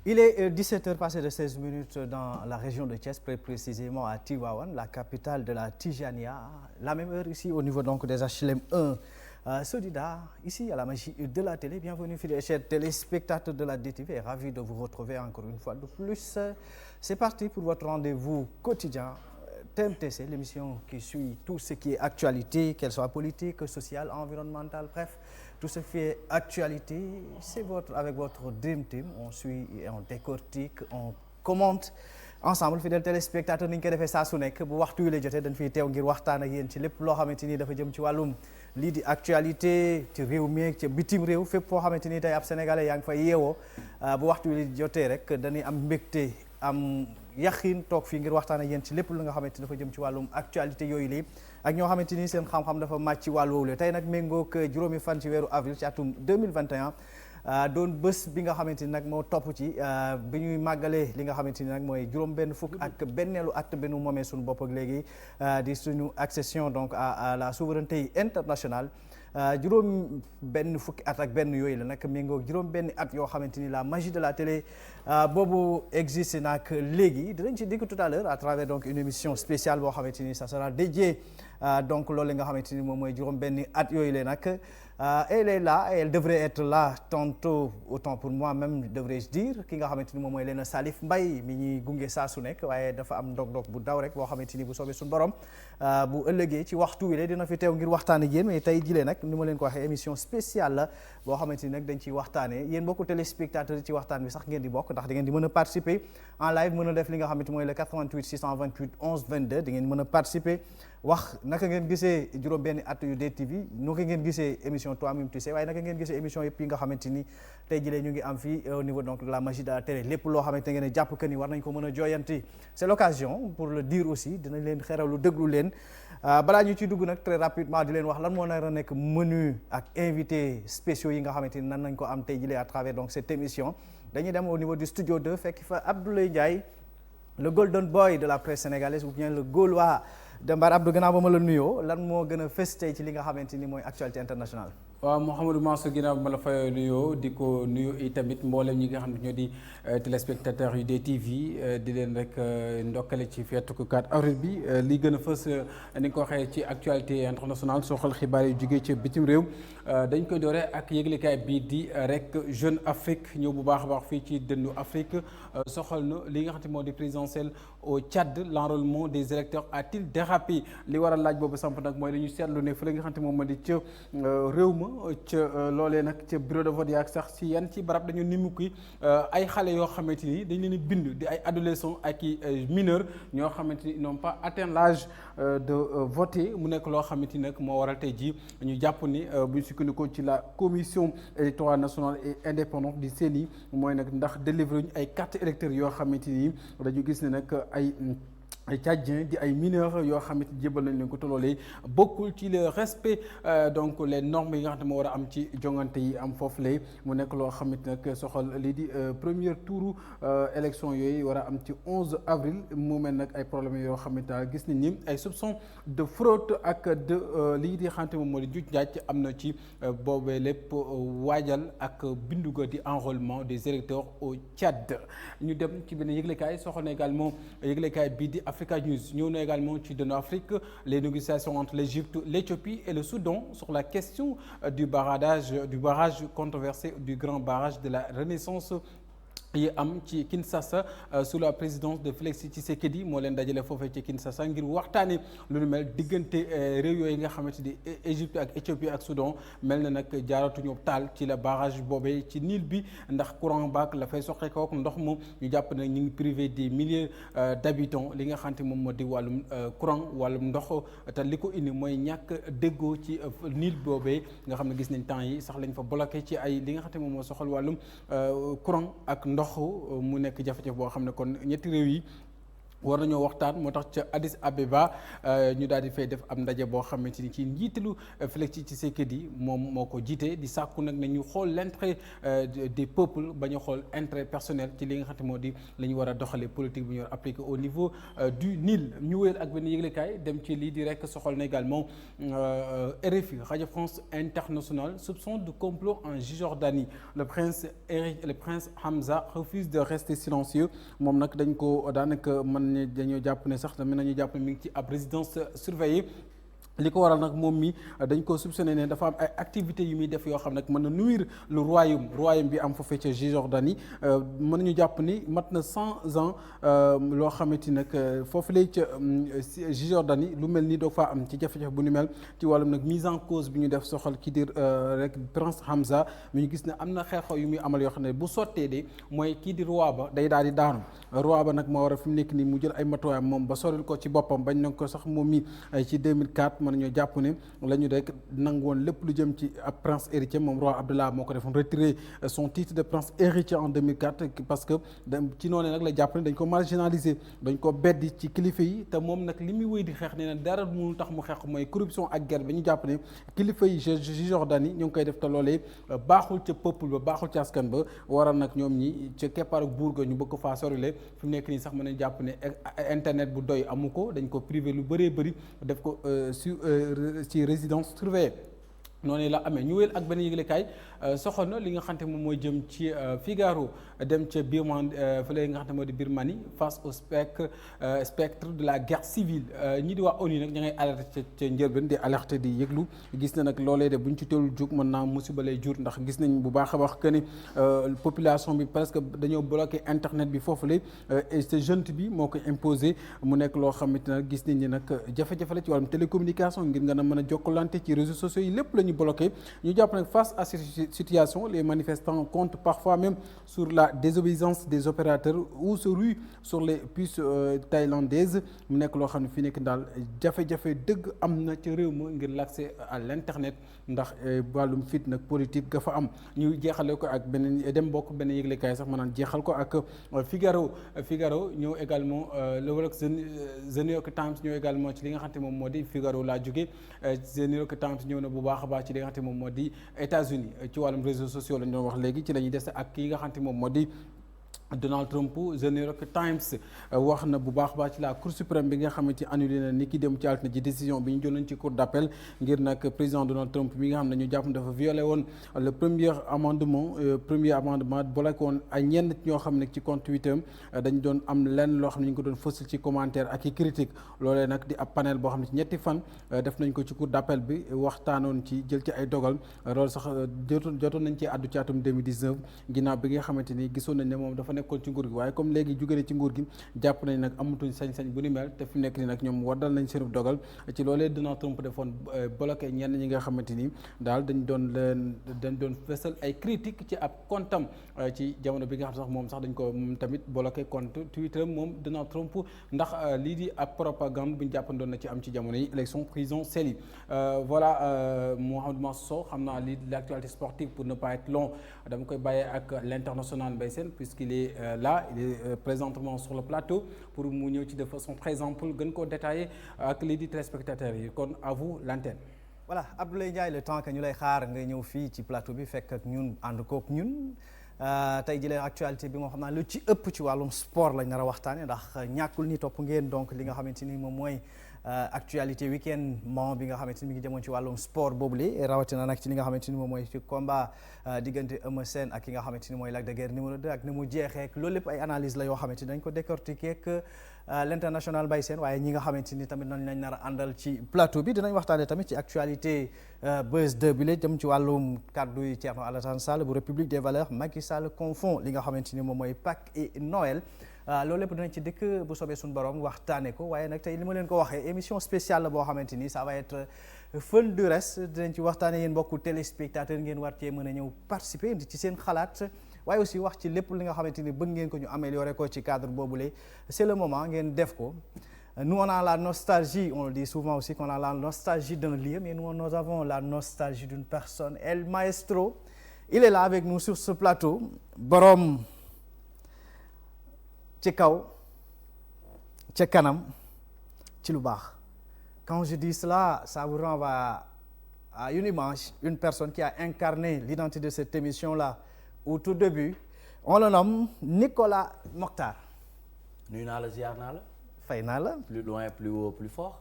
Il est 17 heures passées de 16 minutes dans la région de Thiès, plus précisément à Tivaouane, la capitale de la Tijania. La même heure ici au niveau donc des HLM 1. Sodida, ici à la magie de la télé. Bienvenue fidèles chers téléspectateurs de la DTV. Ravi de vous retrouver encore une fois de plus. C'est parti pour votre rendez-vous quotidien. TMTC, l'émission qui suit tout ce qui est actualité, qu'elle soit politique, sociale, environnementale, bref. Tout ce qui est actualité, c'est avec votre Dream Team. On suit et on décortique, on commente ensemble fidèles téléspectateurs ni ñu koy defee saa su nekk bu waxtu wi la jotee dañ fiy teew ngir waxtaan ak yéen ci lépp loo xamante ni dafa jëm ci wàllum lii di actualité ci réew mi ci bitim réew fépp foo xamante ni tey ab sénégalais yaa ngi fay yeewoo bu waxtu wi la jotee rek dañuy am mbégte am yaxin toog fii ngir waxtaan ak yéen ci lépp lu nga xamante ni dafa jëm ci wàllum actualité yooyu lii ak ñoo xamante ni seen xam-xam dafa màcc ci wàllu woowu tey nag méngoog juróomi fan ci weeru avril ci atum 2021 doon bés bi nga xamante ni nag moo topp ci bi ñuy màggalee li nga xamante ni nag mooy juróom benn fukk ak benneelu at bi nu moomee suñu bopp ak léegi di suñu accession donc à la souveraineté internationale juróom benn fukki at ak benn yooyu la nag méngoog juróom benn at yoo xamante ni la magie de la télé boobu existe nag léegi dinañ ci dikk tout à l'heure à travers donc une émission spéciale boo xamante ni ça sera dédié donc loolu nga xamante ni moom mooy juróom benn at yooyu la nag elle est là et elle devrait être là tantôt autant pour moi même devrais-je dire ki nga xamante ni moom mooy Léna Salif Mbaye mi ñuy gunge saa su nekk waaye dafa am ndog-ndog bu daw rek boo xamante ni bu soobee suñu borom bu ëllëgee ci waxtu wi la dina fi teew ngir waxtaan ak yéen mais tey jilee nag ni ma leen ko waxee émission spéciale la boo xamante ni nag dañ ciy waxtaanee yéen bokku téléspectateurs yi ci waxtaan bi sax ngeen di bokk ndax da ngeen di mën a participer en live mën a def li nga xamante mooy le 88 628 11 22 da ngeen mën a participer wax naka ngeen gisee juróom benn at yu DTV naka ngeen gisee émission Toi-même tu sais waaye naka ngeen gisee émission yëpp yi nga xamante ni tey jilee ñu ngi am fii au niveau donc de la magie de la télé lépp loo xamante ngeen jàpp que ni war nañ ko mën a jooyanti c'est l'occasion pour le dire aussi dinañ leen xeralu déglu leen balaa ñu ciy dugg nag très rapidement di leen wax lan moo nar a nekk menu ak invité spéciaux yi nga xamante ni nan nañ ko am tey jilee à travers donc cette émission dañuy dem au niveau du studio 2 fekk fa Abdoulaye Ndiaye le golden boy de la presse sénégalaise ou bien le Gaulois de Mbar. Abdou gannaaw ba ma la nuyoo lan moo gën a fës tey ci li nga xamante ni mooy actualité internationale. waaw Mouhamadou Mansour ginnaaw bi ma la fayoo nuyoo di ko nuyu itamit mboolem ñi nga xam ne ñoo di téléspectateurs yu DTV di leen rek ndokkale ci feetu 4 avril bi li gën a fës ni nga ko waxee ci actualité internationale soxal xibaar yu jógee ci bitim réew dañ koy doore ak yëglekaay bii di rek Jeune Afrique ñëw bu baax a baax fii ci dëndu Afrique soxal na li nga xam ne moo di présidentielle au Tchad l'enrôlement des électeurs a-t-il dérapé li waral laaj boobu samp nag mooy dañu seetlu ne fële nga xam ne moom moo di ca réew ma ca loolee nag ca bureau de vote yaak sax ci yan ci barab dañu nimuki ay xale yoo xamante ni dañ leen bind di ay adolescents ak i mineurs ñoo xamante ni ils n'ont pas atteint l'âge de voter mu nekk loo xamante ni nag moo waral tey jii ñu jàpp ni bu ñu sukkandikoo ci la commission électorale nationale et indépendante du CENI mooy nag ndax délivré ñu ay cartes électeurs yoo xamante ni dañu gis ne nag ay Tchadiens di ay mineurs yoo xamante ni jébal nañ leen ko toloolee bokkul ci le respect donc les normes yi nga xam ne moo war a am ci jongante yi am foofu lay mu nekk loo xamante nag soxal lii di premier tour élection yooyu war a am ci 11 avril mu mel nag ay problèmes yoo xamante ne gis nañ ni ay soupçons de fraude ak de lii di xamante moom moo di juj njaaj am na ci boobee lépp waajal ak bindu ga di enrôlement des électeurs au Tchad. ñu dem ci benn yëglekaay soxal na également yëglekaay bii di Africa News ñëw na également ci dëndu Afrique les négociations entre l'Égypte, l'Éthiopie et le Soudan sur la question du barrage controversé du grand barrage de la Renaissance yi am ci Kinshasa sous la présidence de Félix Tshisekedi moo leen dajale foofee ci Kinshasa ngir waxtaane lu nu mel diggante réew yooyu nga xamante ni Égypte ak Éthiopie ak Soudan mel na nag jaaratuñu taal ci la barrage boobee ci Nil bi ndax courant baak la fay soqe kook ndox moom ñu jàpp ne ñu ngi privé des milliers d'habitants li nga xamante moom moo di wàllum courant wàllum ndox te li ko indi mooy ñàkk déggoo ci Nil boobee nga xam ne gis nañ temps yi sax lañ fa bloqué ci ay li nga xamante moom moo soxal wàllum courant ak ndox mu nekk jafe-jafe boo xam ne kon ñetti réew yi war nañoo waxtaan moo tax ca Addis Abeba ñu daal di fay def am ndaje boo xamante ni ci njiitalu Félix Tshisekedi moom moo ko jiite di sàkku nag ne ñu xool l'intérêt des peuples ba ñu xool intérêt personnel ci li nga xam te moo di la ñu war a doxalee politique bi ñu war a appliquer au niveau du Nil. ñu wéyal ak benn yëglekaay dem ci lii di rek soxal na également RFI rajo France Internationale soupçon de complot en Cisjordanie le prince Hamza refuse de rester silencieux moom nag dañ ko daanaka dañoo jàpp ne sax mën nañu jàpp ne mi ngi ci ab résidence surveillée li ko waral nag moom mi dañ ko soupçonné ne dafa am ay activités yu muy def yoo xam nag mën na nuire le royaume bi am foofee ca Cisjordanie mën nañu jàpp ni mat na 100 ans loo xamante nag foofu lay ca Cisjordanie lu mel ni doo faa am ci jafe-jafe bu ni mel ci wàllum nag mise en cause bi ñu def soxal ki di rek prince Hamza mi ñu gis ne am na xew-xew yu muy amal yoo xam ne bu sottee de mooy kii di roi ba day daal di daanu roi ba nag moo war a fi mu nekk nii mu jël ay matuwaayam moom ba soril ko ci boppam bañ na ko sax moom mi ci 2004 mën nañoo jàpp ne la ñu rek nangu woon lépp lu jëm ci ab prince héritier moom roi Abdallah moo ko defoon retiré son titre de prince héritier en 2004 parce que ci noonu nag la jàpp ne dañ ko marginalisé dañ ko beddi ci kilifa yi te moom nag li muy wéy di xeex nee na dara mënul tax mu xeex mooy corruption ak guerre ba ñu jàpp ne kilifa yi Cisjordanie ñu ngi koy def te loolee baaxul ca peuple ba baaxul ca askan ba waral nag ñoom ñi ca keppaar ak buur ga ñu bëgg ko faa sorile fi mu nekk nii sax mën nañ jàpp ne internet bu doy amu ko dañ ko privé lu bëree bëri def ko ci résidence surveillée noonu la amee ñu wéyal ak benn yëglekaay soxal na li nga xamante moom mooy jëm ci Figaro dem ca Birmanie fële nga xamante moo di Birmanie face au spectre de la guerre civile ñi di waa ONU nag ña ngay alerté ca njëlbeen di alerté di yëglu gis na nag loolee de buñ ci teelul jóg mën naa musiba lay jur ndax gis nañ bu baax a baax que ni population bi presque dañoo bloqué internet bi foofu la et ce junte bi moo ko imposé mu nekk loo xamante ne gis nañ ni nag jafe-jafe la ci wàllum télécommunication ngir nga mën a jokkalante ci réseaux sociaux yi lépp la ñu bloqué ñu jàpp nag face à cette situation les manifestants comptent parfois même sur la désobéissance des opérateurs ou se ruent sur les puces thaïlandaises mu nekk loo xam ne fii nekk daal jafe-jafe dëgg am na ci réew ma ngir l'accès à l'internet ndax wàllum fit nag politique ga fa am ñu jeexale ko ak beneen dem bokk beneen yëglekaay sax maanaam jeexal ko ak Figaro ñëw également The New York Times ñëw également ci li nga xam ne moom moo di Figaro laa jóge The New York Times ñëw na bu baax a baax ci li nga xam ne moom moo di États-Unis ci wàllum réseaux sociaux lañ doon wax léegi ci la ñuy des ak ki nga xam ne moom moo di Donald Trump. The New York Times wax na bu baax baax ci la Cour suprême bi nga xamante ni annulé na ni ki dem ci altine ci décision bi ñu jëloon ci cour d'appel ngir nag président Donald Trump mi nga xam ne ñu jàpp dafa violé woon le premier amendement bloqué woon ay ñenn ñoo xam ne ci compte Twitter dañ doon am lenn loo xam ne ñu ngi ko doon fësal ci commentaire ak i critique loolee nag di ab panel boo xam ne ci ñetti fan def nañ ko ci cour d'appel bi waxtaanoon ci jël ci ay dogal loolu sax jotoon nañ ci àddu ci atum 2019 ginnaaw bi nga xamante ni gisoon nañ ne moom dafa nekkoon ci nguur gi waaye comme léegi jóge na ci nguur gi jàpp nañ nag amatuñ sañ-sañ bu ni mel te fi nekk ni nag ñoom waddal nañ seen dogal ci loolee Donald Trump defoon bloqué ñenn ñi nga xamante ni daal dañ doon fësal ay critique ci ab comptam ci jamono bi nga xam sax moom sax dañ ko moom tamit bloqué compte Twitter moom Donald Trump ndax lii di ab propagande bu ñu jàppandoon na ci am ci jamono yi élection présidentielle yi voilà Mouhamadou Mansour xam naa lii l'actualité sportive pour ne pas être long dama koy bàyyee ak l'international Mbaye Sène puisqu'il est là il est présentement sur le plateau pour mu ñëw ci de façon très ample gën koo détaillé ak lii di téléspectateurs yi kon à vous l'antenne. voilà Abdoulaye Ndiaye le temps que ñu lay xaar nga ñëw fii ci plateau bi fekk ak ñun ànd kook ñun tey jëlee actualité bi moo xam naa lu ci ëpp ci wàllum sport lañ nar a waxtaane ndax ñàkkul ni topp ngeen donc li nga xamante ni moom mooy actualité week-end moom bi nga xamante ni mi ngi jëmoon ci wàllum sport boobule rawatina nag ci li nga xamante ni moom mooy ci combat diggante Eumeu Sène ak ki nga xamante ni mooy Lac de Guiers numéro 2 ak ni mu jeexee ak loolu lépp ay analyse la yoo xamante ni dañ ko décortiquer ak l'international Mbaye Sène waaye ñi nga xamante ni tamit nañ lañ nar a àndal ci plateau bi dinañ waxtaanee tamit ci actualité Buzz 2 bi la jëm ci wàllum kàddu yi Thierno Alassane Sall bu République des Valeurs Macky Sall confond li nga xamante ni moom mooy Pâques et Noël loolu lépp dinañ ci dëkk bu soobee suñu borom waxtaane ko waaye nag tey li ma leen ko waxee émission spéciale la boo xamante ni ça va être fun du reste dinañ ci waxtaane yéen mbokku téléspectateurs ngeen war cee mën a ñëw participer indi ci seen xalaat waaye aussi wax ci lépp li nga xamante ni bëgg ngeen ko ñu améliorer ko ci cadre boobule c'est le moment ngeen def ko. Nous on a la nostalgie, on le dit souvent aussi qu'on a la nostalgie d'un lieu, mais nous avons la nostalgie d'une personne. El Maestro, il est là avec nous sur ce plateau. Borom ci kaw ca kanam ci lu baax. Quand je dis cela, ça vous renvoie à une image, une personne qui a incarné l'identité de cette émission-là au tout début. On le nomme Nicolas Mokhtar. nuyu naa la ziar naa la. fay naa la. plus loin plus haut plus fort.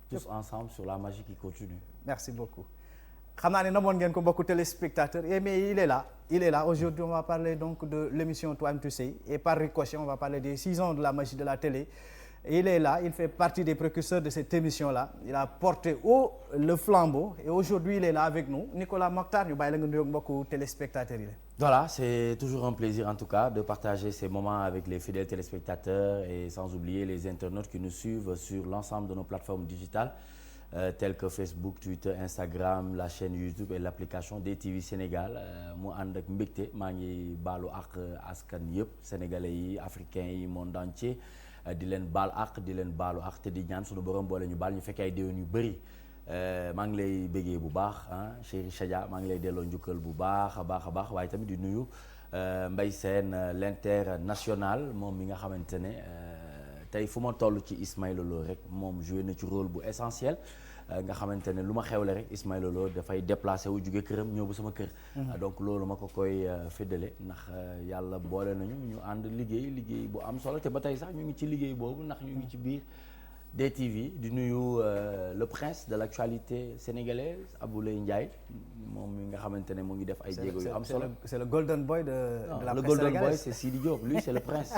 tous ensemble sur la magie qui continue. Merci beaucoup. xam naa ne namoon ngeen ko mbokku téléspectateurs mais il est là aujourd'hui on va parler donc de l'émission Toi-même tu sais et par ricochet on va parler des 6 ans de la magie de la télé. Il est là, il fait partie des précurseurs de cette émission-là. Il a porté haut le flambeau et aujourd'hui il est là avec nous. Nicolas Mokhtar, ñu bàyyi la nga nuyoog mbokku téléspectateurs yi la. Voilà, c'est toujours un plaisir en tout cas de partager ces moments avec les fidèles téléspectateurs et sans oublier les internautes qui nous suivent sur l'ensemble de nos plateformes digitales telles que Facebook, Twitter, Instagram, la chaîne YouTube et l'application DTV Sénégal. mu ànd ak mbégte maa ngi baalu ak askan yëpp sénégalais yi africains yi monde entier di leen baal ak di leen baalu ak te di ñaan suñu borom boole ñu baal ñu fekkee ay déwén yu bëri. maa ngi lay bëggee bu baax ah chéri Chadia maa ngi lay delloo njukkal bu baax a baax waaye tamit di nuyu Mbaye Sène l'international moom mi nga xamante ne tey fu ma toll ci Ismaïla Lo rek moom joué na ci rôle bu essentiel nga xamante ne lu ma xewle rek Ismaïla Lo dafay déplacé wu jóge këram ñëw ba sama kër. donc loolu ma ko koy féddale ndax yàlla boole nañu ñu ànd liggéey bu am solo te ba tey sax ñu ngi ci liggéey boobu ndax ñu ngi ci biir. DTV di nuyu le prince de l'actualité sénégalaise Aboulaye Ndiaye moom mi nga xamante ne mu ngi def ay jéego yu am solo. c'est le golden boy de la presse sénégalaise. Le golden boy c'est Sidi Diop lui c'est le prince.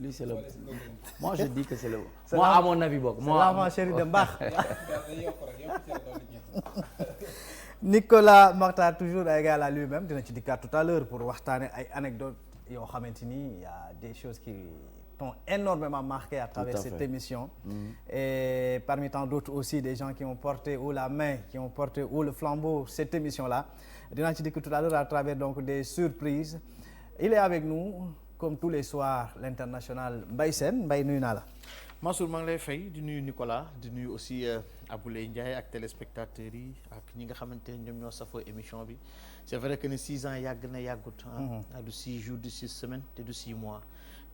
lui c'est le moi je dis que c'est le. moi à mon avis bokk. moi l'enfant chéri de Mbaax. Nicolas Mokhtar toujours égal à lui-même dina ci dikkaat tout à l'heure pour waxtaane ay anecdotes yoo xamante ni y a des choses qui t'ont énormément marqué à travers cette émission. Et parmi tant d'autres aussi des gens qui ont porté haut la main, qui ont porté haut le flambeau cette émission-là. Dinaa ci dikk tout à l'heure à travers donc des surprises. Il est avec nous comme tous les soirs l'international Mbaye Sène Mbaye nuyu naa la. Mansour maa ngi lay fay di nuyu Nicolas di nuyu aussi Aboulaye Ndiaye ak téléspectateurs yi ak ñi nga xamante ne ñoom ñoo safoo émission bi. C'est vrai que ne 6 ans yàgg na yàggut du 6 jours du 6 semaines te du 6 mois.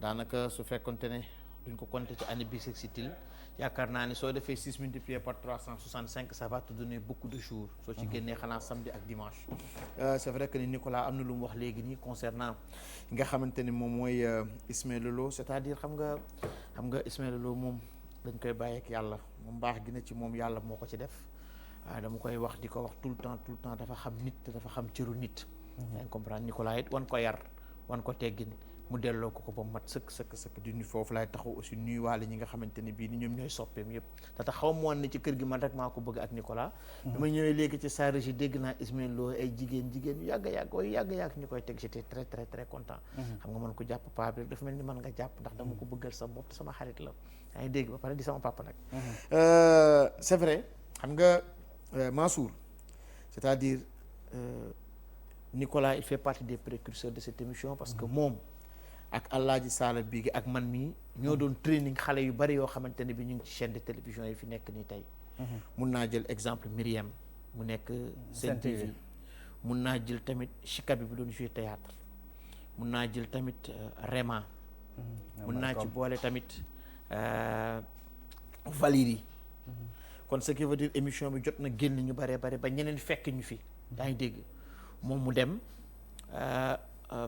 daanaka su fekkonte ne duñ ko compter ci année bissextile yaakaar naa ne soo defee 6 multiplié par 365 ça va te donner beaucoup de jours. soo ci génnee xanaa samedi ak dimanche. c'est vrai que ni Nicolas am na lu mu wax léegi nii concernant nga xamante ne moom mooy Ismaïla Lo c'est-à-dire xam nga Ismaïla Lo moom dañ koy bàyyi ak yàlla moom baax gi na ci moom yàlla moo ko ci def dama koy wax di ko wax tout le temps dafa xam nit te dafa xam cëru nit. yaa ngi comprendre Nicolas it wan ko yar wan ko teggin. mu delloo ko ba mat sëkk di nuyu foofu laay taxaw aussi nuyuwaale ñi nga xamante ne bii ni ñoom ñooy soppeem yëpp te tax xaw ma woon ne ci kër gi man rek maa ko bëgg ak Nicolas. bi ma ñëwee léegi ci sa régie dégg naa Ismaïla Lo ay jigéen yu yàgg ñu koy teg j'étais très très très content. xam nga man ko jàpp paa bi rek dafa mel ni man nga jàpp ndax dama ko bëggal sa bopp sama xarit la yaa ngi dégg ba pare di sama papa nag. c'est vrai xam nga Mansour c'est-à-dire Nicolas il fait partie des précurseurs de cette émission parce que moom. ak Alaaji Sala Bigué ak man mii ñoo doon training xale yu bari yoo xamante ne bi ñu ngi ci chaîne de télévision yi fi nekk nii tey. mun naa jël exemple Myriam mu nekk Sen TV mun naa jël tamit Chika bi doon jouer théâtre mun naa jël tamit Rema mun naa ci boole tamit Valérie kon ce qui veut dire émission bi jot na génn ñu bare ba ñeneen fekk ñu fi yaa ngi dégg moom mu dem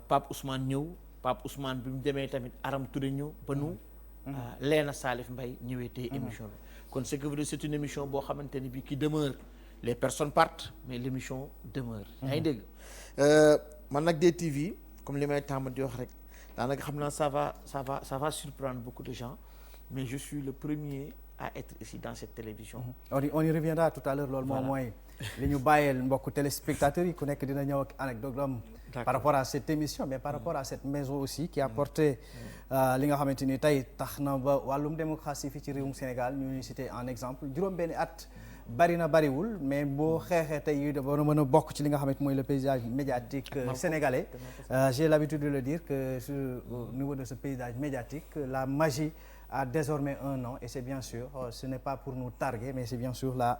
Pape Ousmane ñëw Pape Ousmane bi mu demee tamit Aram Touré ñëw ba nu Leena Salif Mbaye ñëwee tey émission bi kon ce qui veut dire c'est une émission boo xamante ne bi qui demeure les personnes partent mais l'émission demeure yaa ngi dégg man nag DTV comme li may tàmm di wax rek daanaka xam naa ça va surprendre beaucoup de gens mais je suis le premier à être ici dans cette télévision. on y reviendra tout à l'heure loolu moom mooy li ñu bàyyeel mbokku téléspectateurs yi ku nekk dina ñëw ak anecdote am par rapport à cette émission mais par rapport à cette maison aussi qui a porté li nga xamante ni tey tax na ba wàllum démocratie fii ci réewum Sénégal ñu ñuy cité en exemple juróom-benni at bariwul mais boo xeexee tey yu dafa mën a bokk ci li nga xamante mooy le paysage médiatique sénégalais j'ai l'habitude de le dire que au niveau de ce paysage médiatique la magie a désormais un nom et c'est bien sûr ce n'est pas pour nous targuer mais c'est bien sûr la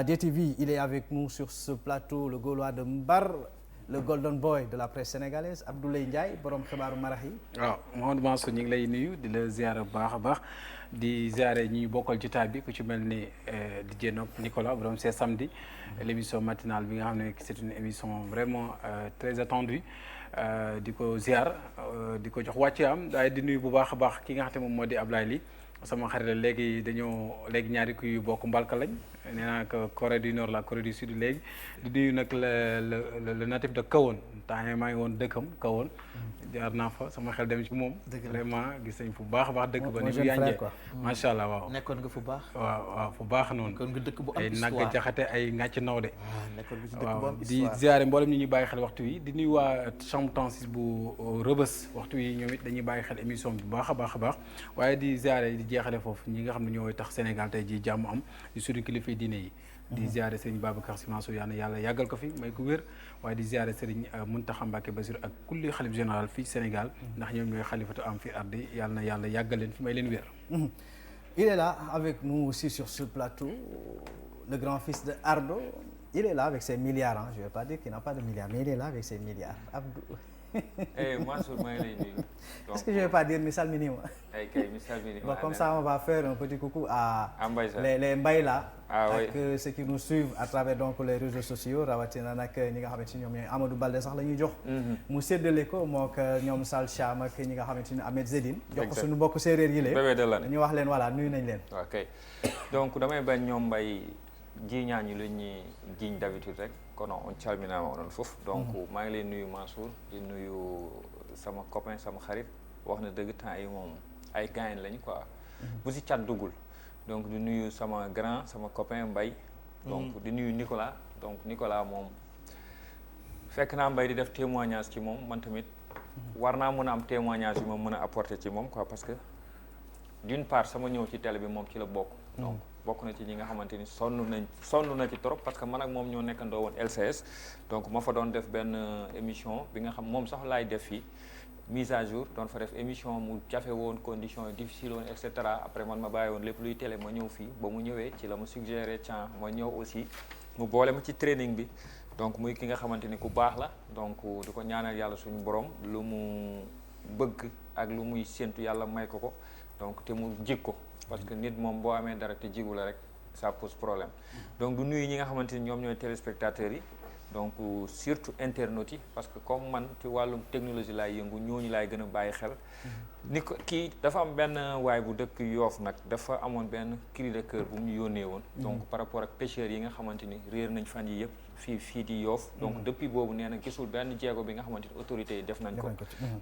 DTV il est avec nous sur ce plateau le Gaulois de Mbar le golden boy de la presse sénégalaise Abdoulaye Ndiaye borom xibaaru marax yi. waaw Mouhamadou Mansour ñu ngi lay nuyu di la ziare bu baax a baax di ziare ñi bokkal jotaay bi ku ci mel ni DJ Nicolas borom c'est samedi l'émission matinale bi nga xam ne c'est une émission vraiment très attendue di ko ziar di ko jox wàcce am waaye di nuyu bu baax a baax ki nga xam ne moom moo di Ablaye Ly sama xarit la léegi ñaari kuy bokk mbalka lañ nee naa que Corée du Nord la Corée du Sud léegi di nuyu nag le natif de Kahone temps maa ngi woon dëkkam Kahone jaar naa fa sama xel dem ci moom vraiment gis nañ fu baax a baax dëkk ba ni mu yànjee macha allah waaw nekkoon nga fu baax waaw fu baax noonu nekkoon nga dëkk bu am ay histoire nagg jaxate ay ngàcc nawde nekkoon nga ci dëkk bu am di histoire ziare mboolem ñi ñuy bàyyi xel waxtu wi di nuyu waa chambre tensis bu Rëbës waxtu wi ñoom it dañuy bàyyi xel émission bi bu baax a baax a baax waaye di ziare di jeexale foofu ñi nga xam ne ñooy tax Sénégal tey ji jàmm am di suñu kilifa diine yi di ziare Serigne Babacar Sy Mansour yàlla yàggal ko fi may ko wér waaye di ziare Serigne Mountakha Mbacké Bassirou ak kulli xalif général fii Sénégal ndax ñoom ñooy xalifatu am fi ardi yàlla na yàlla yàggal leen fi may leen wér. Il est là avec nous aussi sur ce plateau le grand-fils de Ardo il est là avec ses milliards hein. Je vais pas dire qu'il n'a pas de milliards mais il est là avec ses milliards Abdou. Mansour maa ngi lay nuyu. Est-ce que je vais pas dire mi salminima. Kay mi salminima. Bon, comme ça on va faire un petit coucou à Mbaye les Mbaye là. Oui. Ak ceux qui nous suivent à travers donc les réseaux sociaux rawatina nag ñi nga xamante ni ñoom ñooy Amadou Balde sax la ñuy jox. mu séddale ko mook ñoom Sall Cham ak ñi nga xamante ni Ahmed Zedine. jox ko suñu mbokk séeréer yi leen. bébé de la ñu wax leen voilà nuyu nañ leen. ok donc damay bañ ñoom Mbaye jiiñaañi lu ñuy jiiñ d'habitude rek kono on calminaama onon fof donc maa ngi leen nuyu Mansour di nuyu sama copain sama xarit wax na dëgg temps yi moom ay gaañ lañ quoi bu si cat duggul donc di nuyu sama grand sama copain Mbaye donc di nuyu Nicolas donc Nicolas moom fekk naa Mbaye di def témoignage ci moom man tamit war naa mën a am témoignage yi ma mën a apporter ci moom quoi parce que d'une part sama ñëw ci télé bi moom ci la bokk donc bokk na ci ñi nga xamante ni sonn na ci trop parce que man ak moom ñoo nekkandoo woon LCS donc ma fa doon def benn émission bi nga xam moom sax laay def fii mise à jour doon fa def émission mu jafe woon conditions yi difficile woon et cetera après man ma bàyyi woon lépp luy télé ma ñëw fii ba mu ñëwee ci la ma suggéré tiens ma ñëw aussi mu boole ma ci training bi donc muy ki nga xamante ni ku baax la donc di ko ñaanal yàlla suñu borom lu mu bëgg ak lu muy séntu yàlla may ko donc te mu jig ko parce que nit moom boo amee dara te jigu la rek ça pose problème donc du nuyu ñi nga xamante ni ñoom ñooy téléspectateurs yi donc surtout internautes yi parce que comme man ci wàllum technologie laay yëngu ñooñu laay gën a bàyyi xel ni ko kii dafa am benn waay bu dëkk Yoof nag dafa amoon benn cri de cœur bu mu ñu yónnee woon donc par rapport ak pêcheurs yi nga xamante ni réer nañ fan yi yëpp fii di Yoof donc depuis boobu nee na gisul benn jéego bi nga xamante ni autorités yi def nañ ko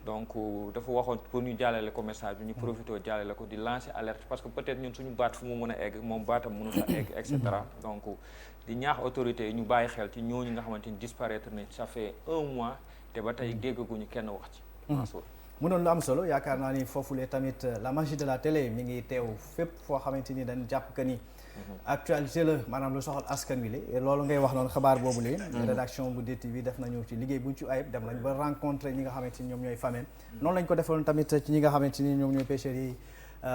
donc dafa waxoon pour ñu jàllale ko message bi ñu profité jàllale ko di lancer alerte parce que peut-être ñun suñu baat fu mu mën a egg moom baatam mënu fa egg et cetera donc di ñaax autorités yi ñu bàyyi xel ci ñooñu nga xamante ni disparaître nañ ça fait 1 mois te ba tey déggaguñu kenn wax ci Mansour mu doon lu am solo yaakaar naa ni foofulee tamit la magie de la télé mi ngi teew fépp foo xamante ni dañ jàpp que ni actualité la maanaam lu soxal askan wi la loolu ngay wax noonu xabaar boobu lee rédaction bu DTV def nañu ci liggéey buñ ci ayib dem nañ ba rencontré ñi nga xamante ni ñoom ñooy famille noonu lañ ko defaloon tamit ci ñi nga xamante ni ñoom ñooy pêcheurs yi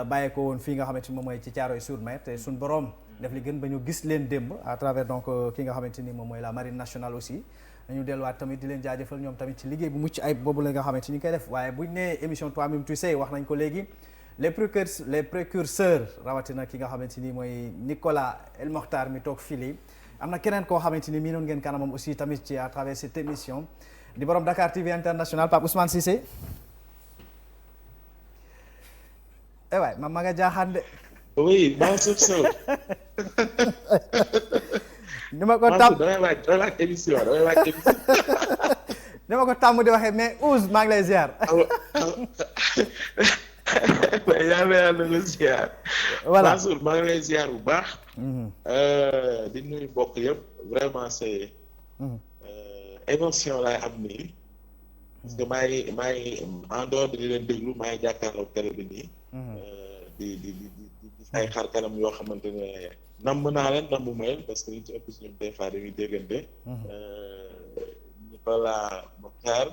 bàyyee ko woon fii nga xamante ni moom mooy ci Thiaroye-sur-Mer te suñ borom def li gën ba ñu gis leen démb à travers donc ki nga xamante ni moom mooy la marine nationale aussi dañu delluwaat tamit di leen jaajëfal ñoom tamit ci liggéey bu mucc ayib boobu la nga xamante ni ñu koy def waaye buñ nee émission Toi-même tu sais wax nañ ko léegi les précurseurs rawatina ki nga xamante ni mooy Nicolas El Mokhtar mi toog fii am na keneen koo xamante ni mii noon ngeen kanamam aussi tamit ci à travers cette émission di borom Dakar TV International Pape Ousmane Cissé waay ma nga jaaxaan de oui Mansour Sow ni ma ko tàmm damay laaj émission ni ma ko tàmm di waxee mais Ouz maa ngi lay ziar. yàlla la ziar. voilà Mansour maa ngi lay ziar bu baax. di nuyu mbokk yëpp vraiment c'est émotion laay am nii. parce que maa ngi en dehors di leen déglu maa ngi jàkkaarloog télé bi nii. di ay xar kanam yoo xamante ne namm naa leen namm ma leen parce que li ci ëpp si ñoom des fois dañuy déggante. Nicolas Mokhtar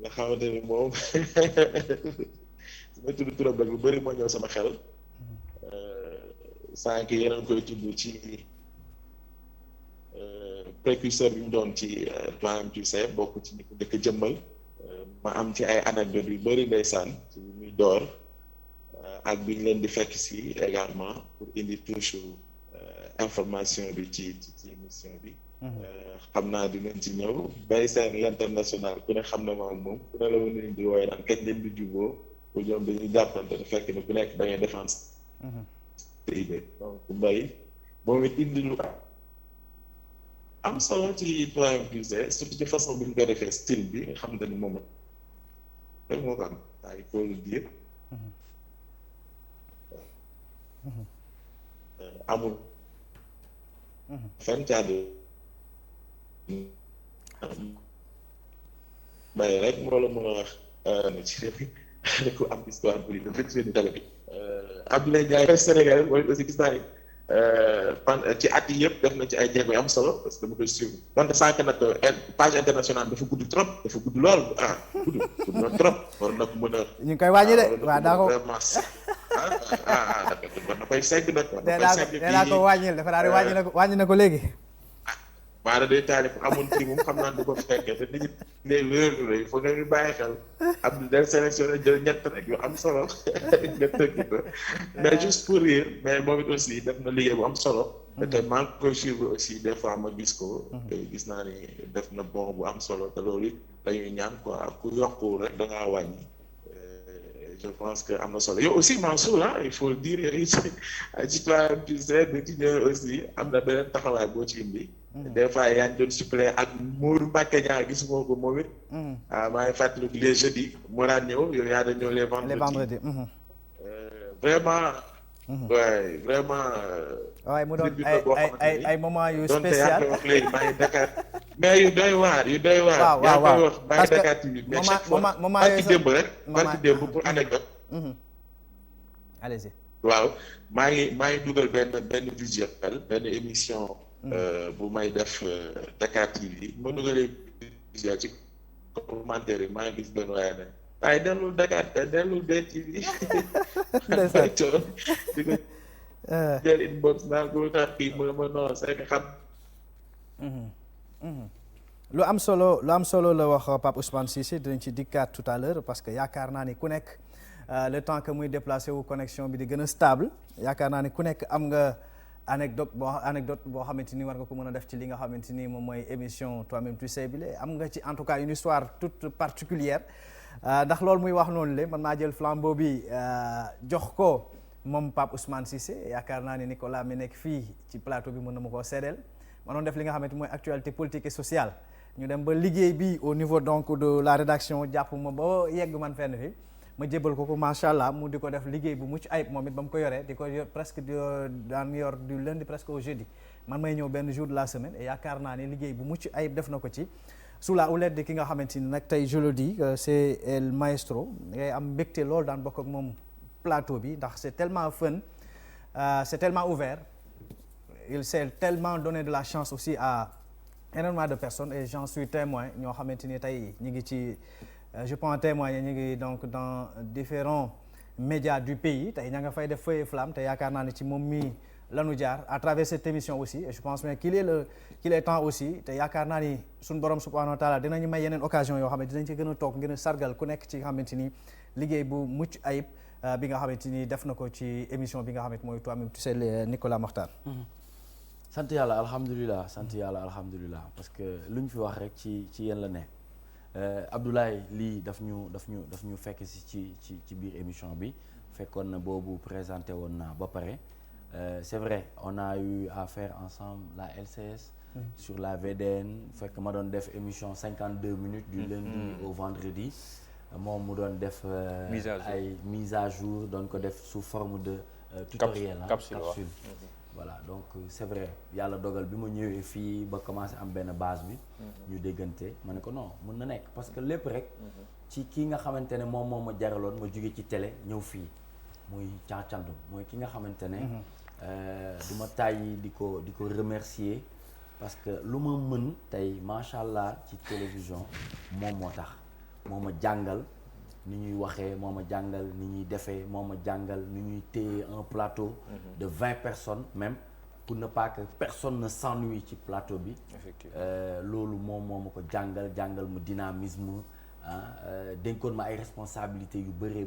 nga xamante ni moom su ma tudd turam rek lu bëri moo ñëw sama xel. sànq yeneen koy tudd ci précurseur bi mu doon ci toi-même tu sais bokk ci ñi ko dëkk jëmmal ma am ci ay anecdotes yu bëri ndeysaan ci bi muy door ak bi ñu leen di fekk si également pour indi touche information bi ci émission bi. xam naa dinañ ci ñëw Mbaye Sène l'international ku ne xam na ma ak moom ku ne la mën nañ di wooye naan kañ leen di juboo pour ñoom dañuy jàppante ne fekk ne ku nekk da ngay défense idée donc Mbaye moom it indi lu am solo ci toi-même tu sais surtout ci façon bi ñu ko defee style bi nga xam ne moom rek moo ko am il faut le dire amul fenn caadu Mbaye rek moo la mën a wax ci ku am histoire bu dafa ci télé bi Abdoulaye Ndiaye Sénégal mooy aussi gis naa ni ci at yi yëpp def na ci ay jéego yu am solo parce que dama koy suivre donte sànq nag page internationale dafa gudd trop dafa gudd lool gudd na trop war na ko mën a. ñu ngi koy wàññi de waaw daa ko vraiment war na koy segg nag. war na koy segg nee naa ko wàññil dafa daal di wàññi na ko léegi. maanaam day taalif amoon ci moom xam naa du ko fekkee te nit ñi léegi wéeru il faut nga ñu bàyyi xel am na del sélectionné jël ñett rek yu am solo nga tëgg ko mais juste pour rire mais moom it aussi def na liggéey bu am solo te maa ngi koy suivre aussi des fois ma gis ko te gis naa ni def na bon bu am solo te loolu it dañuy ñaan quoi ku yokku rek da ngaa wàññi je pense que am na solo yow aussi Mansour il faut le dire ci toi tu sais de ci ñëw aussi am na beneen taxawaay boo ci indi des fois yaa ngi doon suppléer ak Mourou Mbacke ñaar gis nga ko moom it. maa ngi fàttaliku les jeudis moo daan ñëw yow yaa dañ ñëw les vendredis. vraiment. waaye vraiment. waaye mu doon ay moment yu spécial donte yaa ngi koy wax léegi maa ngi Dakar. mais yu doy waar. waaw yaa ngi koy wax maa ngi Dakar TV. mais moment chaque fois moment yooyu barki démb rek. barki démb pour anecdote. allez-y. waaw maa ngi dugal benn visuel benn émission. bu may def Dakar TV ma dugalee visuel ci commentaire yi maa ngi gis benn waaye ne waaye dellul Dakar dellul DTV. ndeysaan di ko jël inbox naan ko tax kii mu ne ma non c'est que xam. lu am solo la wax Pape Ousmane Cissé dinañ ci dikkaat tout à l'heure parce que yaakaar naa ni ku nekk le temps que muy déplacé wu connexion bi di gën a stable yaakaar naa ni ku nekk am nga anecdote boo xamante ni war nga ko mën a def ci li nga xamante ni moom mooy émission toi-même tu sais bi am nga ci en tout cas une histoire toute particulière ndax loolu muy wax noonu le man maa jël flambeau bi jox ko moom Pape Ousmane Cissé yaakaar naa ni Nicolas mi nekk fii ci plateau bi mën na ma koo seedeel ma doon def li nga xamante mooy actualité politique et sociale ñu dem ba liggéey bi au niveau donc de la rédaction jàpp ma ba yegg man fenn fi ma jébal ko macha allah mu di ko def liggéey bu mucc ayib moom it ba mu ko yoree di ko yor presque daan yor du lundi presque au jeudi man may ñëw benn jour de la semaine et yaakaar naa ne liggéey bu mucc ayib def na ko ci sous la houlette de ki nga xamante ni nag tey je le dis c'est El Maestro ngay am mbégte loolu daan bokk ak moom plateau bi ndax c'est tellement fun c'est tellement ouvert il s'est tellement donné de la chance aussi à énormément de personnes et j'en suis témoin ñoo xamante ni tey ñu ngi ci je peux en témoigner ñu ngi donc dans différents médias du pays tey ña nga fay def feu et flamme te yaakaar naa ne ci moom mii lanu jaar à travers cette émission aussi et je pense bien qu'il est temps aussi te yaakaar naa ni suñu borom subhanahu wa taala dinañu may yeneen occasion yoo xam ne dinañ ci gën a toog ngeen a sargal ku nekk ci nga xamante ni liggéey bu mucc ayib bi nga xamante ni def na ko ci émission bi nga xamante mooy toi-même tu sais Nicolas Makhtar. sant yàlla alhamdulilah parce que lu ñu fi wax rek ci yéen la ne Abdoulaye lii daf ñu fekk ci biir émission bi fekkoon na boobu présenté woon naa ba pare c'est vrai on a eu à faire ensemble la LCS sur la VDN fekk ma doon def émission 52 minutes du lundi au vendredi moom mu doon def ay mise à jour doon ko def sous forme de tutoriel capsule voilà donc c'est vrai yàlla dogal bi ma ñëwee fii ba commencé am benn base bi ñu déggante ma ne ko non mën na nekk parce que lépp rek ci kii nga xamante ne moom moo ma jaraloon ma jóge ci télé ñëw fii muy Thianchandou mooy ki nga xamante ne du ma tàyyi di ko remercier parce que lu ma mën tey macha allah ci télévision moom moo tax moo ma jàngal ni ñuy waxee moo ma jàngal ni ñuy defee moo ma jàngal ni ñuy téye un plateau de 20 personnes même pour ne pas que personne ne s'ennuie ci plateau bi. Effectivement. Loolu moo ma ko jàngal mu dynamisme dénkoon ma ay responsabilités yu bëree.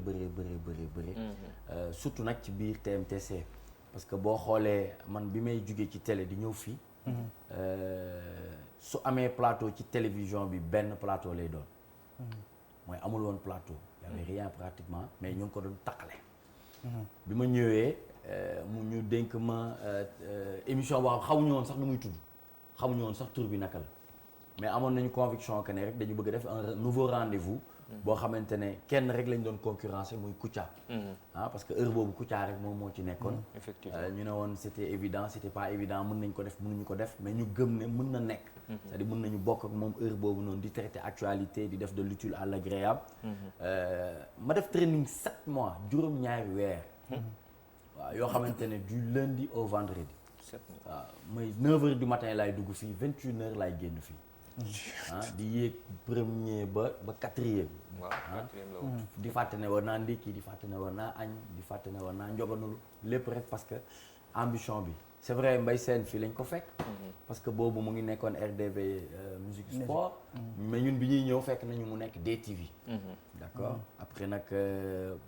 Surtout nag ci biir TMTC parce que boo xoolee man bi may jugee ci télé di ñëw fii. su amee plateau ci télévision bi benn plateau lay doon. mooy amul woon plateau. y avait rien pratiquement mais ñu ngi ko doon taqale. bi ma ñëwee mu ñu dénk ma émission boo xam xamuñu woon sax nu muy tudd xamuñu woon sax tur bi naka la mais amoon nañu conviction que ne rek dañu bëgg def un nouveau rendez-vous. boo xamante ne kenn rek lañ doon concurrencer muy Kouthia. Parce que heure boobu Kouthia rek moom moo ci nekkoon. Effectivement ñu ne woon c'était évident c'était pas évident mën nañ ko def mënuñu ko def mais ñu gëm ne mën na nekk. c'est-à-dire mën nañu bokk ak moom heure boobu noonu di traiter actualité di def de l'utile à l'agréable. ma def training 7 mois juróom-ñaari weer. waaw yoo xamante ne du lundi au vendredi. 7 mois waaw mooy 9h du matin laay dugg fii 21h laay génn fii. di yéeg premier ba 4e. waaw 4e la woon. di fàtte ne war naa ndékki di fàtte ne war naa añ di fàtte ne war naa njoganul lépp rek parce que ambition bi c'est vrai Mbaye Sène fii lañ ko fekk. parce que boobu mu ngi nekkoon RDV musique sport. mais ñun bi ñuy ñëw fekk nañu mu nekk DTV. d'accord après nag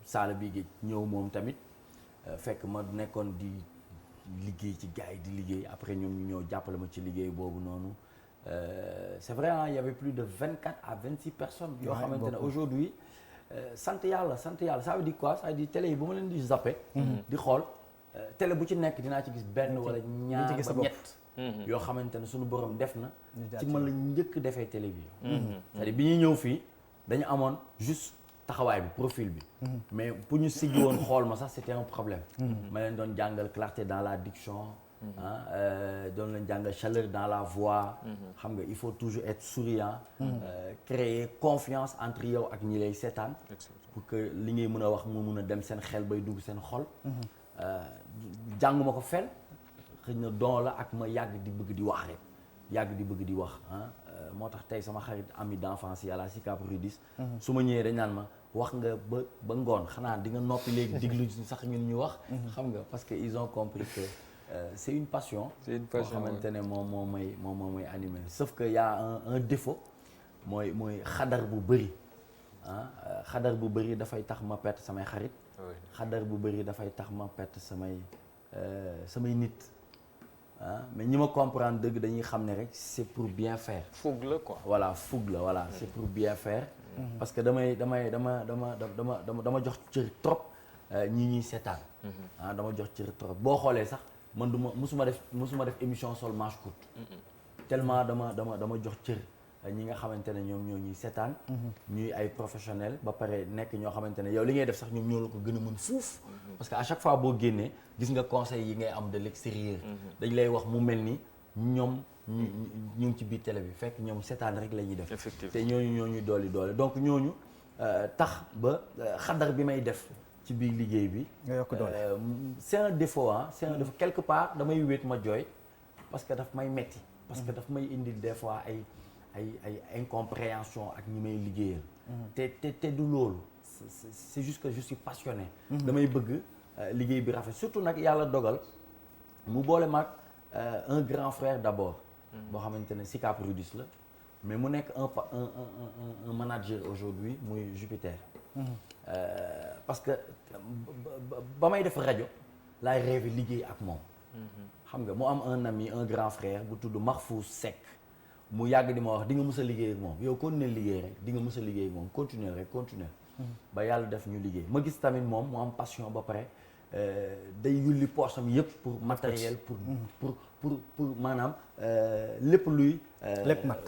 Sala bi géej ñëw moom tamit fekk ma nekkoon di liggéey ci gars yi di liggéey après ñoom ñu ñëw jàppale ma ci liggéey boobu noonu. C'est vrai il y avait plus de 24 à 26 personnes yoo xamante ne aujourd'hui sant yàlla ça veut dire quoi ça veut dire télé yi bu ma leen di zappé di xool télé bu ci nekk dinaa ci gis benn wala ñaar ba ñett yoo xamante ne suñu borom def na ci man la njëkk defee télévision c'est-à-dire bi ñuy ñëw fii dañu amoon juste taxawaay bi profil bi mais pour ñu siggi woon xool ma sax c'était un problème ma leen doon jàngal clarté dans la diction doon leen jàngal chaleur dans la voix xam nga il faut toujours être souriant créer confiance entre yow ak ñi lay seetaan pour que li ngay mën a wax mu mun a dem seen xel bay dugg seen xol jànguma ko fenn xëy na don la ak ma yàgg di bëgg di wax rek yàgg di bëgg di wax moo tax tey sama xarit ami d'enfance yi à la Sicap Rudis su ma ñëwee dañ naan ma wax nga ba ngoon xanaa di nga noppi léegi diglu sax ñun ñu wax xam nga parce que ils ont compris que c'est une passion. C'est une passion boo xamante ne moom mooy animé sauf que y a un défaut mooy xadar bu bëri xadar bu bëri dafay tax ma perte samay xarit. xadar bu bëri dafay tax ma perte samay nit mais ñi ma comprendre dëgg dañuy xam ne rek c'est pour bien faire. fougue la quoi. voilà fougue la voilà c'est pour bien faire. parce que dama jox cër trop ñi ñuy seetaan. dama jox cër trop boo xoolee sax. man musuma def émission sol manche courte tellement dama jox cër ñi nga xamante ne ñoom ñoo ñuy seetaan ñuy ay professionnels ba pare nekk ñoo xamante ne yow li ngay def sax ñoom ñoo la ko gën a mën fuuf parce que à chaque fois boo génnee gis nga conseils yi ngay am de l'extérieur dañ lay wax mu mel ni ñoom ñu ngi ci biir télé bi fekk ñoom seetaan rek la ñuy def te ñooñu doole donc ñooñu tax ba xadar bi may def ci biir liggéey bi. nga yokk doole c'est un défaut c'est un défaut quelque part damay wéet ma jooy parce que daf may metti parce que daf may indil des fois ay incompréhension ak ñi may liggéeyal. te du loolu c'est juste que je suis passionné. damay bëgg liggéey bi rafet surtout nag yàlla dogal mu boole mag un grand frère d'abord. boo xamante ne Sicap Rudis la mais mu nekk un manager aujourd'hui muy Jupiter. Parce que ba may def rajo laay rêvé liggéey ak moom. xam nga mu am un ami un grand frère bu tudd Mahfouz Seck mu yàgg di ma wax di nga mës a liggéey ak moom yow continuer liggéey rek di nga mës a liggéey ak moom continuer rek continuer. ba yàlla def ñu liggéey ma gis tamit moom mu am passion ba pare day yulli poosam yëpp pour matériel pour maanaam lépp luy. lépp mat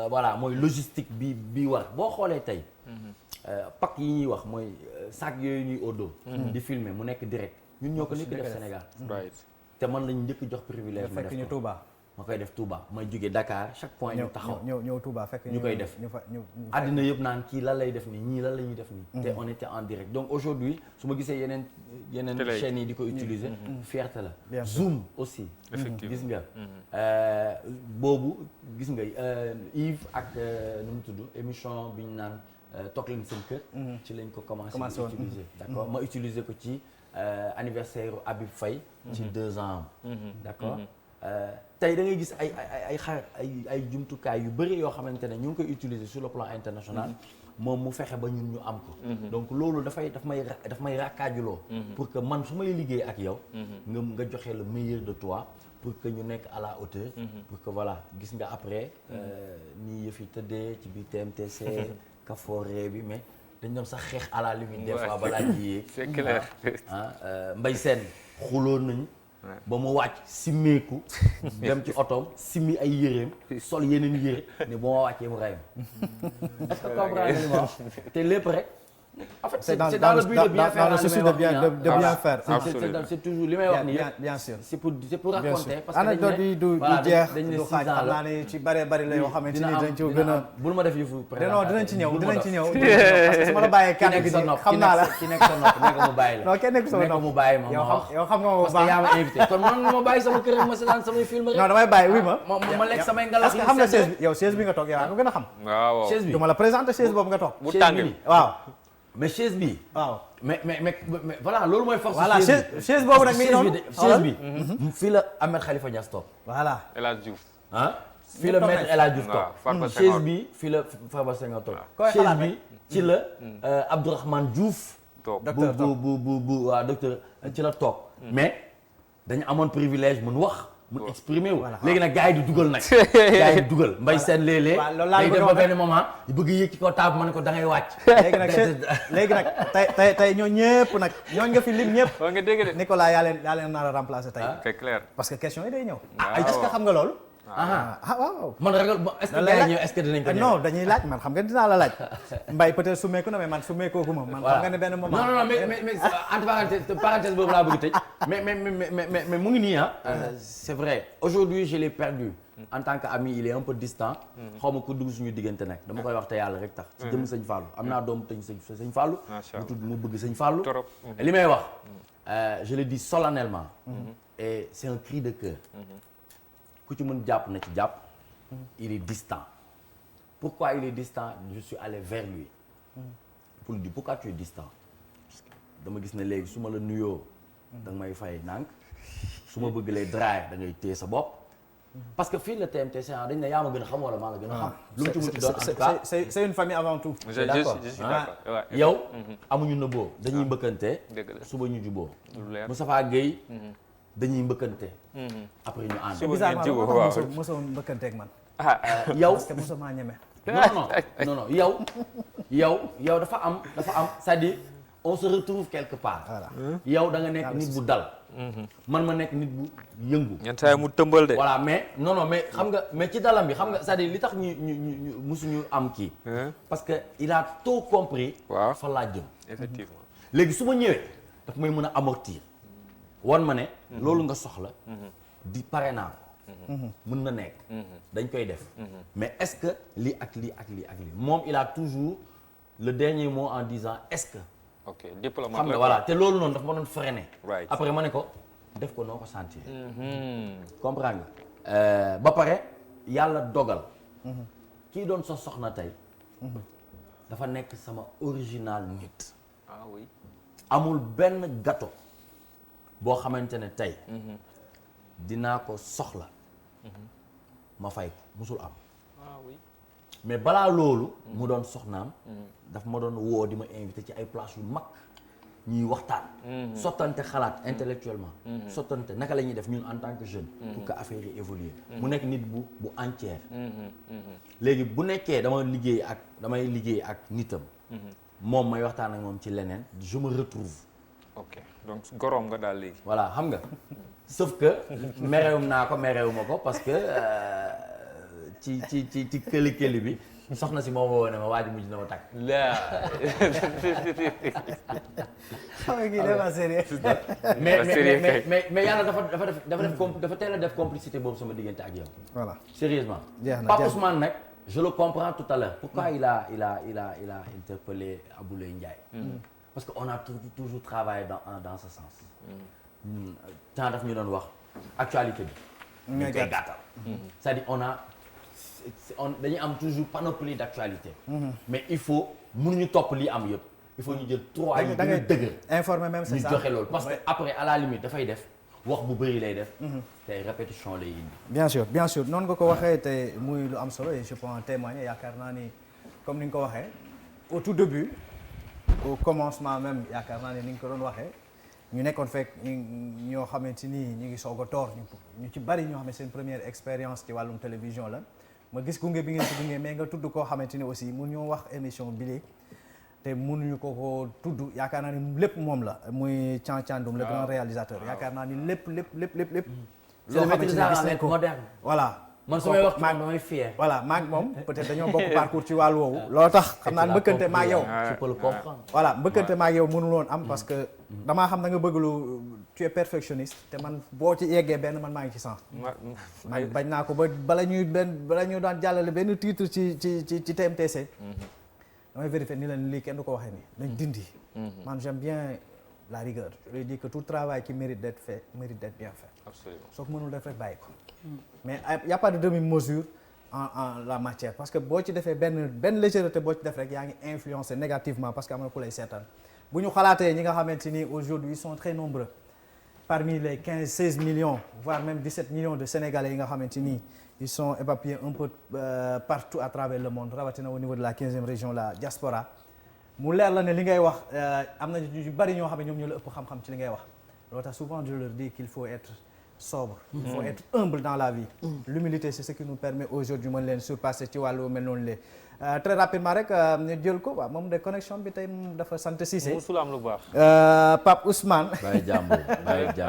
voilà mooy logistique bi war boo xoolee tey. pak yi ñuy wax mooy sac yooyu ñuy odo di filmer mu nekk direct ñun ñoo ko njëkk def Sénégal te man lañu njëkk jox privilège fekk ñu Touba ma koy def Touba may jóge Dakar chaque point ñu taxaw ñëw Touba fekk ñu koy def àddina yëpp naan kii lan lay def nii ñii lan la ñuy def nii te on était en direct donc aujourd'hui su ma gisee yeneen chaînes yi di ko utiliser fierté la Zoom aussi gis nga boobu gis nga Yves ak nu mu tudd émission bi ñu naan toog leen seen kër ci lañ ko commencé utiliser d'accord ma utiliser ko ci anniversaire Habib Faye. ci 2 ans am. d'accord tey da ngay gis ay jumtukaay yu bëri yoo xamante ne ñu ngi koy utiliser sur le plan international. moom mu fexe ba ñun ñu am ko. donc loolu daf may rakkaajuloo. pour que man su may liggéey ak yow. nga joxe le meilleur de toi. pour que ñu nekk à la hauteur. pour que voilà gis nga après. nii yëf yi tëddee ci biir TMTC. kafooree bi mais dañ doon sax xeex à la limite. des fois balaa ji yéeg. c'est clair. Mbaye Sène xuloon nañu. ba mu wàcc simmeeku. dem ci otoom simmi ay yéreem. sol yeneen yére ne bu ma wàccee mu rey ma. est-ce que comprendre nga li ma wax te lépp rek. en fait c'est dans le but de bien faire dans le souci de bien faire. c'est toujours li may wax nii bien sûr. c'est pour raconter. parce que anecdote yi du jeex du xaaj xam naa ne ci bëree bëri la yoo xamante ni dañ ci gën a. bul ma def yëfu non dinañ ci ñëw parce que su ma la bàyyee kàddu gi xam naa la ki nekk sa nopp nekk mu bàyyi la. non kenn nekk sama nopp mu bàyyi ma yow xam nga ma bu baax parce que yaa ma invité kon man ma bàyyi sama kër ma seetaan samay film rek. non damay bàyyi oui ma lekk samay ngalax parce que xam nga chaise bi yow chaise bi nga toog yow ko gën a xam. waaw chaise bi du ma la présenter chaise boobu nga toog. bu tàng bi waaw. mais chaise bi. waaw mais voilà loolu mooy force. voilà chaise boobu nag mi ngi noonu. chaise bi fii la Ahmed Khalifa Niass toog. voilà El Hadj Diouf. fii la maître El Hadj Diouf toog. chaise bi fii la Farba Senghor toog. chaise bi ci la Abdourahmane Diouf. toog bu waa docteur ci la toog. mais dañu amoon privilège mun wax. mu exprimer wu. léegi nag gars yi di dugal nag. gars yi di dugal Mbaye Sène léeg-léeg. waaw loolu laa day dem ba benn moment yi bëgg yéeg ci kaw table ma ne ko da ngay wàcc. léegi nag tey ñoo ñëpp nag ñooñu nga fi lim ñëpp. nga dégg de Nicolas yaa leen nar a remplacer tey. c'est clair. parce que question yi day ñëw. waaw est-ce que xam nga loolu. waaw man ragal est-ce que gars yi ñëw est-ce que dinañ ko ñëw. non dañuy laaj man xam nga dinaa la laaj. Mbaye peut-être sumeeku na mais man sumeekoogu ma. man xam nga ne benn moment. non mais entre parenthèse boobu laa bëgg tëj mais mu ngi nii c'est vrai aujourd'hui je l'ai perdu. en tant qu'ami il est un peu distant. xaw ma ko dugg suñu diggante nag dama koy wax te yàlla rek tax. ci jëm sëñ Fallou am naa doom tëñ sëñ Fallou. mu tudd mu bëgg sëñ Fallou. li may wax je le dis solennellement. et c'est un cri de cœur. ku ci mën jàpp na ci jàpp. il est distant. pourquoi il est distant je suis allé vers lui. pour lui dire pourquoi tu es distant. dama gis ne léegi su ma la nuyoo. da nga may fay nànk. su ma bëgg lay draay da ngay téye sa bopp. parce que fii la TMTC dañ ne yaa ma gën a xam wala maa la gën a xam. lu mu ci munti doon en tout cas c'est une famille avant tout. je suis d'accord yow amuñu nëbboo dañuy mbëkkante. suba ñu juboo Moustapha Gueye dañuy mbëkkante. après ñu ànd. suba ngeen juboo waaw mosoo mbëkkanteeg man. yow parce que mosoo maa ñeme. non yow dafa am c'est-à-dire on se retrouve quelque part. voilà yow da nga nekk nit bu dal. man ma nekk nit bu yëngu. ñan saa mu tëmbal de. voilà mais non mais xam nga mais ci dalam bi xam nga c'est-à-dire li tax ñu musuñu am kii. parce que il a tôt compris. waaw fa laa jëm. effectivement. léegi su ma ñëwee daf may mën a amortir. wan ma ne. loolu nga soxla. di pare naa mën na nekk. dañ koy def. mais est-ce que lii ak lii moom il a toujours le dernier mot en disant est-ce que. ok diplomate xam nga voilà te loolu noonu dafa ma doon freiner. right après ma ne ko def ko noo ko sentir. comprendre nga. ba pare yàlla dogal. kii doon sa soxna tey. dafa nekk sama original nit. ah oui. amul benn gâteau boo xamante ne tey. dinaa ko soxla. ma fay ko musul am. ah oui. mais balaa loolu. mu doon soxnaam. daf ma doon woo di ma invité ci ay places yu mag ñuy waxtaan. sottante xalaat intellectuellement. sottante naka la ñuy def ñun en tant que jeune. pour que affaire yi évoluer. mu nekk nit bu entière. léegi bu nekkee damay liggéey ak nitam. moom may waxtaan ak moom ci leneen je me retrouve. ok donc goroom nga daal léegi. voilà xam nga sauf que merewum naa ko merewuma ko parce que ci këli bi. soxna si moom woo ne ma waa ji mujj na ma takk. xam nga kii dafa sérieux. mais yàlla dafa teel a def complicité boobu sama diggante ak yow. voilà sérieusement. Pape Ousmane nag je le comprends tout à l'heure pourquoi il a interpellé Aboulaye Ndiaye. parce que on a toujours travaillé dans ce sens. temps daf ñu doon wax actualité bi. ñu koy gàttal. c'est-à-dire dañuy am toujours panoplie d'actualité. mais il faut mënuñu topp lii am yëpp. il faut ñu jël 3 yi gën a dëgër informer même c'est ça ñu joxe loolu parce que après à la limite dafay def wax bu bëri lay def tey répétition lay indi bien sûr noonu nga ko waxee te muy lu am solo et je peux en témoigner yaakaar naa ni comme ni nga ko waxee au tout début au commencement même yaakaar naa ni nga ko doon waxee ñu nekkoon fekk ñoo xamante ni ñu ngi soog a toor ñu ci bari ñoo xam ne seen première expérience ci wàllum télévision la ma gis gunge bi ngeen ci gunge mais nga tudd koo xamante ni aussi mun ñoo wax émission bi te mënuñu ko tudd yaakaar naa ni lépp moom la muy Thian Thiandoum le grand réalisateur yaakaar naa ni lépp c'est le maîtrisard moderne voilà man su may wax maag damay fier voilà maag moom peut-être dañoo bokk parcours ci wàllu woowu loolu tax xam naa mbëkkante maag yow tu peux le comprendre voilà mbëkkante maag yow mënul woon am parce que damaa xam da nga bëgg lu tu es perfectionniste te man boo ci yeggee benn man maa ngi ci sens man bañ naa ko ba bala ñu daan jàllale benn titre ci TMTC damay vérifier ni leen lii kenn du ko waxee nii dañ dindi man j'aime bien la rigueur je lui dis que tout travail qui mérite d'être fait mérite d'être bien fait absolument soo ko mënul def rek bàyyi ko mais y a pas de demi-mesure en la matière parce que boo ci defee benn légèreté boo ci def rek yaa ngi influencer négativement parce que am na ku lay seetaan bu ñu xalaatee ñi nga xamante ni aujourd'hui ils sont très nombreux parmi les 16 millions voire même 17 millions de Sénégalais yi nga xamante ni ils sont éparpillés un peu partout à travers le monde rawatina au niveau de la 15e région la diaspora mu leer la ne li ngay wax am na ñu bari ñoo xam ne ñoom ñoo la ëpp xam-xam ci li ngay wax loolu tax souvent je leur dis qu'il faut être sobre il faut être humble dans la vie l'humilité c'est ce qui nous permet aujourd'hui mën leen surpasser ci wàllu mel noonu lee très rapidement rek ñu jël ko waaw moom de connexion bi tey dafa sant Cissé musul am lu baax Pape Ousmane bàyyi jàmbur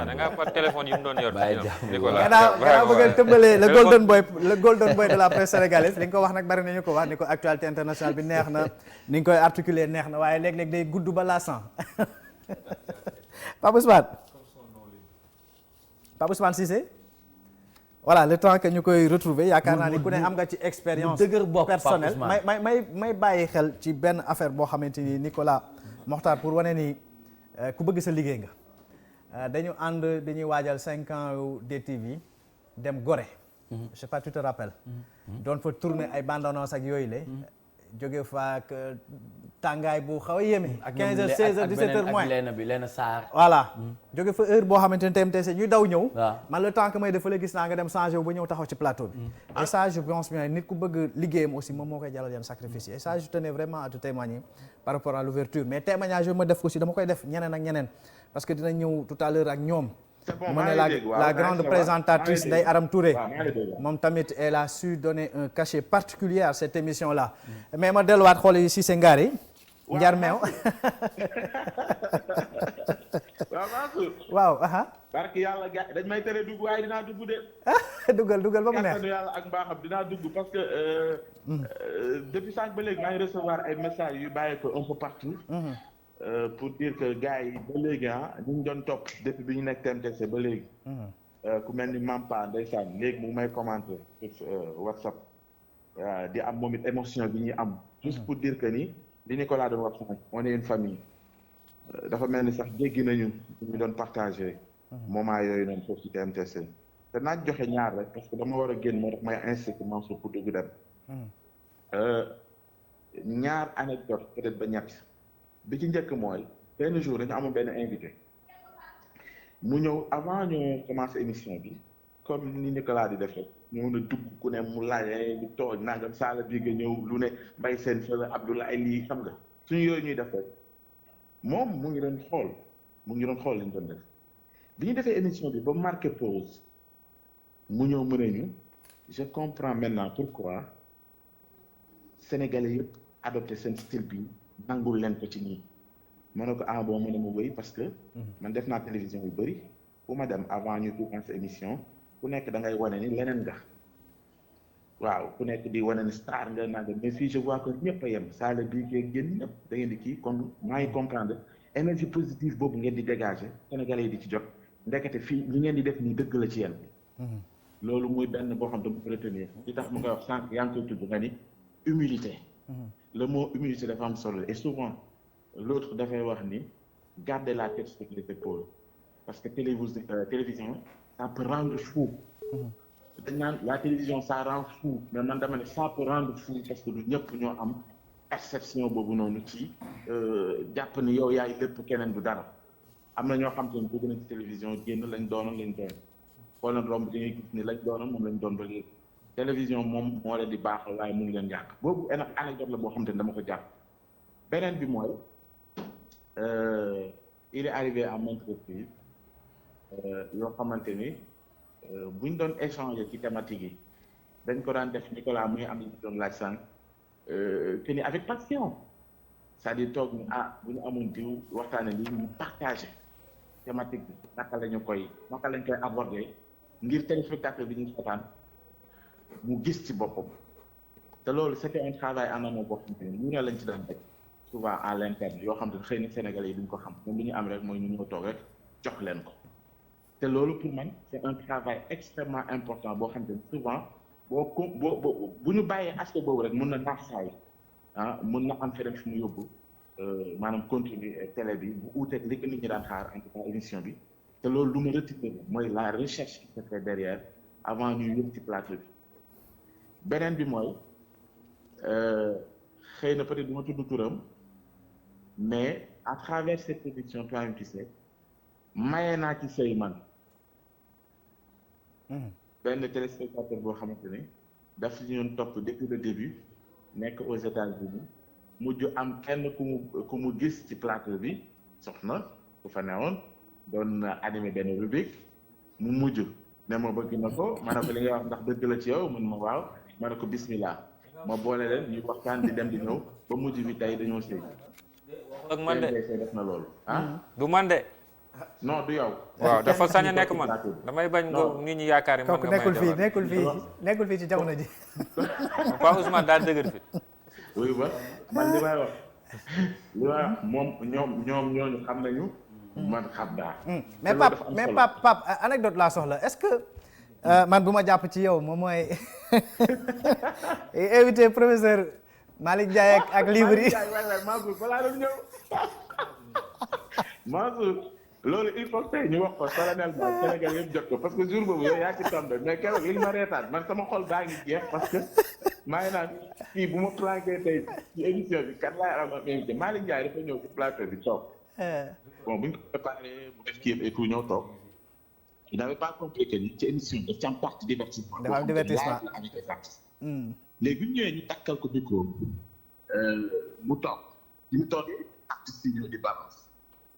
da nga fa téléphone yu mu doon yor bàyyi jàmbur gannaaw bëgg a tëmbalee le golden boy de la presse sénégalaise li nga ko wax nag bari nañu ko wax ni ko actualité internationale bi neex na ni nga koy articuler neex na waaye léeg-léeg day gudd ba la sang Pape Ousmane Cissé voilà le temps que ñu koy retrouver yaakaar naa ni ku ne am nga ci expérience personnelle may bàyyi xel ci benn affaire boo xamante ni Nicolas Mokhtar pour wane ni ku bëgg sa liggéey nga dañu ànd dañuy waajal 5 ans DTV dem Gorée je sais pas tu te rappelles doon fa tourner ay bande-annonce ak yooyu la jóge fa ak tàngaay bu xaw a yéeme ak 15 heures 16 heures 17 heures moins ak Léna Sarr voilà jóge fa heure boo xamante ne TMTC ñuy daw ñëw man le temps que may defale gis naa nga dem changé wu ba ñëw taxaw ci plateau bi et ça je pense bien nit ku bëgg liggéeyam aussi moom moo koy jalal yenn sacrifice et ça je tenais vraiment à te témoigner par rapport à l'ouverture mais témoignage yooyu ma def aussi dama koy def ñeneen ak ñeneen parce que dina ñëw tout à l'heure ak ñoom mu ne la grande présentatrice Ndeye Aram Touré moom tamit elle a su donner un cachet particulier à cette émission là mais ma delluwaat xool yi Cissé Ngari njar meew waaw aha barke yàlla gars dañ may tere dugg waaye dinaa dugg de dugal ba mu neex yàlla ak mbaaxam dinaa dugg parce que depuis sànq ba léegi maa ngi recevoir ay messages yu bàyyi ko un peu partout pour dire que gars yi ba léegi ñu ngi doon topp depuis bi ñu nekk TMTC ba léegi ku mel ni Mampa ndeysaan léegi mu may commenter sur WhatsApp di am moom it émotion bi ñuy am juste pour dire que ni li Nicolas doon wax sànq on est une famille dafa mel ni sax jéggi nañu ñu doon partager moment yooyu noonu foofu ci TMTC te naaj joxe ñaar rek parce que dama war a génn moo tax may inciter Mansour pour dugg dem ñaar anecdote peut-être ba ñett bi ci njëkk mooy benn jour dañu amoon benn invité mu ñëw avant ñu commencer émission bi comme ni Nicolas di def rek ñëw na dugg ku ne mu laajee di toog nangam saala bi nga ñëw lu ne mbay seen fële Abdoulaye lii xam nga suñu yooyu ñuy def rek moom mu ngi doon xool li ñu doon def bi ñu defee émission bi ba marqué pause mu ñëw mën ñu je comprends maintenant pourquoi Sénégalais yëpp adopté seen style bi nangul leen ko ci nii ma ne ko bon ma ne ma wéy parce que man def naa télévision yu bëri fu ma dem avant ñu commencé émission ku nekk da ngay wane ni leneen nga waaw ku nekk di wane ni star nga nanga mais fii je vois que ñëpp a yem saala bii kee ngeen ñëpp da ngeen di kii kon maa ngi comprendre énergie positive boobu ngeen di dégager Sénégalais yi di ci jot ndekete fii li ngeen di def nii dëgg la ci yéen loolu muy benn boo xam dama ko retenir li tax mu koy wax sànq yaa ngi koy tudd nga ni humilité le mot humilité dafa am solo et souvent l'autre dafay wax ni garder la tête sur les épaules parce que télévision ça peut rendre fou dañ naan la télévision ça rend fou mais man dama ne ça peut rendre fou parce que du ñëpp ñoo am perception boobu noonu ci jàpp ni yow yaay lépp keneen du dara am na ñoo xam te ne dugg nañ ci télévision génn lañ doonoon xool na romb di ngay gis ni lañ doonoon moom lañ doon ba léegi télévision moom moo leen di baaxal waaye mu ngi leen yàq boobu anecdote la boo xam te ne dama ko jàpp beneen bi mooy il est arrivé à maintes reprises yoo xamante ni buñ doon échanger ci thématique yi dañ ko daan def Nicolas muy am ñu doon laaj sànq que ni avec passion c'est-à-dire toog ni bu ñu amoon diw waxtaane lii ñu partagé thématique bi naka lañ koy aborder ngir téléspectateur bi ñu seetaan mu gis ci boppam te loolu c'était un travail en amont boo xamante ni ñu ne lañ ci daan def souvent à l'interne yoo xam te xëy na Sénégalais yi duñ ko xam moom li ñu am rek mooy ñu ñëw toog rek jox leen ko te loolu pour man c'est un travail extrêmement important boo xam te ni souvent bu ñu bàyyee aspect boobu rek mun na naax saay mun na am feneen fu mu yóbbu maanaam continue télé bi bu uuteeg li ko nit ñi daan xaar en tout cas émission bi te loolu lu ma retiré mooy la recherche qui se fait derrière avant ñuy yëg ci plateau bi beneen bi mooy xëy na peut-être du ma tudd turam mais à travers cette émission toi-même tu sais maye naa ci sëy man benn téléspectateur boo xamante ne daf ñu doon topp depuis le début nekk aux États-Unis mujj am kenn ku mu gis ci plateau bi soxna ku fa newoon doon animé benn rubrique mu mujj ne ma bëgg na ko ma ne ko li nga wax ndax dëgg la ci yow mun ma waaw ma ne ko bismillah ma boole leen ñuy waxtaan di dem di ñëw ba mujj bi tey dañoo sëy ak man de def na loolu du man de non du yow. waaw dafa sañ a nekk man damay bañ nga nit ñi yaakaar man nga may nekkul fii ci jamono ji. Pa Ousmane daal dëgër fit. oui ba man li may wax moom ñooñu xam nañu. man xam naa. mais Pape anecdote laa soxla est-ce que man bu ma jàpp ci yow moom mooy invité professeur Malick Ndiaye ak livre yi. Mansour balaa doon ñëw Mansour loolu il faut que ñu wax ko solennellement Sénégal yëpp jot ko parce que jour boobu yow yaa ci tombé mais keroog li ñu ma reetaan man sama xol baa ngi jeex parce que maa ngi naan fii bu ma planqué tey ci émission bi kat laay am invité Malick Ndiaye dafa ñëw ci plateau bi toog bon bu ñu ko préparé mu def kii et tout ñëw toog il n'avait pas compris que ni ci émission daf ci am partie divertissement dafa am divertissement avec les artistes léegi bu ñu ñëwee ñu takkal ko micro mu toog ñu toogee artistes yi ñëw di balance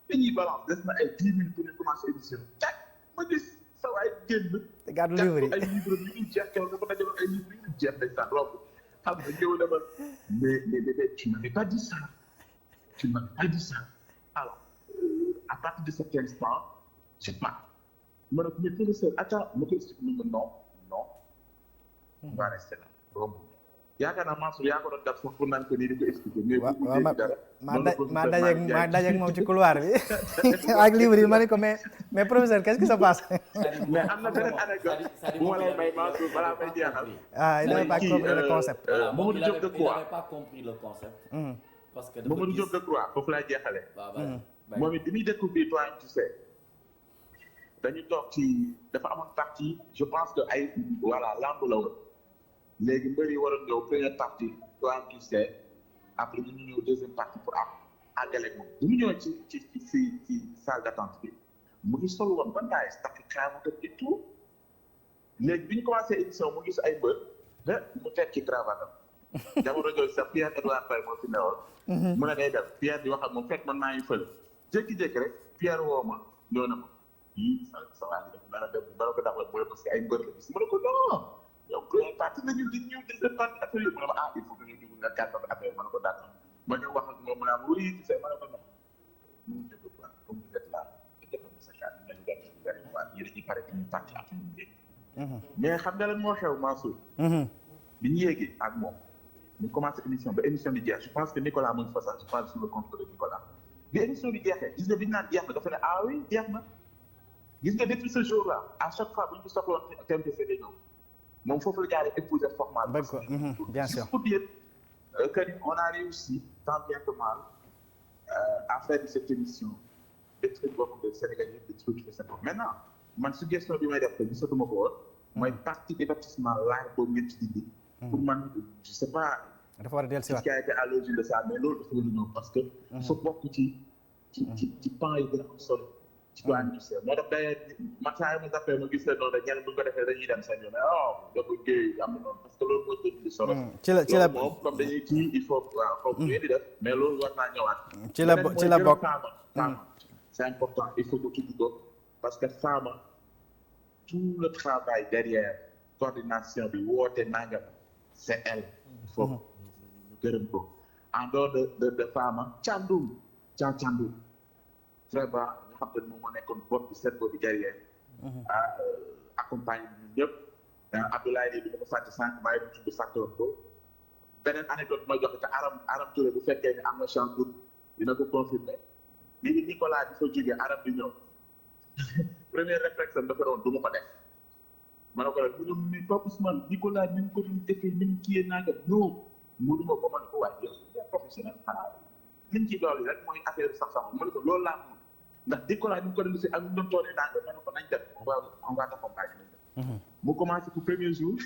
dañuy balance des na ay 10 minutes pour ñu commencer émission tak ma gis sa waay génn te gàddu livre yi ay livre yu ñu jeex keroog dafa dajaloon ay livre yu ñu jeex dañ saan rob xam nga ñëw dama mais tu m'avais pas dit ça alors à partir de cet instant je pars ma ne ko mais professeur attends ma ko expliqué non on va rester là romb yaakaar naa Mansour yaa ko doon def foofu naan ko nii di ko expliqué mais maa dajeeg moom ci couloir bi ak livre yi ma ne ko mais professeur qu'est-ce qui se passe mais am na beneen anecdote bu ma lay may Mansour balaa may jeexal il n'avait pas compris le concept Mamadou Diop Decroix il n'avait pas compris le concept parce que Mamadou Diop Decroix foofu laay jeexalee moom it bi muy découvrir toi tu sais dañu toog ci dafa amoon partie je pense que ay voilà lamb la woon léegi mbër yi waroon ñëw première partie toi tu sais après ñu ñëw deuxième partie pour àggale moom bu mu ñëwee ci salle d'attente bi mu ngi sol woon ba ndaay takk cravate et tout léegi bi ñu commencé émission mu gis ay mbër mu teg ci cravate am jamono jooju sax Pierre Edouard Faye moo fi newoon mu ne day def Pierre di wax ak moom fekk man maa ngi fële jékki-jékki rek Pierre woo ma ñëw na ma yii sa waa ji dafa dara dem dara ko daxal mu ne parce que ay mbër la gis mu ne ko non yow première partie nañu di ñëw deuxième partie affaire yi mu ne ma il faut que ñu dugg nga gàttal affaire ma ne ko d'accord ma ñëw wax ak moom mu ne am oui tu sais ma ne ko non ñu dégg quoi comme vous êtes là defal na sa carte nañu dem ci benn waa ñi dañuy pare ci ñu partie après ñu dégg mais xam nga lan moo xew Mansour bi ñu yéegee ak moom ñu commencé émission ba émission bi jeex je pense que Nicolas mu ngi fa sax je parle sur le compte de Nicolas bi émission bi jeexee gis nga bi ñu naan jeex na dafa ne ah oui jeex na gis nga depuis ce jour là à chaque fois bu ñu ko soxla woon TMTC day ñëw moom foofu la jaaree épouser format bien sûr pour dire que on a réussi tant bien que mal à faire de cette émission des trucs boo xam ne Sénégal yëpp des trucs de cette maintenant man suggestion bi may def te gisatuma ko woon mooy partie divertissement laaj boobu ngeen ci dindi pour man je sais pas dafa war a dellusiwaat qui a été à l'origine de ça mais loolu dafa war a ñëw parce que dafa bokk ci pan yi gën a am solo ci doit administrer moo tax d'ailleurs man saa yi ma jàppee ma gis leen noonu rek ñenn bu ñu ko defee dañuy dem seen yoon dafa géey am na noonu parce que loolu moo jënd di solo ci la moom comme dañuy kii il faut waaw foog ñu di def mais loolu war naa ñëwaat ci la bokk Fama c'est important il faut que tudd ko parce que Fama tout le travail derrière coordination bi woote nangam c'est elle il faut ñu gërëm ko en dehors de Fama Thiandoum vraiment nga xam te ne moom moo nekkoon bopp bi set boobu derrière accompagne ñun ñëpp Abdoulaye di ko fàtte sànq maa ngi tudd fàttewoon ko beneen anecdote ma joxe te Aram Touré bu fekkee ne am na chance pour dina ko confirmer bi ni Nicolas di fa jógee Aram di ñëw premier réflexe dafa doon du ma ko def ma ne ko rek mu ne Pape Ousmane Nicolas ni mu ko doon defee ni mu kiyee naa nga non mënuma ko ma ne ko waaye yow professionnel xanaa liñ ci dool rek mooy affaire sax ma ne ko loolu laa mun ndax Nicolas ni mu ko doon defee ak ñu doon toonee naa nga ma ne ko nañ dem on va t'accompagner mu commencé pour premier jour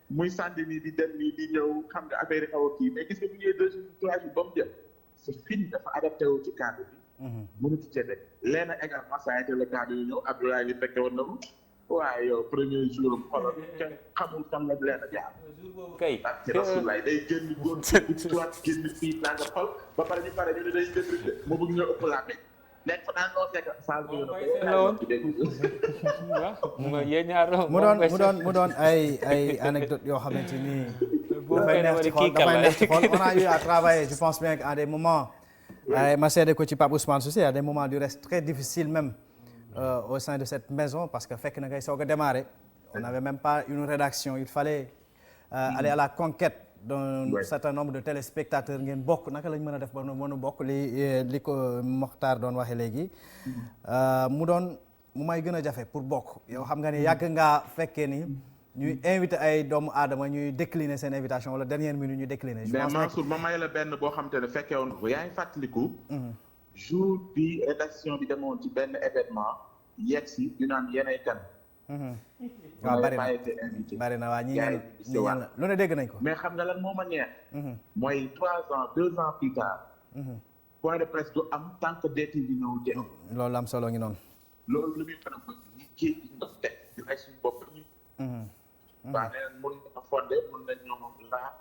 muy sànni nii di dem nii di ñëw xam nga affaire yi xaw a kii mais gis nga bu ñëwee 2 jours 3 jours ba mu jëm c'est fini dafa adapté wu ci cadre bi. mënu ci cee léegi également ça a été le cas yu ñëw Abdoulaye li fekke woon na mu waaye yow premier jour am xoolal kenn xamul fan la leen a jaar. kay ci Rasoulaye day génn góor génn fii naa nga xol ba pare ñu pare ñu ne day débriefé moo bëgg ñëw ëpp laa nekk fa daan noo fekk saal bi mu doon ay anecdote yoo xamante ni dafay neex ci xol on a eu à travailler je pense bien qu'à des moments ma seede ko ci Pape Ousmane Cissé à des moments du reste très difficiles même au sein de cette maison parce que fekk na ngay soog a démarrer on n'avait même pas une rédaction il fallait aller à la conquête d'un certain nombre de téléspectateurs ngeen bokk naka lañ mën a def ba mën a bokk li ko Mokhtar doon waxee léegi mu may gën a jafe pour bokk yow xam nga ni yàgg ngaa fekkee ni ñuy invité ay doomu aadama ñuy décliner seen invitation wala dernière minute ñu décliner. je pense Mansour ma may la benn boo xam te ne fekkee woon ko yaa ngi fàttaliku. jour bi rédaction bi demoon ci benn événement yegg si ñu naan yeneen kan. waaw bari na waa ñi ñaan lu ne dégg nañ ko. mais xam nga lan moo ma neex. mooy 2 ans plus tard. point de presse du am tant que DTV ñëw jël. loolu am solo ngi noonu. loolu lu muy faram mooy kii ndox teg di rey suñu bopp ñu. waaw nee nañ mun na fondé mun nañ ñoom laa.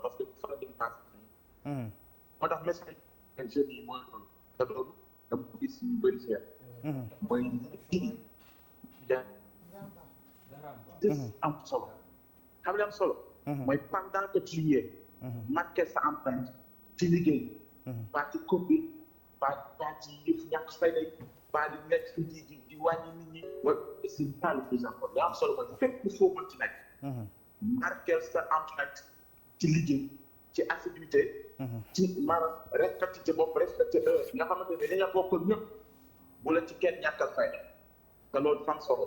parce que fa la dem pass. moo tax message jeunes yi mooy loolu te loolu dama ko gis ñu bëri seet. mooy kii am solo xam nga am solo. mooy pendant que tu y es. marqué sa empreinte ci liggéey. pas ci copie pas ci yëf ñàkk fay day pas di nekk di wàññi nit ñi. mooy c'est pas le plus important li am solo mooy fépp foo mën ci nekk. marqué sa empreinte ci liggéey ci assiduité. ci maanaam respecté ci bopp respecté nga xamante ne dañoo bokkal ñëpp bu la ci kenn ñàkkal fay te loolu fan solo.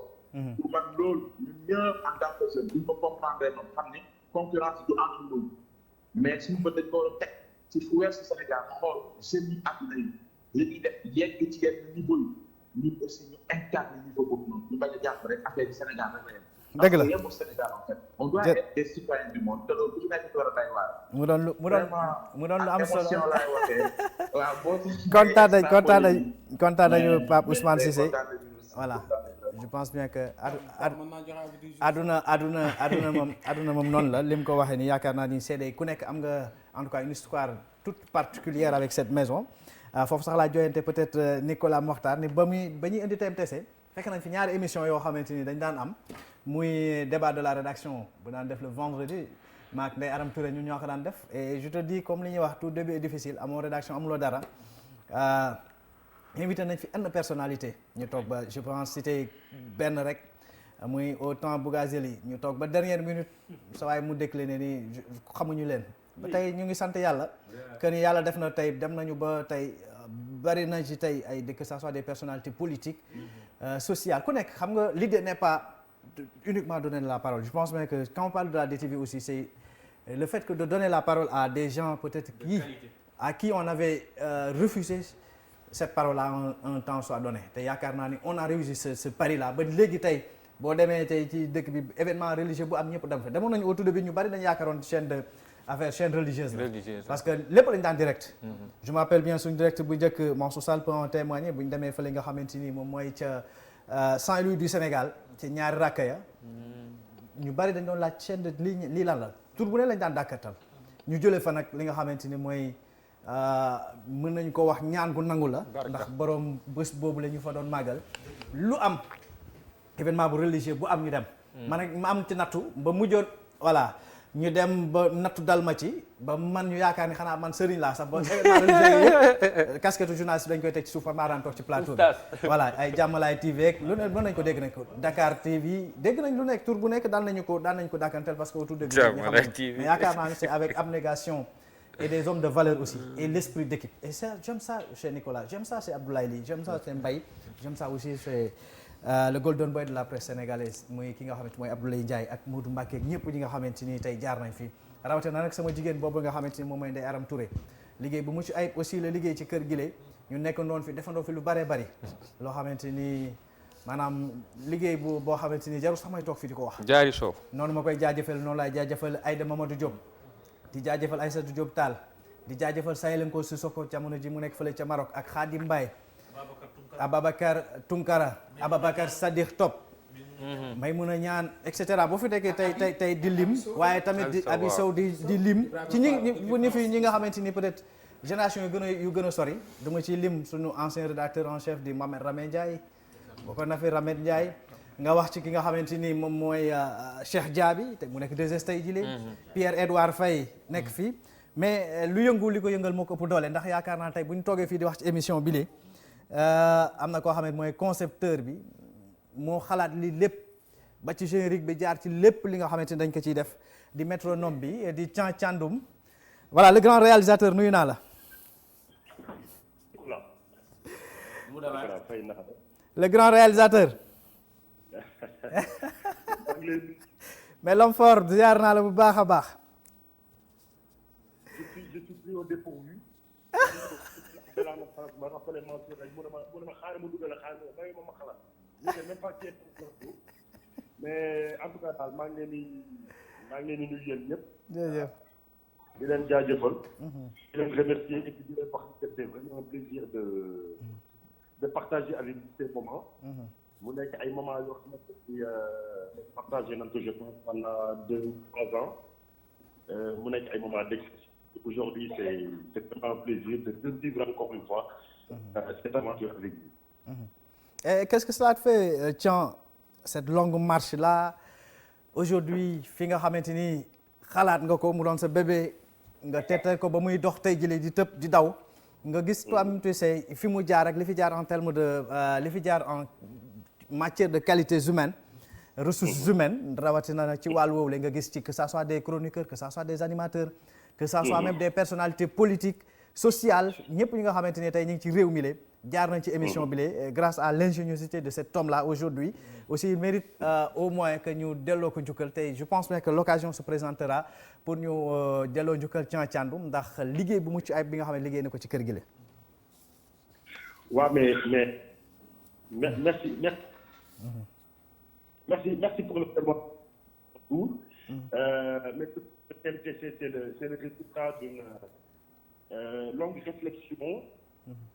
pour man loolu ñun ñëpp en tant que jeune duñ ko comprendre noonu xam ni concurrence du entre nous mais suñu bët dañ ko teg ci fu weesu Sénégal xool jeunes yi àdduna yi li ñuy def yegg ci yenn niveau yi ñun aussi ñu incarne niveau boobu noonu ñu bañ a jàpp rek affaire du Sénégal rek la yem. dëgg la yemul Sénégal en fait on doit être des citoyens du monde te loolu bu ci nekk ci war a day waar. mu doon lu am solo émotion laay waxee waaw boo kontaan nañu Pape Ousmane Cissé voilà. je pense bien que aduna moom noonu la li mu ko waxee ni yaakaar naa ni seede ku nekk am nga en tout cas une histoire toute particulière avec cette maison foofu sax laa joyante peut-être Nicolas Mokhtar ni ba ñuy indi TMTC fekk nañ fi ñaari émission yoo xamante ni dañ daan am muy débat de la rédaction bu daan def le vendredi maak Ndeye Aram Touré ñun ñoo ko daan def et je te dis comme li ñuy wax tout début est difficile amoo rédaction amuloo dara invité nañ fi une personnalité ñu toog ba je pense citer benn rek muy au temps Bougazeli ñu toog ba dernière minute sa waay mu décliné ni xamuñu leen ba tey ñu ngi sant yàlla que ni yàlla def na tey dem nañu ba tey bari na ci tey ay que ça soit des personnalités politiques sociales ku nekk xam nga l'idée n'est pas uniquement donner la parole je pense bien que quand on parle de la DTV aussi c'est le fait que de donner la parole à des gens peut-être à qui on avait refusé cette parole-là un temps soit donné te yaakaar naa ni on a réussi ce pari-là ba léegi tey boo demee tey ci dëkk bi événement religieux bu am ñëpp dem fa demoon nañu au tout début ñu bari dañu yaakaaroon chaîne de affaire chaîne religieuse la. Religieuse, parce que lépp lañu daan direct. je me rappelle bien suñu direct bu njëkk Mansour Sall peut en témoigner bu ñu demee fële nga xamante ni moom mooy ca Saint-Louis du Sénégal ci ñaari rakka ya ñu bari dañ doon laaj chaîne de lii lan la tur bu ne lañ daan dàkkatal ñu jëlee fa nag li nga xamante ni mooy mën nañ ko wax ñaan gu nangu la ndax borom bés boobu la ñu fa doon màggal lu am événement bu religieux bu am ñu dem man nag ma am ci nattu ba mujjoon voilà ñu dem ba nattu dal ma ci ba man ñu yaakaar ni xanaa man sëriñ laa sax ba événement religieux yëpp casquette journaliste dañ koy teg ci suuf maa daan toog ci plateau bi voilà ay jàmmalaay TV ak lu ne mën nañ ko dégg nañ ko Dakar TV dégg nañ lu nekk tur bu nekk daan nañ ko dàkkantel parce que autour de Jàmmalaay TV mais yaakaar naa ni c'est avec abnégation et des hommes de valeur aussi et l'esprit d'équipe et ça j'aime ça chez Nicolas j'aime ça chez Abdoulaye Ly j'aime ça chez Mbaye j'aime ça aussi chez le golden boy de la presse sénégalaise muy ki nga xamante mooy Abdoulaye Ndiaye ak Modou Mbacké ak ñëpp ñi nga xamante ni tey jaar nañ fi rawatina nag sama jigéen boobu nga xamante ni moom mooy Ndeye Aram Touré liggéey bu mucc ayib aussi la liggéey ci kër gile ñu nekk ndoon fi defandoo fi lu bëree bëri loo xamante ni maanaam liggéey boo xamante ni jarul sax may toog fi di ko wax jaari soof noonu ma koy jaajëfal noonu laay jaajëfal Aïda Mamadou Diop di jaajëfal Aïssatou Diop Tall di jaajëfal Sayelenko Sissoko jamono ji mu nekk fële ca Maroc ak Khadim Mbaye Ababacar Tunkara Ababacar Sadiq Top may mun a ñaan et cetera boo fi nekkee tey di lim waaye tamit di Abi Sow di lim ci ñi nga xamante ni peut-être génération yu gën a sori dama ci lim suñu ancien rédacteur en chef di Mohamed Ramed Ndiaye boo ko nafi Ramed Ndiaye nga wax ci ki nga xamante ni moom mooy Cheikh Diaby te mu nekk 2S tey jile Pierre Edouard Faye nekk fii mais lu yëngu li ko yëngal moo ko ëpp doole ndax yaakaar naa tey bu ñu toogee fii di wax ci émission bi lee am na koo xam ne mooy concepteur bi moo xalaat li lépp ba ci générique bi jaar ci lépp li nga xamante ni dañ ko ciy def di métronome bi di Thiandoum voilà le grand réalisateur nuyu naa la. le grand réalisateur. mais l'homme fort ziar naa la bu baax a baax. je suis pris au dépourvu. mais en tout cas daal maa ngi leen di nuyu yéen ñëpp. jërëjëf. di leen jaajëfal. di leen remercier et puis di leen wax que c'est vraiment un plaisir de partager avec vous ces moments. mu nekk ay moments yoo xamante ni partagé nañ ko je pense pendant 2 ou 3 ans mu nekk ay moments d'exception. Aujourd'hui c'est vraiment un plaisir de vivre encore une fois cette aventure avec vous. Et qu'est-ce que cela te fait Thian cette longue marche là aujourd'hui fi nga xamante ni xalaat nga ko mu doon sa bébé nga tete ko ba muy dox tey jëlee di tëb di daw nga gis toi-même tu sais fi mu jaar ak li fi jaar en terme de li fi jaar en matière de qualités humaines ressources humaines rawatina nag ci wàllu woowu la nga gis ci que ça soit des chroniqueurs que ça soit des animateurs que ça soit même des personnalités politiques sociales ñëpp ñi nga xamante ne tey ñu ngi ci réew mi la jaar nañ ci émission bi la grâce à l'ingéniosité de cet homme là aujourd'hui aussi il mérite au moins que ñu delloo ko njukkal tey je pense bien que l'occasion se présentera pour ñu delloo njukkal Thiandoum ndax liggéey bu mucc ayib bi nga xam ne liggéey na ko ci kër gi la. waaw mais merci pour le tour. Mais c'est le résultat d'une longue réflexion.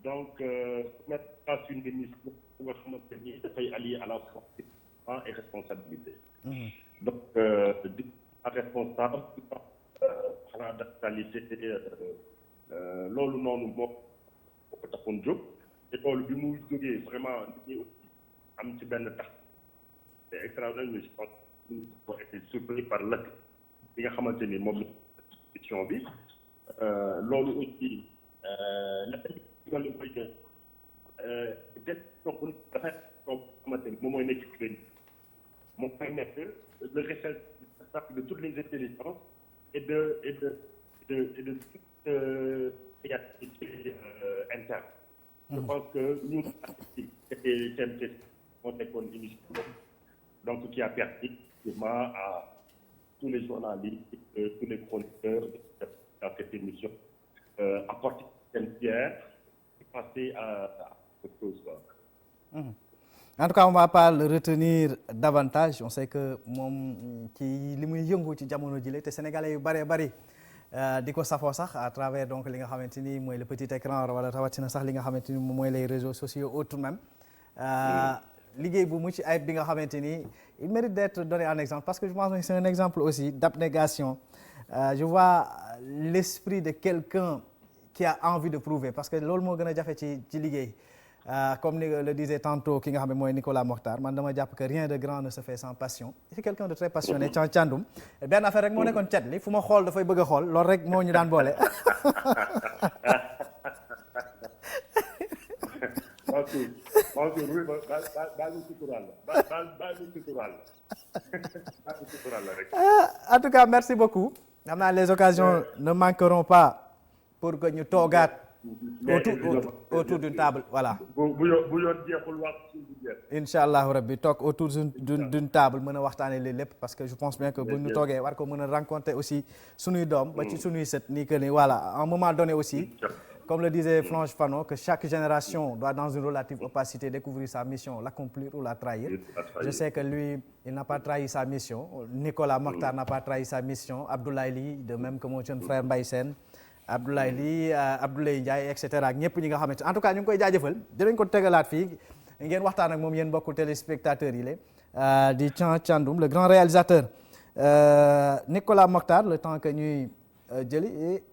Donc mettre en place une émission pour nga xamante ni dafay allier à la fois et responsabilité. Donc di responsable xanaa d'actualité loolu noonu moo ko taxoon jóg te loolu bi mu jógee vraiment nit ñi aussi am ci benn tax c'est extraordinaire mais je pense que nous avons été surpris par l'acte bi nga xamante ni moom la bi loolu aussi la koy donc dafay xamante ni moom mooy nekk ci moom mooy nekk le résultat de toutes les intelligences et de toute créativité interne. Je pense que nous c'était TMT moo nekkoon émission donc qui a permis vraiment à tous les journalistes tous les chroniqueurs dans cette émission apporter seen pierre passer à autre chose. En tout cas on va pas le retenir davantage on sait que moom ci li muy yëngu ci jamono jile te sénégalais yu bëree bëri di ko safoo sax à travers donc li nga xamante ni mooy le petit écran wala rawatina sax li nga xamante ni mooy les réseaux sociaux autres même liggéey bu mucc ayib bi nga xamante ni il mérite d'être donné en exemple parce que je pense que c'est un exemple aussi d'abnégation je vois l'esprit de quelqu'un qui a envie de prouver parce que loolu moo gën a jafe ci liggéey comme ni le disait tantôt ki nga xam ne mooy Nicolas Mokhtar man dama jàpp que rien de grand ne se fait sans passion c'est quelqu'un de très passionné Thiandoum benn affaire rek moo nekkoon cat li fu ma xool dafay bëgg a xool loolu rek moo ñu daan boole. En tout cas merci beaucoup xam naa les occasions ne manqueront pas pour que ñu toogaat autour d'une table voilà. bu yoon jeexul wax incha allahu rabbi toog autour d'une table mën a waxtaanee lii lépp parce que je pense bien que bu ñu toogee war ko mën a rencontrer aussi sunuy doom ba ci sunuy sët nii que ni voilà à un moment donné aussi. Comme le disait Franche Fanon, que chaque génération doit dans une relative opacité découvrir sa mission, l'accomplir ou la trahir. Je sais que lui, il n'a pas trahi sa mission. Nicolas Mokhtar n'a pas trahi sa mission. Abdoulaye Ly, de même que mon jeune frère Mbaye Sène. Abdoulaye Ly, Abdoulaye Ndiaye, etc. ñëpp ñi nga xamante en tout cas ñu ngi koy jaajëfal dinañ ko tegalaat fii ngeen waxtaan ak moom yéen mbokku téléspectateurs yi la di Thiandoum le grand réalisateur Nicolas Mokhtar le temps que ñuy jëli et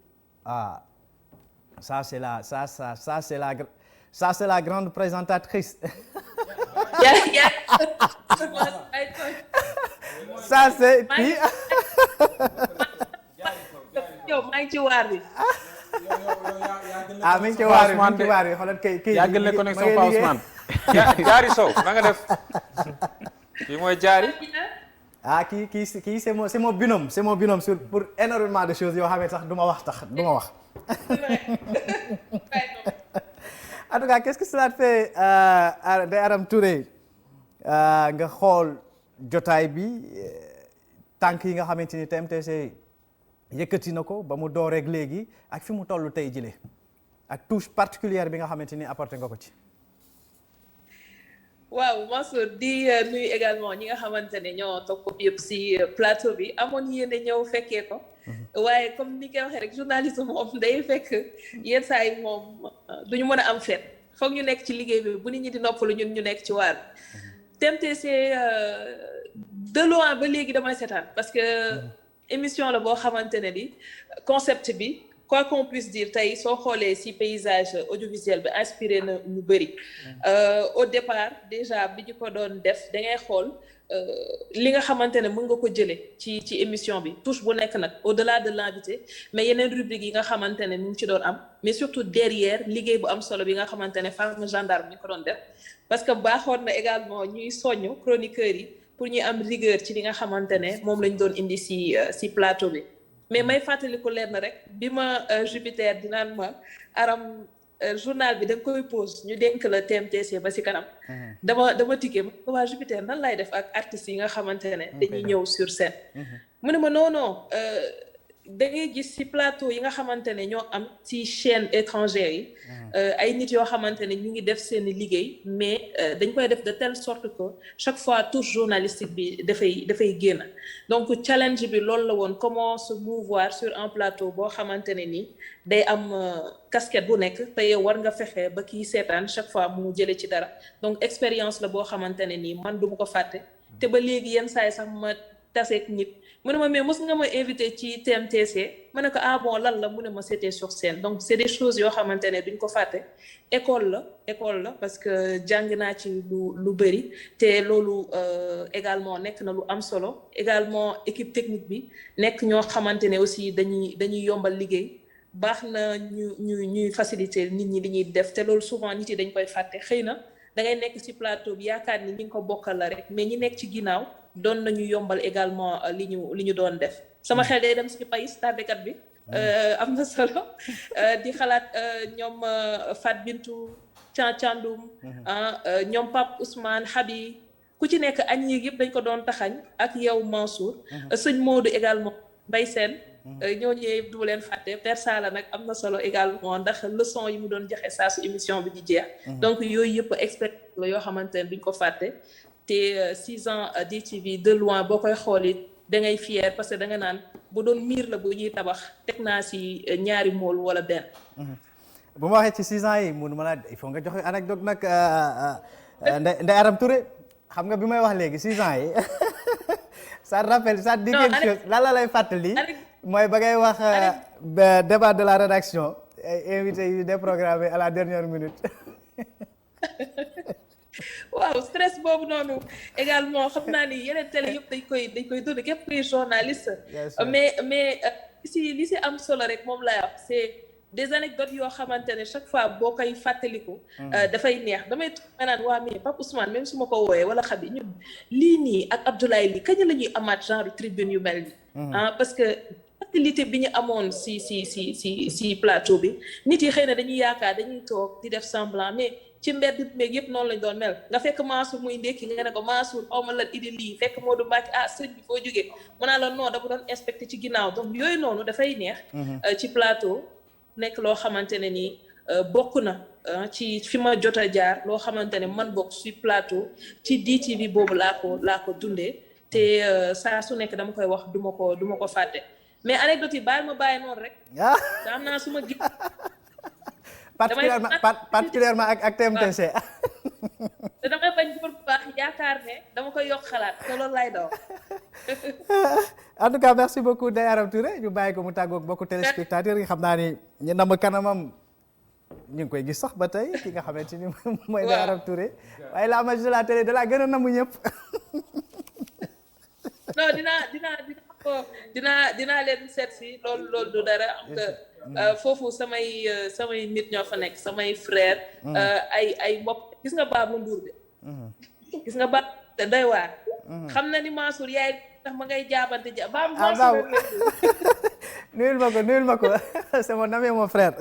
ça c'est la grande présentatrice. Ça c'est qui. yow maa ngi ci waar bi. mi ngi ci waar bi xoolal kii yàggal na connexion Pa Ousmane. Jaari Sow na nga def. kii mooy Jaari. kii c'est mon binôme sur pour énormément de choses yoo xam ne sax du ma wax. En tout cas qu'est-ce que cela te fait Ndeye Arame Touré nga xool jotaay bi tànk yi nga xamante ni TMTC yëkkati na ko ba mu door rek léegi ak fi mu toll tey jile ak touche particulière bi nga xamante ni apporté nga ko ci. waaw Mansour di nuyu également ñi nga xamante ne ñoo topp yëpp ci plateau bi amoon yéene ñëw fekkee ko. waaye comme ni koy waxee rek journaliste moom day fekk yenn saa yi moom duñu mën a am fet foog ñu nekk ci liggéey bi bu nit ñi di noppalu ñun ñu nekk ci waar TMTC de loin ba léegi damay seetaan parce que émission la boo xamante ne ni concept bi quoi qu'on puisse dire tey soo xoolee ci paysage audiovisuel bi inspiré na ñu bëri au départ déjà bi ñu ko doon def da ngay xool li nga xamante ne mën nga ko jëlee ci émission bi touche bu nekk nag au-delà de l'invité mais yeneen rubrique yi nga xamante ne mu ngi ci doon am mais surtout derrière liggéey bu am solo bi nga xamante ne femme gendarme ñu ko doon def parce que baaxoon na également ñuy soññ chroniqueurs yi pour ñuy am rigueur ci li nga xamante ne moom lañ doon indi ci plateau bi mais may fàttaliku leen na rek bi ma Jupiter dinaan ma Aram journal bi da nga koy pause ñu dénk la TMTC ba ci kanam dama tikkee ma waa Jupiter nan lay def ak artistes yi nga xamante ne dañuy ñëw sur scène mu ne ma non da ngay gis ci plateau yi nga xamante ne ñoo am ci chaîne étrangère yi ay nit yoo xamante ne ñu ngi def seen liggéey mais dañ koy def de telle sorte que chaque fois touche journalistique bi dafay génn donc challenge bi loolu la woon comment se mouvoir sur un plateau boo xamante ne nii day am casquette bu nekk te yow war nga fexe ba kii seetaan chaque fois mu jëlee ci dara donc expérience la boo xamante ne nii man du ma ko fàtte te ba léegi yenn saa yi sax ma taseeg nit mu ne ma mais mos nga ma invité ci TMTC ma ne ko ah bon lan la mu ne ma c'était sur scène donc c'est des choses yoo xamante ne duñ ko fàtte école la parce que jàng naa ci lu bëri te loolu également nekk na lu am solo également équipe technique bi nekk ñoo xamante ne aussi dañuy yombal liggéey baax na ñuy faciliter nit ñi li ñuy def te loolu souvent nit yi dañ koy fàtte xëy na da ngay nekk ci plateau bi yaakaar ni ñi ngi ko bokkal la rek mais ñi nekk ci ginnaaw doon nañu yombal également li ñu doon def sama xel day dem ci pays tardekat bi am na solo di xalaat ñoom Fat Bintou Thiandoum ñoom Pape Ousmane Habi ku ci nekk añ yi yëpp dañ ko doon taxañ ak yow Mansour sëñ Modou également Mbaye Sène ñooñu yëpp du leen fàtte Père Sala nag am na solo également ndax leçon yi mu doon joxe saa su émission bi di jeex donc yooyu yëpp expérience la yoo xamante ne duñ ko fàtte te 6 ans DTV de loin boo koy xooli da ngay fier parce que da nga naan bu doon miir la bu ñuy tabax teg naa si ñaari mool wala benn. bu ma waxee ci 6 ans yi mënu ma laa il faut nga joxe anecdote nag Ndeye Arame Touré xam nga bi may wax léegi 6 ans yi ça te rappelle ça te dit quelque chose lan la lay fàttali mooy ba ngay wax débat de la rédaction invité yi déprogrammé à la dernière minute. waaw stress boobu noonu également xam naa ni yeneen télé yëpp dañ koy dund képp kuy journaliste. mais li si am solo rek moom lay wax c'est des anecdotes yoo xamante ne chaque fois boo koy fàttaliku. dafay neex damay naan waa mais Pape Ousmane même su ma ko wooyee wala Xabi ñun lii nii ak Abdoulaye lii kañ la ñuy amaat genre tribune yu mel nii. parce que facilité bi ñu amoon si plateau bi nit yi xëy na dañuy yaakaar dañuy toog di def semblant mais ci mbedd meeg yëpp noonu lañ doon mel nga fekk Mansour muy ndékki nga ne ko Mansour xaw ma lan idi lii fekk Modou Mbacke sëñ bi foo jógee mu naa la non dama doon inspecté ci ginnaaw donc yooyu noonu dafay neex. ci plateau. nekk loo xamante ne nii bokk na ci fi ma jot a jaar loo xamante ne man bokk ci plateau ci DTV boobu laa ko dundee te saa su nekk dama koy wax duma ko fàtte mais anecdote yi bàyyi ma bàyyi noonu rek. te am naa su ma gis. particulièrement ak TMTC. te damay bañ góor bu baax yaakaar ne dama koy yokk xalaat te loolu lay daw. en tout cas merci beaucoup Ndeye Arame Touré ñu bàyyi ko mu tàggoog bokku téléspectateurs yi xam naa ni ñu nam kanamam ñu ngi koy gis sax ba tey ki nga xamante ni mooy Ndeye Arame Touré waaye la magie de la télé de la gën a namu ñëpp. non dinaa leen seet si loolu du dara am nga foofu samay nit ñoo fa nekk samay frère ay mbokk gis nga Babou Ndour de gis nga ba te doy waar xam na ni Mansour yaay tax ma ngay jaabante Mansour nuyul ma ko c'est mon ami mon frère.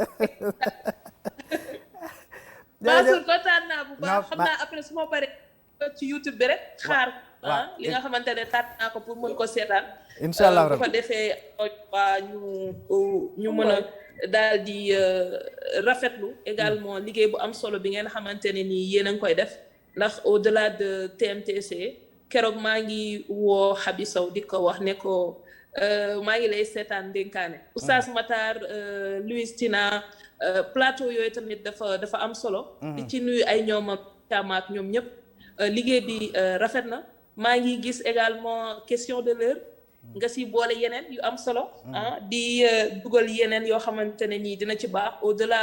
Mansour kontaan naa bu baax xam naa après su ma paree ci YouTube bi rek xaar li nga xamante ne tànn naa ko pour mën ko seetaan. incha allah bu ko defee waa ñu mën a daal di rafetlu également liggéey bu am solo bi ngeen xamante ne nii yéen a ngi koy def ndax au delà de TMTC keroog maa ngi woo Habi Sow di ko wax ne ko maa ngi lay seetaan dénkaane Oustaz Matar Louis Tina plateau yooyu tamit dafa am solo. di ci nuyu ay ñoom ak ñoom ñëpp liggéey bi rafet na. maa ngi gis également question de l'heure nga si boole yeneen yu am solo di dugal yeneen yoo xamante ne nii dina ci baax au-delà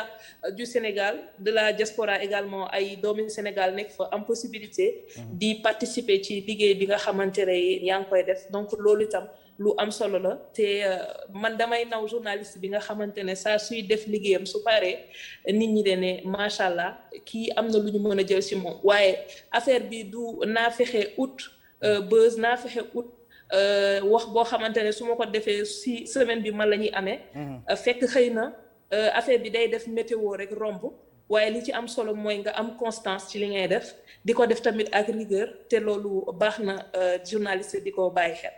du Sénégal de la diaspora également ay doomi Sénégal nekk fa am possibilité di participer ci liggéey bi nga xamante ne yaa ngi koy def donc loolu itam lu am solo la te man damay naw journaliste bi nga xamante ne saa suy def liggéeyam su paree nit ñi de ne macha allah kii am na lu ñu mën a jël si moom waaye affaire bi du naa fexe buzz naa fexe wax boo xamante ne su ma ko defee si semaine bi man la ñuy amee fekk xëy na affaire bi day def météo rek romb waaye li ci am solo mooy nga am constance ci li ngay def di ko def tamit ak rigueur te loolu baax na journaliste di ko bàyyi xel.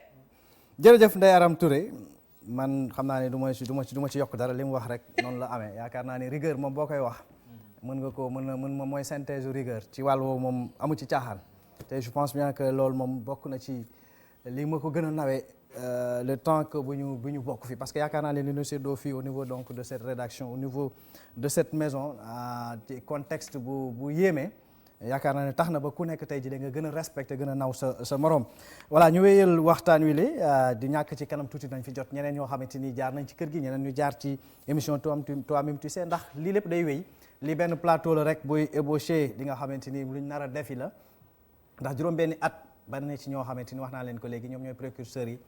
jërëjëf Ndeye Arame Touré man xam naa ne du ma ci yokk dara li mu wax rek noonu la amee yaakaar naa ne rigueur moom boo koy wax mën nga ko mën moom mooy synthèse rigueur ci wàll woowu moom amu ci caaxaan. te je pense bien que loolu moom bokk na ci li ma ko gën a nawee le temps que bu ñu bokk fii parce que yaakaar naa ne li ñu séddoo fii au niveau donc de cette rédaction au niveau de cette maison ci contexte bu yéeme yaakaar naa ne tax na ba ku nekk tey jii nga gën a respecté gën a naw sa morom. voilà ñu wéyal waxtaan wi li di ñàkk ci kanam tuuti nañ fi jot ñeneen ñoo xamante ni jaar nañ ci kër gi ñeneen ñu jaar ci émission Toi-même tu sais ndax lii lépp day wéy lii benn plateau la rek buy ébauché li nga xamante ni luñ nar a defi la. ndax juróom-benni at bari na ci ñoo xamante ni wax naa leen ko léegi ñoom ñooy précurseurs yi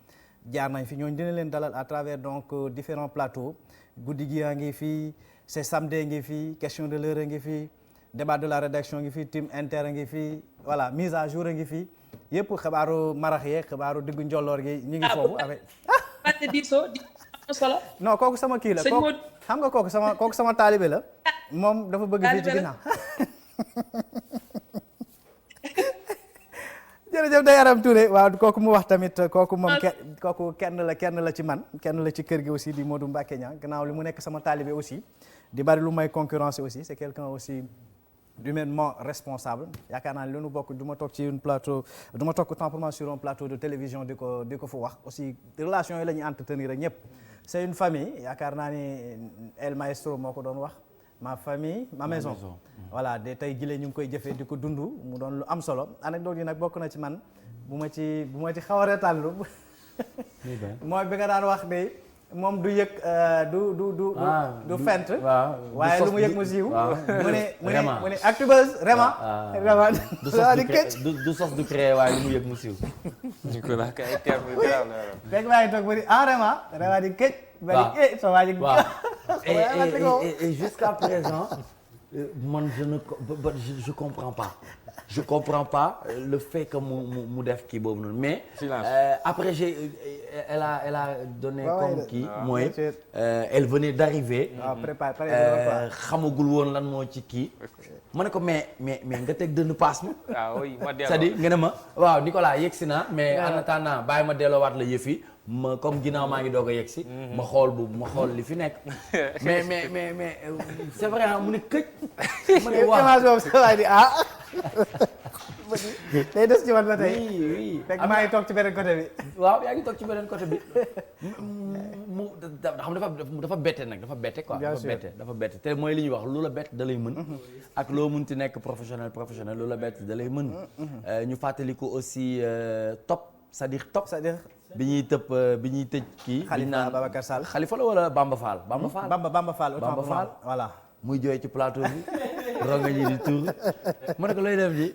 jaar nañ fi ñooñu dina leen dalal à travers donc différents plateaux guddi gi yaa ngi fii c'est samedi ngi fii question de l'heure ngi fii débat de la rédaction ngi fii team inter ngi fii voilà mise à jour ngi fii yëpp xabaaru marax yeeg xabaaru diggu njolloor gi ñu ngi foofu avec non kooku sama kii la kooku xam nga kooku sama taalibe la moom dafa bëgg fii ci ginnaaw jërëjëf Ndeye Arame Touré waaw kooku mu wax tamit kooku moom kooku kenn la ci man kenn la ci kër gi aussi di Modou Mbacke Niang gannaaw li mu nekk sama taalibe aussi di bari lu may concurrence aussi c'est quelqu'un aussi humainement responsable yaakaar naa ne lu nu bokk du ma toog ci un plateau du ma toog autant pour moi sur un plateau de télévision di ko fu wax aussi relation yi la ñuy entretenir ak ñëpp c'est une famille yaakaar naa ni El Maestro moo ko doon wax ma famille ma maison voilà de tey jile ñu ngi koy jëfee di ko dund mu doon lu am solo anecdote yi nag bokk na ci man bu ma ci xaw a reetaanlu mooy bi nga daan wax de moom du yëg du fent waaye lu mu yëg mu siiw mu ne Actubuzz Rema du sos du créé waaye lu mu yëg mu siiw fekk maa ngi toog ba di Rema di këj ba di so waa ji et jusqu'à présent man je comprends pas le fait que mu def kii boobu noonu mais après elle a donné comme kii mooy elle venait d'arriver xamagul woon lan moo ci kii ma ne ko mais nga teg dënn paas ma c'est-à-dire nga ne ma waaw Nicolas yegsi naa mais en attendant bàyyi ma delloowaat la yëf yi ma comme ginnaaw maa ngi doog a yegsi ma xool li fi nekk mais c'est vrai mu ne këj ma ne waaw day des ci man ba tey oui fekk maa ngi toog ci beneen côté bi waaw yaa ngi toog ci beneen côté bi mu dafa bette nag dafa bette quoi dafa bette te mooy li ñuy wax lu la bett da lay mën ak loo mënti nekk professionnel lu la bett da lay mën ñu fàttali ko aussi top c'est-à-dire bi ñuy tëj kii Khalifa Babacar Sall Khalifa la wala Bamba Fall Bamba Fall voilà muy jooy ci plateau bi ronga ñi di tuur ma ne ko looy def ji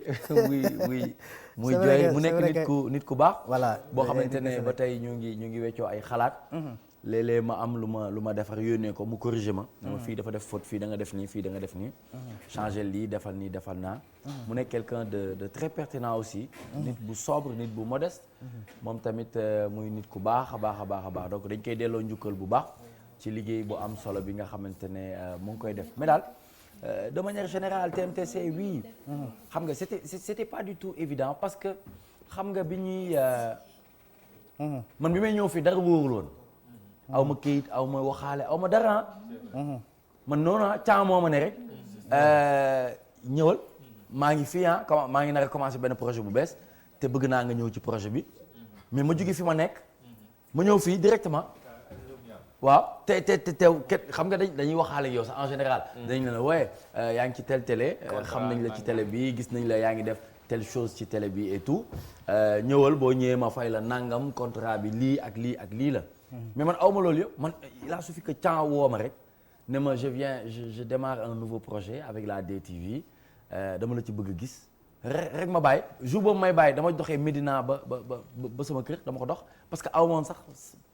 muy jooy mu nekk nit ku baax voilà boo xamante ne ba tey ñu ngi weccoo ay xalaat léeg-léeg ma am lu ma defar yónnee ko mu corriger ma dama fii dafa def faute fii da nga def nii fii da nga def nii changer lii defal nii defal naa mu nekk quelqu'un de très pertinent aussi nit bu sobre nit bu modeste moom tamit muy nit ku baax a baax donc dañ koy delloo njukkal bu baax ci liggéey bu am solo bi nga xamante ne mu ngi koy def mais daal de manière générale TMTC oui xam nga c'était pas du tout évident parce que xam nga bi ñuy man bi may ñëw fii dara wóorul woon aw ma kayit aw ma waxaale aw ma dara man noonu moo ma ne rek ñëwal maa ngi fii maa ngi nar a commencer benn projet bu bees te bëgg naa nga ñëw ci projet bi mais ma jóge fi ma nekk ma ñëw fii directement waaw te xam nga dañuy waxaale yow sax en général dañ ne la waaye yaa ngi ci télé xam nañ la ci télé bi gis nañ la yaa ngi def telle chose ci télé bi et tout ñëwal boo ñëwee ma fay la nangam contrat bi lii ak lii la mais man awma loolu yëpp man il a suffi que temps woo ma rek ne ma je démarre un nouveau projet avec la DTV dama la ci bëgg a gis rek ma bàyyi jour boobu may bàyyi dama doxee Médina ba sama kër dama ko dox parce que aw moon sax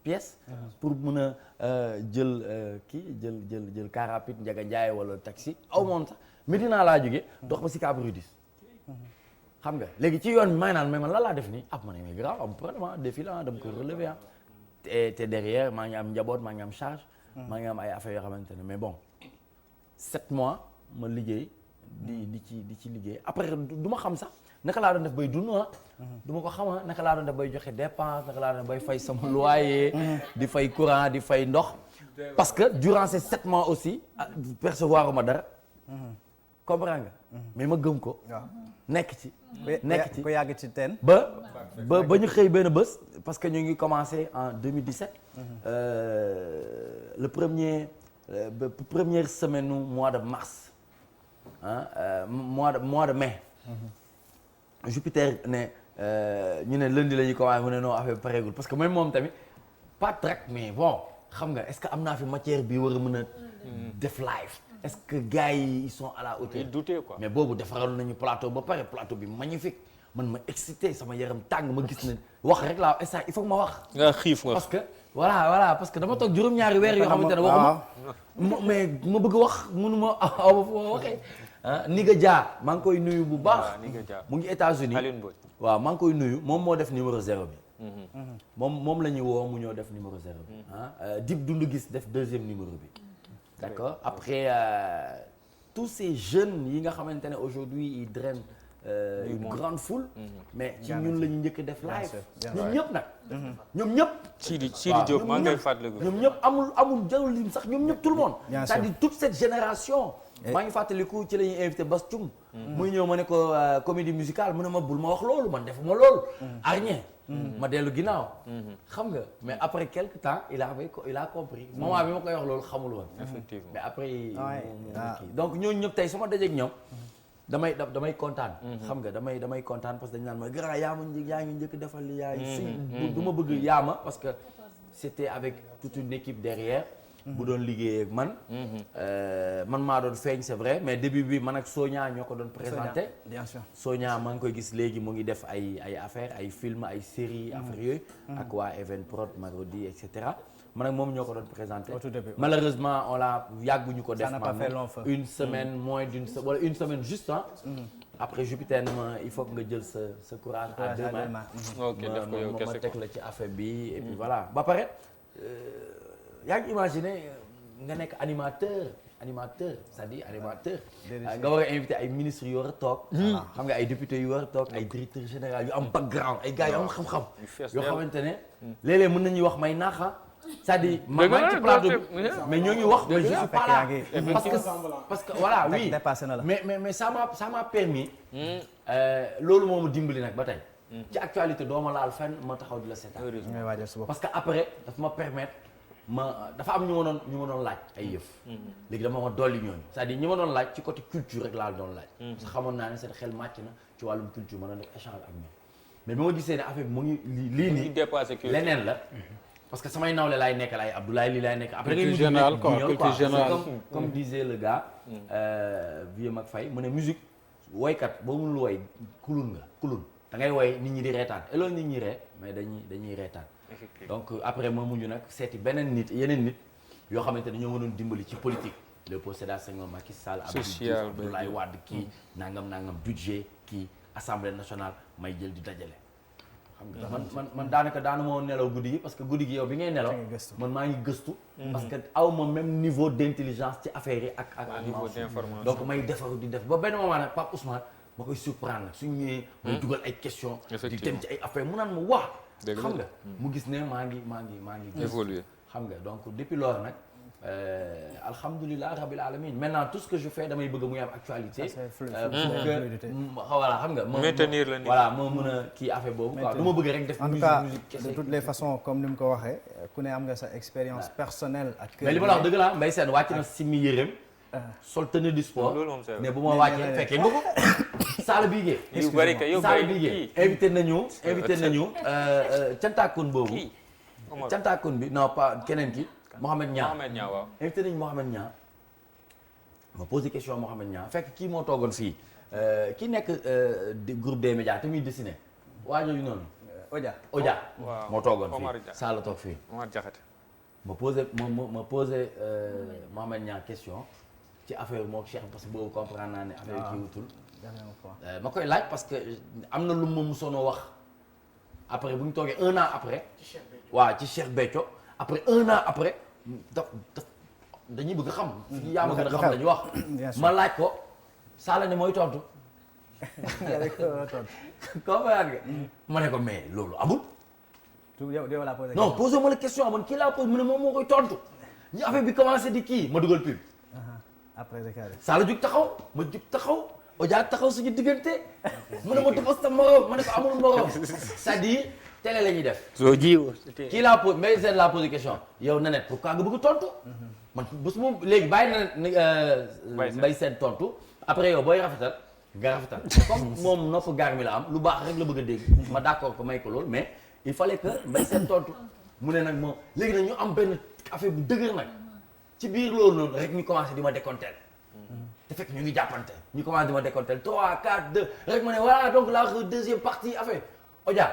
pièce pour mën a jël car rapide Ndiaga Ndiaye wala taxi aw moon sax Médina laa jógee dox ba Sicap Rue 10 xam nga léegi ci yoon bi may naan mais man lan laa def nii ma ne mais grave am problème défi la dama koy relever te derrière maa ngi am njaboot maa ngi am charge maa ngi am ay affaires yoo xamante ne mais bon 7 mois ma liggéey di ci liggéey après du ma xam sax naka laa doon def bay dund du ma ko xam naka laa doon def bay joxe dépense naka laa doon def bay fay sama loyer di fay courant di fay ndox parce que durant ces 7 mois aussi percevoir ma dara comprends nga mais ma gëm ko nekk ci ko yàgg ci teen ba ñu xëy benn bés parce que ñu ngi commencé en 2017 première semaine mois de mars mois de mai Jupiter ne ñu ne lundi la ñuy commencé mu ne non affaire pareegul parce que même moom tamit pas track mais bon xam nga est-ce que am naa fi matière bi war a mën a def live est-ce que gars yi ils sont à la hauteur douter quoi mais boobu defaral nañu plateau ba pare plateau bi magnifique man ma excité sama yaram tàng ma gis ne wax rek laa instant il faut que ma wax nga xiif nga parce que voilà parce que dama toog juróom-ñaari weer yoo xamante ne waxuma mais ma bëgg wax mënuma aw ma waxee Niga Dia maa ngi koy nuyu bu baax mu ngi États-Unis waaw maa ngi koy nuyu moom moo def numéro 0 bi moom la ñuy woo mu ñëw def numéro 0 bi Dip Doundou Guiss def 2e numéro bi d'accord après tous ces jeunes yi nga xamante ne aujourd'hui ils drainent une grande foule mais ci ñun la ñu njëkk def live ñoom ñëpp nag ñoom ñëpp Sidi Diop maa ngi koy fàttaliku ñoom ñëpp amul jarul lim sax ñoom ñëpp tout le monde c'est-à-dire toute cette génération maa ngi fàttaliku ci la ñuy invité Bass Thioung. muy ñëw ma ne ko comédie musicale mu ne ma bul ma wax loolu man defuma loolu. arñe ma dellu ginnaaw. xam nga mais après quelque temps il a compris. moment bi ma koy wax loolu xamul woon. effectivement mais après. donc ñooñu ñëpp tey su ma dajeeg ñoom. damay kontaan. xam nga damay kontaan parce que dañu naan ma grand yaa ngi njëkk defal li yaay. si du ma bëgg yaama parce que c'était avec toute une équipe derrière. bu doon liggéey ak man. man maa doon feeñ c'est vrai mais début bi man ak Sonia ñoo ko doon présenté. bien sûr Sonia maa ngi koy gis léegi mu ngi def ay affaires ay films ay séries affaires yooyu. ak waa Evenprod Marodi et cetera. man ak moom ñoo ko doon présenté. malheureusement on l'a yàgguñu ko def. une semaine moins d'une semaine wala une semaine juste ah. après Jupiter ne ma il faut que nga jël sa courage à deux mains. ok def ko yow kese ma teg la ci affaire bi et puis voilà ba pare. yaa ngi imaginer nga nekk animateur c'est-à-dire animateur. nga war a invité ay ministres yu war a toog. xam nga ay députés yu war a toog ay directeurs généraux yu am background ay gars yu am xam-xam. yoo xamante ne léeg-léeg mën nañuy wax may naaxa. c'est-à-dire maa ngi ci plateau bi mais ñoo ngi wax mais je suis pas là parce que voilà oui mais ça m'a permis. loolu moo ma dimbali nag ba tey. ci actualité doo ma laal fenn ma taxaw di la seetaan. parce que après daf ma permettre dafa am ñu ma doon laaj ay yëf. léegi dama ma dolli ñooñu c'est-à-dire ñi ma doon laaj ci côté culture rek laa doon laaj. parce que xamoon naa ne seen xel màcc na ci wàllum culture ma doon def échange ak ñoom mais bi ma gisee ne affaire bi mu ngi lii nii leneen la. parce que samay nawle laay nekkal ay Abdoulaye lii laay nekk après culture générale quoi culture générale comme disait le gars Vieux Mac Faye mu ne musique woykat boo mënul woy kulun da ngay woy nit ñi di reetaan et loolu nit ñi ree mais dañuy reetaan donc après ma mujj nag seeti yeneen nit yoo xamante ne ñoo mënoon dimbali ci politique Léopold Sédar Senghor Macky Sall Abdoulaye Wade kii nangam budget kii assemblée nationale may jël di dajale xam nga man daanaka daanu ma woon nelaw guddi gi parce que guddi gi yow bi ngay nelaw man maa ngi gëstu parce que aw ma même niveau d'intelligence ci affaire yi ak niveau d'information donc may defaru di def ba benn moment nag Pape Ousmane ma koy surprendre nag suñu ñëwee may dugal ay questions di dem ci ay affaire mu naan ma wax xam nga mu gis ne maa ngi évoluer xam nga donc depuis loolu nag alhamdulilah rabbil alamin maintenant tout ce que je fais damay bëgg muy am actualité pour que voilà xam nga maintenir la voilà moo mën a kii affaire boobu quoi du ma bëgg rek def en tout cas de toutes les façons comme ni mu ko waxee ku ne am nga sa expérience personnelle ak mais li ma la wax dëgg la Mbaye Sène wàcc na simi yërëm sol tenue du sport ne bu ma wàccee fekkee nga ko Sala Bigué yu bari kay yow Sala Bigué invité nañu cantaakun boobu cantaakun bi non pas keneen ki Mohamed Niang waaw invité nañu Mohamed Niang ma posé question Mohamed Niang fekk kii moo toogoon fii kii nekk groupe des médias te muy dessiné waa jooju noonu Odia moo toogoon fii Sala toog fii Omar Diakhaté ma posé Mohamed Niang question ci affaire moo Cheikh parce que boobu comprendre naa ne affaire kii wutul ma koy laaj parce que am na lu ma musoonoo wax après bu ñu toogee un an après waaw ci Cheikh Béthio après un an après dañuy bëgg xam yaa ma gën a xam dañuy wax ma laaj ko Sala ne mooy tontu comprendre nga ma ne ko mais loolu amul non posé ma la question man kii laa posé mu ne moom moo koy tontu ñu affaire bi commencé di kii ma dugal pub après Sala jug taxaw ma jug taxaw Odia taxaw suñu diggante mu ne ma dafa sa morom ma ne ko amul morom c'est-à-dire télé la ñuy def soo jiw kii laa posé mais seen laa posé question yow Nanette pourquoi nga bëgg tontu man bés moom léegi bàyyi na Mbaye Sène tontu après yow booy rafetal nga rafetal comme moom nopp gaar mi la am lu baax rek la bëgg a dégg ma d'accord ko may ko loolu mais il fallait que Mbaye Sène tontu mu ne nag moom léegi nag ñu am benn affaire bu dëgër nag ci biir loolu noonu rek ñu commencé di ma décompter te fekk ñu ngi jàppante ñu commencé di ma décompter 3 4 2 rek ma ne voilà donc la deuxième partie affaire Odia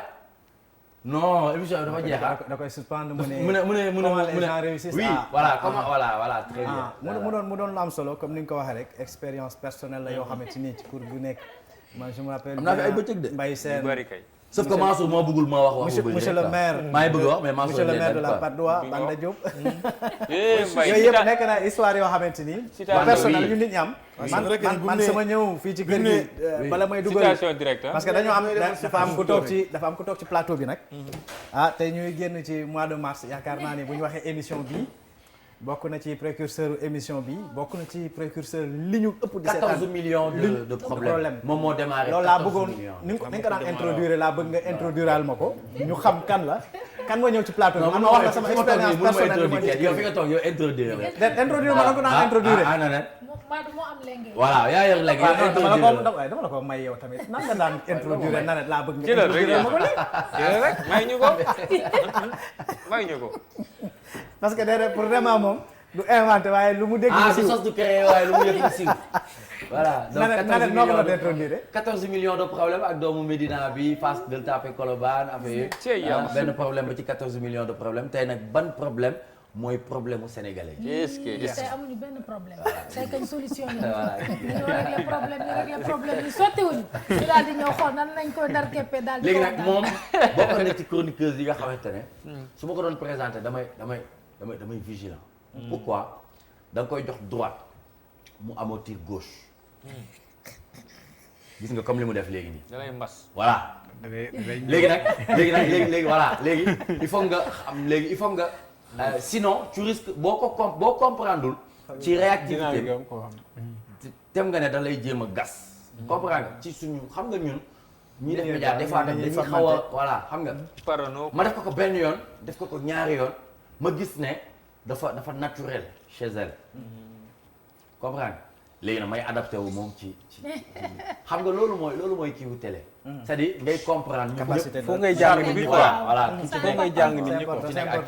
non émission bi dafa jeexal da koy suspendre mu ne les gens réussissent oui voilà comment voilà très bien mu doon lu am solo comme ni nga ko waxee rek expérience personnelle la yoo xamante ni ci cours bu nekk man je me rappelle am naa fi ay bëccëg de Mbaye Sène sauf que Mansour moo bëggul ma wax monsieur le maire maa ngi bëgg wax mais Mansour monsieur le maire de la Patte d'Oie Banda Diop yooyu yëpp nekk na histoire yoo xamante ni personnel yu nit ñi am man sama ñëw fii ci kër gi bala may dugal parce que dañoo am dafa am ku toog ci plateau bi nag tey ñuy génn ci mois de mars yaakaar naa ni bu ñu waxee émission bi bokk na ci précurseur émission bi bokk na ci précurseur li ñu ëpp di seetaan 14 millions de problèmes moom moo démarré. loolu laa bëggoon ni nga ko daan introduire laa bëgg nga introduiral ma ko ñu xam kan la kan moo ñëw ci plateau bi man ma wax la sama expérience personnelle yow fi nga toog yow introduire introduire ma ko naan introduire moo am léegi. voilà yaa yor léegi dama la ko may yow tamit nan nga daan introduire Nanette laa bëgg nga introduire ma ko léegi rek may ñu ko parce que déedéet pour vraiment moom du inventé waaye lu mu dégg du sos du créé waaye lu mu yëg si voilà donc Nanette 14 millions de problèmes ak doomu Médina bi Fass Gueule Tapée Colobane affaire yi benn problème ba ci 14 millions de problèmes tey nag ban problème mooy problème mu sénégalais yi. est-ce que tey amuñu benn problème. tey kañ solution yi. dañoo régler problème yi sottiwuñu. ñu daal di ñëw xool nan lañ koy dar keppe daal di. léegi nag moom bokk na ci chroniqueuse yi nga xamante ne. su ma ko doon présenté damay vigilant. pourquoi da nga koy jox droite mu amortir gauche. gis nga comme li mu def léegi nii. da lay mbas. voilà. léegi voilà léegi il faut nga. sinon tu risques boo comprendreul ci réactivité tem nga ne da lay jéem a gas comprendre nga ci suñu xam nga ñun ñi def média des fois dañuy xaw a voilà xam nga parano ma def ko benn yoon def ko ñaari yoon ma gis ne dafa naturel chez elle comprendre léegi nag may adapté wu moom ci xam nga loolu mooy kii wu télé c'est-à-dire ngay comprendre ñu ñëpp foo ngay jàng nit ñi quoi voilà foo ngay jàng nit ñi quoi ci nekk ak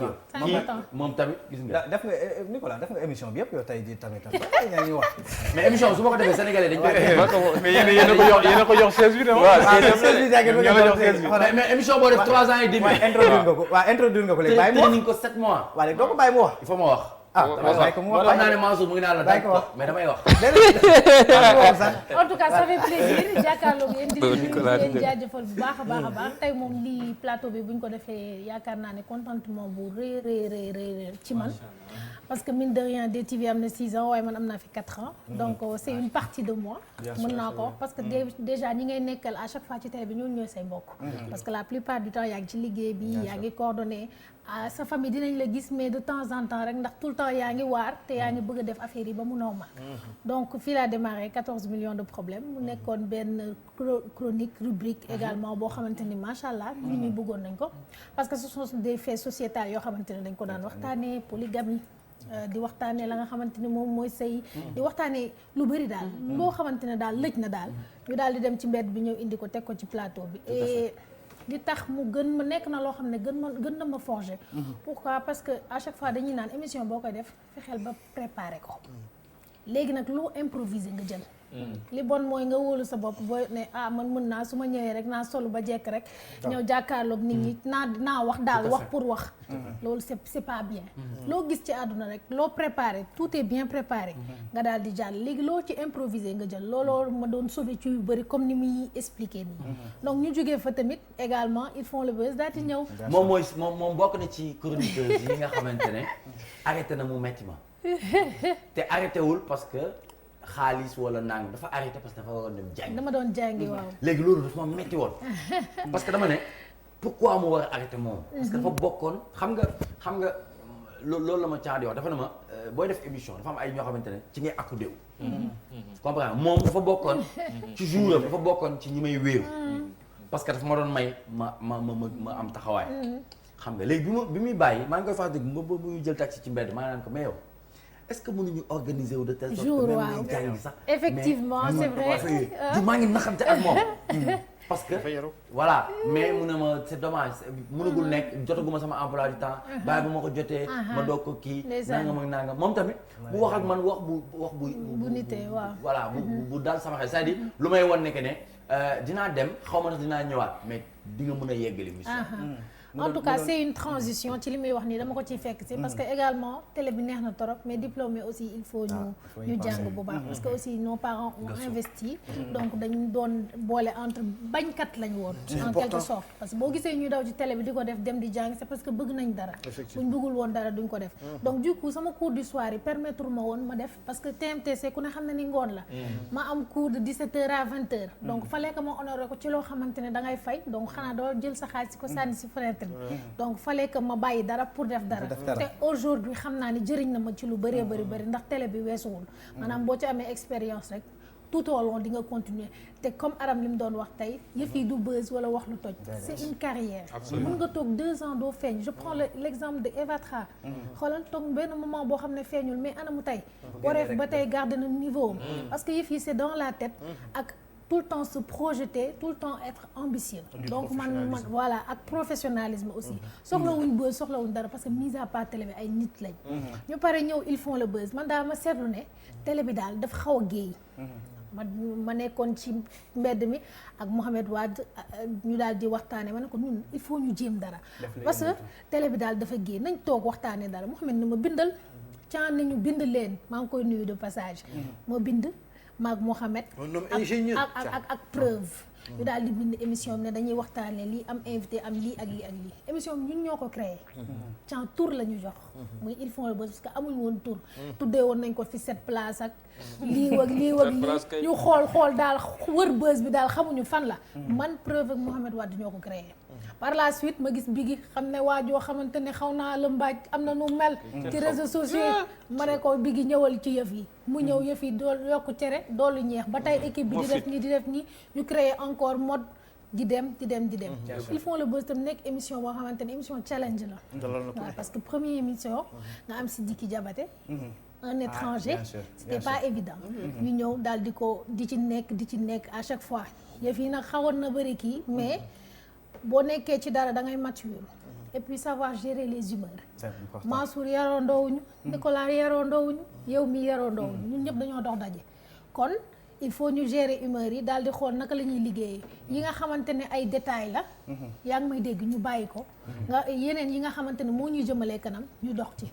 kii moom tamit gis nga def nga Nicolas def nga émission bi yëpp yow tey jii tamit yaa ngi wax mais émission su ma ko defee sénégalais dañ koy mais yéen a ko jox 16 bi mais émission boo def 3 ans et demi introduire nga ko léegi bàyyi mu wax training ko 7 mois waaw léegi doo ko bàyyi mu wax il faut ma wax bàyyi ko mu wax xam naa ne Mansour mu ngi naan la dañ ko mais damay wax en tout cas ça fait plaisir jàkkaarloo yéen di leen jaajëfal bu baax a baax tey moom lii plateau bi bu ñu ko defee yaakaar naa ne contentement bu rëy ci man parce que mine de rien DTV am na 6 ans waaye man am naa fi 4 ans donc c'est une partie de moi mën naa ko wax parce que déjà ñi ngay nekkal à chaque fois ci télé bi ñooñu ñooy say mbokk parce que la plupart du temps yaa ngi ci liggéey bi yaa ngi coordonné sa famille dinañ la gis mais de temps en temps rek ndax tout le temps yaa ngi waar te yaa ngi bëgg a def affaire yi ba mu normal donc fii laa démarré 14 millions de problèmes mu nekkoon benn chronique rubrique également boo xamante ni macha allah nit ñi bëggoon nañ ko parce que ce sont des faits sociétals yoo xamante ne dañ ko daan waxtaanee polygamie di waxtaanee la nga xamante ni moom mooy sëy di waxtaanee lu bëri daal loo xamante ne daal lëj na daal ñu daal di dem ci mbedd bi ñëw indi ko teg ko ci plateau bi et di tax mu gën ma nekk na loo xam ne gën na ma forger pourquoi parce que à chaque fois dañuy naan émission boo koy def fexeel ba préparer ko léegi nag loo improviser nga jël li bon mooy nga wóolu sa bopp booy ne man mën naa su ma ñëwee rek naa solu ba jekk rek ñëw jàkkaarloog nit ñi naa wax daal wax pour wax loolu c'est pas bien loo gis ci àdduna rek loo préparé tout est bien préparé nga daal di jàll léegi loo ci improviser nga jël looloo ma doon sauvé ci yu bëri comme ni muy expliqué nii donc ñu jógee fa tamit également ils font le buzz daal di ñëw moom bokk na ci chroniqueuse yi nga xamante ne arrêté na mu metti ma te arrêté wul parce que xaalis wala nang dafa arrêté parce que dafa waroon dem jàngi. dama doon jàngi waaw. léegi loolu dafa ma metti woon parce que dama ne pourquoi mu war a arrêté moom. parce que dafa bokkoon xam nga loolu la ma caa di wax dafa ne ma booy def émission dafa am ay ñoo xamante ne ci ngay accoudé wu. comprends moom dafa bokkoon. ci jouram dafa bokkoon ci ñi may wéeru. parce que dafa ma doon may ma am taxawaay. xam nga léegi bi muy bàyyi maa ngi koy fàttali ba muy jël taxi ci mbedd maa naan ko mais yow. est-ce que mënuñu organiser wu de telle sorte que même muy jàngi sax effectivement c'est vrai maa ngi naxante ak moom parce que voilà mais mu ne ma c'est dommage mënugul nekk jotaguma sama emploi du temps bàyyi bu ma ko jotee ma doog ko kii nangam ak nangam moom tamit bu wax ak man wax bu nitee waaw voilà bu dal sama xel c'est-à-dire lu may won ne que ne dinaa dem xaw ma tax dinaa ñëwaat mais di nga mën a yeggali mission en tout cas c'est une transition ci li muy wax nii dama ko ciy fekk si parce que également télé bi neex na torop mais diplômé aussi il faut ñu jàng bu baax parce que aussi nos parents ont investi donc dañu doon boole entre bañkat lañu woon en quelque sorte parce que boo gisee ñuy daw ci télé bi di ko def dem di jàng c'est parce que bëgg nañ dara buñ bëggul woon dara duñ ko def donc du coup sama cours du soir yi permettre ma woon ma def parce que TMTC ku ne xam ne ni ngoon la ma am cours de 17h à 20h donc fallait que ma honoré ko ci loo xamante ne da ngay fay donc xanaa doo jël sa xaalis si ko sànni si fenêtre bi donc fallait que ma bàyyi dara pour def dara te aujourd'hui xam naa ni jëriñ na ma ci lu bëree bëri ndax télé bi weesuwul maanaam boo ci amee expérience rek tout au long di nga continuer te comme Aram li mu doon wax tey yëf yi du buzz wala wax lu toj c'est une carrière mën nga toog 2 ans doo feeñ je prends l'exemple de Eva Tra xoolal toog benn moment boo xam ne feeñul mais anamu tey wareef ba tey garder na niveau parce que yëf yi c'est dans la tête ak tout le temps se projeter tout le temps être ambitieux donc man voilà ak professionnalisme aussi soxlawuñ buzz soxlawuñ dara parce que mise à part télé bi ay nit lañ ñu pare ñëw ils font le buzz man daal ma seetlu ne télé bi daal dafa xaw a géey ma nekkoon ci mbedd mi ak Mohamed Wade ñu daal di waxtaane ma ne ko ñun il faut ñu jéem dara parce que télé bi daal dafa géey nañ toog waxtaane dara Mohamed ni ma bindal caan nañu bind leen maa ngi koy nuyu de passage ma bind maag Mohamed ak preuve ñu daal di bind émission bi ne dañuy waxtaane lii am invité am lii ak lii ak lii émission bi ñun ñoo ko créé can tour la ñu jox muy ils font le buzz parce que amuñ woon tour tuddee woon nañ ko fi 7 place ak lii wag lii ñu xool daal wër buzz bi daal xamuñu fan la man preuve ak Mohamed Wade ñoo ko créé par la suite ma gis Biggi xam ne waajoo xamante ne xaw naa la mbaaj am na nu mel ci réseaux sociaux ma ne ko Biggi ñëwal ci yëf yi mu ñëw yëf yi dool yokku cere doolu ñeex ba tey équipe bi di def nii ñu créé encore mode di dem ils font le buzz tam nekk émission boo xamante ne émission challenge la waaw parce que première émission nga am Sidiki Diabaté un étranger c'était pas évident ñu ñëw daal di ci nekk à chaque fois yëf yi nag xawoon na bëri kii mais boo nekkee ci dara da ngay mature et puis savoir gérer les humeurs Mansour yaroo ndoowuñu Nicolas yaroo ndoowuñu yow mi yaroo ndoowuñu ñun ñëpp dañoo dox daje kon il faut ñu gérer humeur yi daal di xool naka la ñuy liggéeyee yi nga xamante ne ay détails la yaa ngi may dégg ñu bàyyi ko nga yeneen yi nga xamante ne moo ñuy jëmalee kanam ñu dox ci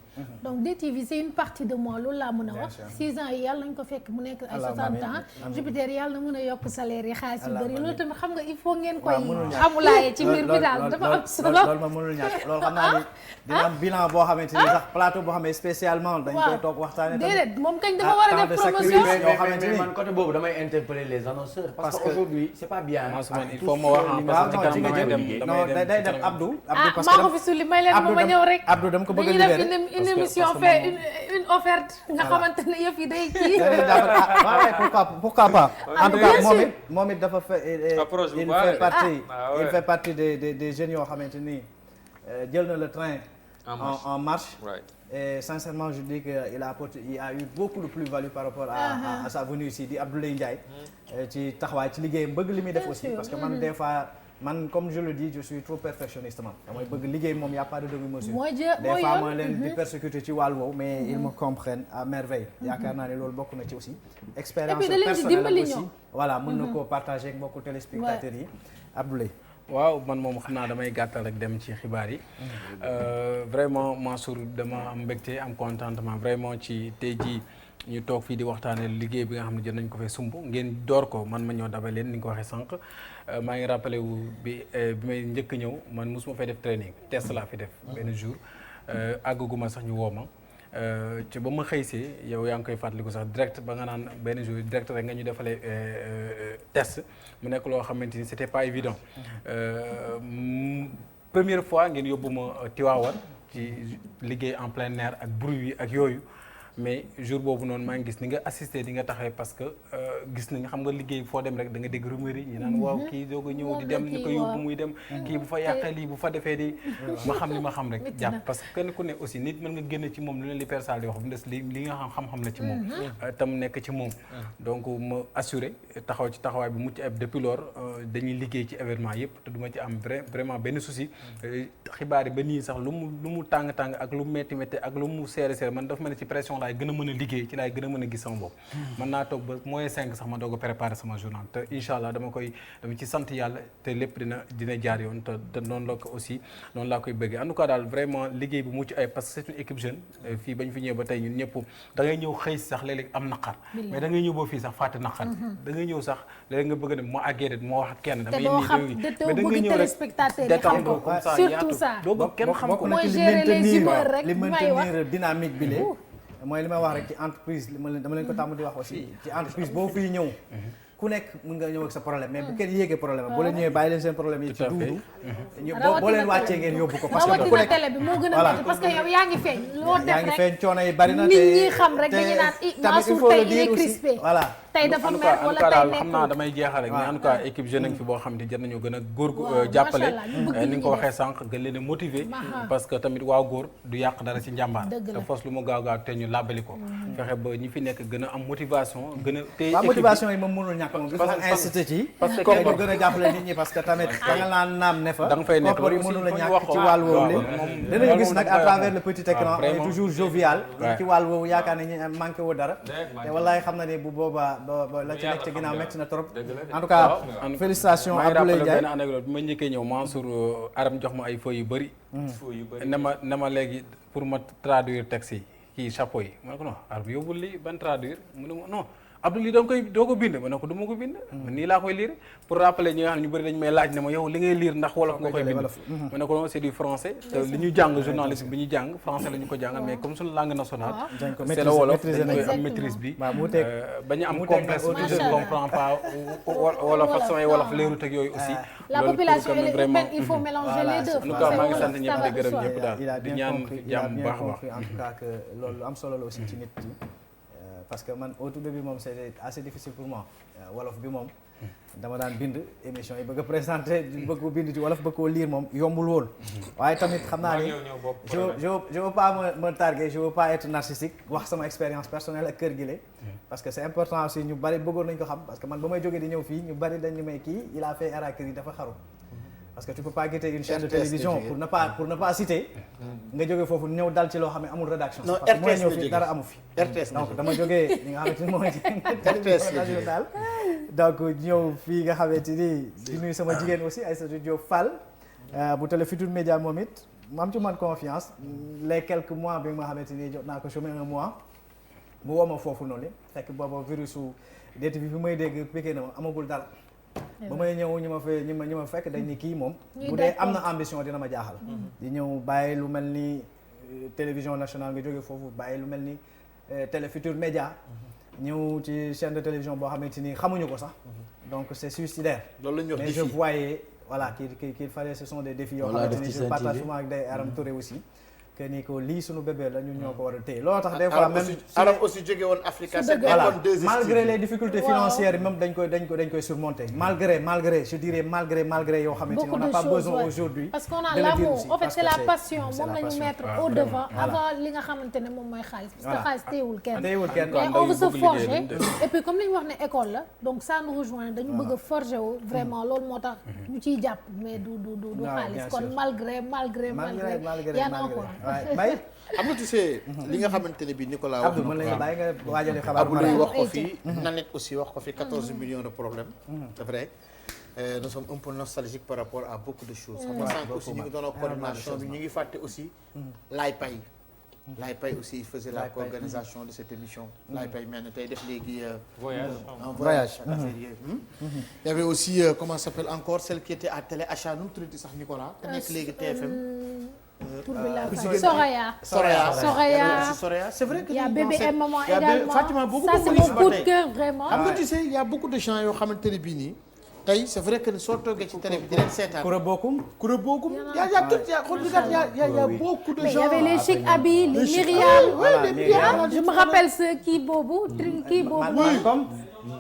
donc DTV c'est une partie de moi loolu laa mën a wax 6 ans yi yàlla nañ ko fekk mu nekk ay 60 ans Jupiter yàlla na mën a yokk salaire yi xaalis yu bëri loolu tamit xam nga il faut ngeen koy xamulaaye ci mbir bi daal dafa am solo loolu ma mënul ñàkk loolu xam naa ni dina am bilan boo xamante ni sax plateau boo xamee spécialement dañ koy toog waxtaane déedéet moom kañ dafa war a def promotion mais man côté boobu damay interpeller les annonceurs parce que aujourd'hui c'est pas bien il faut ma wax non day dem Abdou parce maa ko fi sulli may leen ma ñëw rek Abdou dama ko bëgg a libérer dañuy def une émission fait une offerte nga xamante ne yëf yi day kii pourquoi pas en tout cas moom it dafa il fait partie des jeunes yoo xamante ni jël na le train en marche et sincèrement je dis que il a eu beaucoup de plus-value par rapport à sa venue ici di Abdoulaye Ndiaye ci taxawaay ci liggéeyam bëgg li muy def aussi parce que man des fois man comme je le dis je suis trop perfectionniste man damay bëgg liggéey moom y a pas de demi-mesure des fois ma leen di persécuter ci wàll woowu mais ils me comprennent à merveille yaakaar naa ne loolu bokk na ci aussi expérience personnelle aussi voilà mën na koo partager ak mbokku téléspectateurs yi Abdoulaye waaw man moom xam naa damay gàttal rek dem ci xibaar yi vraiment Mansour dama am mbégte am contentement vraiment ci tey jii ñu toog fii di waxtaanee liggéey bi nga xam ne jot nañ ko fee sumb ngeen door ko man ma ñëw dabe leen ni nga ko waxee sànq maa ngi rappelé wu bi may njëkk ñëw man mosuma fay def training test laa fi def benn jour àggaguma sax ñu woo ma ci ba ma xëysee yow yaa ngi koy fàttaliku sax direct ba nga naan benn jour direct rek nga ñu defalee test mu nekk loo xamante ni c'était pas évident première fois ngeen yóbbu ma Tivaouane ci liggéey en plein air ak bruit yi ak yooyu mais jour boobu noonu maa ngi gis ni nga assisté di nga taxawee parce que gis nañ xam nga liggéey foo dem rek da nga dégg rumeur yi ñu naan waaw kii doog a ñëw di dem ñu ko yóbbu muy dem kii bu fa yàqee lii bu fa defee di ma xam li ma xam rek jàpp parce que kenn ku ne aussi nit mën nga génn ci moom lu leen li persal di wax bu des li nga xam-xam la ci moom tam nekk ci moom donc ma assuré taxaw ci taxawaay bi mucc ayib depuis lors dañuy liggéey ci événement yëpp te du ma ci am vraiment benn souci xibaar yi ba nii sax lu mu tàng-tàng ak lu mu métti ak lu mu seere man dafa mel ne ci pression laay gën a mën a liggéey ci laay gën a mën a gis sama bopp mën naa toog ba moins 5 sax ma doog a préparer sama journal te incha allah dama ci sant yàlla te lépp dina jaar yoon te noonu la ko aussi noonu laa koy bëggee en tout cas daal vraiment liggéey bu mucc ay parce que c'est une équipe jeune fii bañ fi ñëw ba tey ñun ñëpp da ngay ñëw xëy sax léeg-léeg am naqar mais da ngay ñëw ba fii sax fàtte naqar da ngay ñëw sax léeg nga bëgg a dem moo àggee de moo wax ak kenn damay nii mais da ngay ñëw rek détendre comme ça yaatu doo kenn xam ko li maintenir dynamique bi mooy li may wax rek ci entreprise dama leen ko tàmm di wax aussi ci entreprise boo fiy ñëw ku nekk mën nga ñëw ak sa problème mais bu kenn yéegee problème boo leen ñëwee bàyyi leen seen problème yi ci duudu boo leen wàccee ngeen yóbbu ko parce que ku nekk télé bi moo gën a métti parce que yow yaa ngi feeñ loo def rek yaa ngi feeñ coono yi bari na nit ñi xam rek dañu naan Mansour tey il est crispé voilà tey dafa mer wala tey daal nekkul xam naa damay jeexal rek mais en tout cas équipe jeune ngi fi boo xam ne jar nañoo gën a góor jàppale ni nga ko waxee sànq gën leen a motiver parce que tamit waaw góor du yàq dara ci njàmbaar te fos lu mu gaaw gaaw te ñu làbbali ko fexe ba ñi fi nekk gën a am motivation gën a téye waaw motivation yi moom mënul ñàkk moom gis nga incité ci parce que ñu gën a jàppale nit ñi parce que tamit da nga naan naam ne fa da nga fay nekk koppar yi mënul a ñàkk ci wàll woowu li dinañu gis nag à travers le petit écran on est toujours jovial ci wàll woowu yaakaar ne ñu manqué woo dara te wallaay xam na ne bu boobaa ba la ci nekk ci ginnaaw métti na trop en tout cas félicitations Abdoulaye Ndiaye benn anecdote bi ma njëkkee ñëw Mansour Aram jox ma ay feuilles yu bëri ne ma léegi pour ma traduire texte yi kii chapeau yi ma ne ko non Aram yóbbul li ban traduire mu ne ma non Abdou lii doo ko bind ma ne ko du ma ko bind nii laa koy lire pour rappeler ñi nga xam ne ñu bëri dañu may laaj ne ma yow li ngay lire ndax wolof nga koy bind ma ne ko non c'est du français te li ñu jàng journalisme bi ñu jàng français la ñu ko jàngal mais comme suñu langue nationale c'est le wolof dañ koy am maîtrise bi ba ñu am complexe je ne comprends pas wolof ak samay wolof leerut ak yooyu aussi la population vraiment il faut mélanger les deux en tout cas maa ngi sant ñëpp di gërëm ñëpp daal di ñaan jàmm bu baax a baax en tout cas que loolu am solo la aussi ci nit ñi parce que man au tout début moom c'était assez difficile pour moi wolof bi moom dama daan bind émission yi bëgg a présenter bëgg ko bind ci wolof bëgg koo lire moom yombul woon waaye tamit xam naa ni je veux pas me targuer je veux pas être narcissique wax sama expérience personnelle ak kër gi la parce que c'est important aussi ñu bari bëggoon nañu ko xam parce que man ba may jógee di ñëw fii ñu bari dañu may kii il a fait Arakiri dafa xaru parce que tu peux pas quitter une chaîne de télévision pour ne pas citer nga jógee foofu ñëw dal ci loo xam ne amul rédaction parce que mooy ñëw fii dara amu fi donc dama jógee li nga xamante ni mooy RTS national donc ñëw fii nga xamante ni di nuyu sama jigéen aussi Aïssatou Diop Fall bu Télé Futurs Médias moom it mu am ci man confiance les quelques mois bi nga xamante ni jot naa ko chômer un mois mu woo ma foofu noonu fekk booba virus u DTV bi may dégg piqué na ma amagul dara ba may ñëw ñi ma fekk dañ ni kii moom bu dee am na ambition dina ma jaaxal di ñëw bàyyi lu mel ni télévision nationale nga jógee foofu bàyyi lu mel ni Télé Futurs Médias ñëw ci chaîne de télévision boo xamante ni xamuñu ko sax donc c'est suicidaire mais je voyais voilà qu'il fallait ce sont des défis yoo xamante ni je partage souvent ak day Aram Touré aussi que ni ko lii suñu bébé la ñun ñoo ko war a téye loolu tax des fois même Arab aussi jóge woon Africa malgré les difficultés financières même dañ koy surmonter malgré je dirais malgré yoo xamante ni on n'a pas besoin aujourd'hui parce qu'on a l'amour en fait c'est la passion moom la ñu mettre au devant avant li nga xamante ne moom mooy xaalis parce que xaalis téyewul kenn mais on veut se forger et puis comme li ñu wax ne école la donc ça nous rejoint dañu bëgg a forger wu vraiment loolu moo tax ñu ciy jàpp mais du xaalis kon malgré y'en a encore Baye am na tu sais li nga xamante ne bi Nicolas wax Abdou mën nañu bàyyi nga waajale xabaar Abdou wax ko fii Nanette aussi wax ko fi 14 millions de problèmes c'est vrai nous sommes un peu nostalgiques par rapport à beaucoup de choses xam nga sànq aussi ñu ngi doon coordination bi ñu ngi fàtte aussi Laay Pay aussi il faisait la co-organisation de cette émission Laay Pay mel na tey def léegi voyage il y avait aussi comment ça s'appelle encore celle qui était à Télé Achat nu mu tuddati sax Nicolas te nekk léegi TFM Soraya c'est vrai que il y a bébé et maman également Fatima beaucoup ça c'est mon coup de cœur vraiment xam nga tu sais il y a beaucoup de gens yoo xamante ne bii nii tey c'est vrai que soo toogee ci télé bi di leen seetaan Koura Bokum y a beaucoup de gens mais il y avait les Chic Abi les Myriam je me rappelle ce kii boobu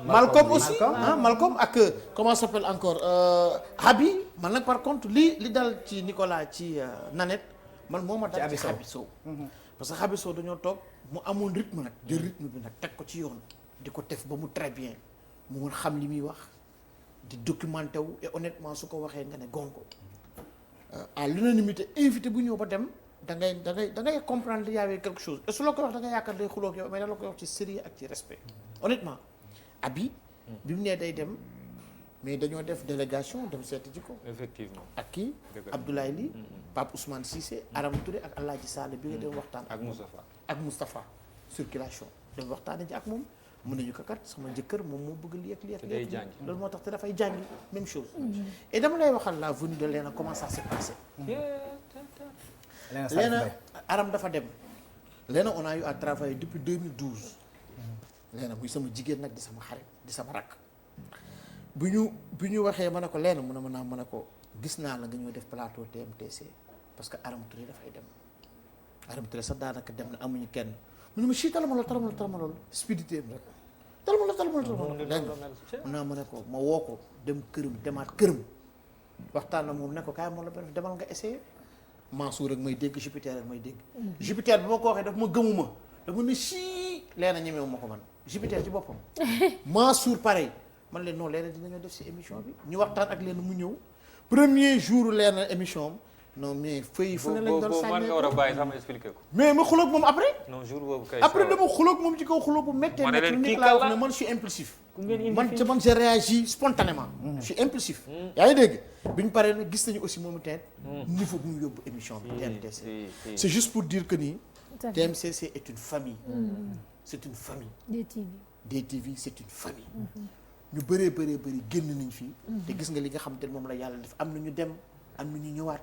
Malcolm aussi Malcolm ak comment ça s'appelle encore Habi man nag par contre li dal ci Nicolas ci Nanette man moo ma dal ci Habi Sow parce que Habi Sow dañoo toog mu amoon rythme nag de rythme bi nag teg ko ci yoon di ko def ba mu très bien mu mun xam li muy wax di documenté wu et honnêtement su ko waxee nga ne gonko à l'unanimité invité bu ñëw ba dem da ngay comprendre il y avait quelque chose et su la ko wax da nga yaakaar day xuloo ak yow mais da la koy wax ci sérieux ak ci respect honnêtement Abi bi mu nee day dem mais dañoo def délégation dem seeti ji ko effectivement ak kii Abdoulaye Ly Pape Ousmane Cissé Aram Touré ak Alaaji Sall bi nga dem waxtaan ak Moustapha circulation dem waxtaane ji ak moom mën nañu ko kat sama jëkkër moom moo bëgg lii ak loolu moo tax te dafay jàngi même chose et dama lay waxal la venue de Léna comment ça s'est passé Léna Aram dafa dem Léna on a eu à travailler depuis 2012 Léna muy sama jigéen nag di sama xarit di sama rakk bu ñu waxee ma ne ko lenn mu ne ma ne ko gis naa la nga ñëw def plateau TMTC parce que Aram Touré dafay dem Aram Touré sax daanaka dem na amuñu kenn mu ne ma si talama loolu spidité rek talama loolu dégg nga ma ne ko ma woo ko dem këram demaat këram waxtaan na moom ne ko kaay moom la demal nga essayé Mansour rek may dégg Jupiter rek may dégg Jupiter bi ma ko waxee daf ma gëmuma dama ne sii leena ñemewu ma ko man Jupiter ci boppam Mansour pareil man leen noonu leena dinañoo def si émission bi ñu waxtaan ak leen mu ñëw premier jour leena émission am non mais feuille fu ne lañ doon sànni man nga war a bàyyi sax ma expliqué ko mais ma xuloog moom après non jour boobu kay après dama xuloog moom ci kaw xuloo bu méttee métti ni laa wax ne man je suis impulsif man je réagis spontanément je suis impulsif yaa ngi dégg bi ñu paree nag gis nañu aussi moomu teet niveau bu mu yóbbu émission bi TMTC c'est juste pour dire que nii TMTC est une famille c'est une famille DTV c'est une famille ñu bëree génn nañ fii te gis nga li nga xamante ne moom la yàlla def am na ñu dem am na ñu ñëwaat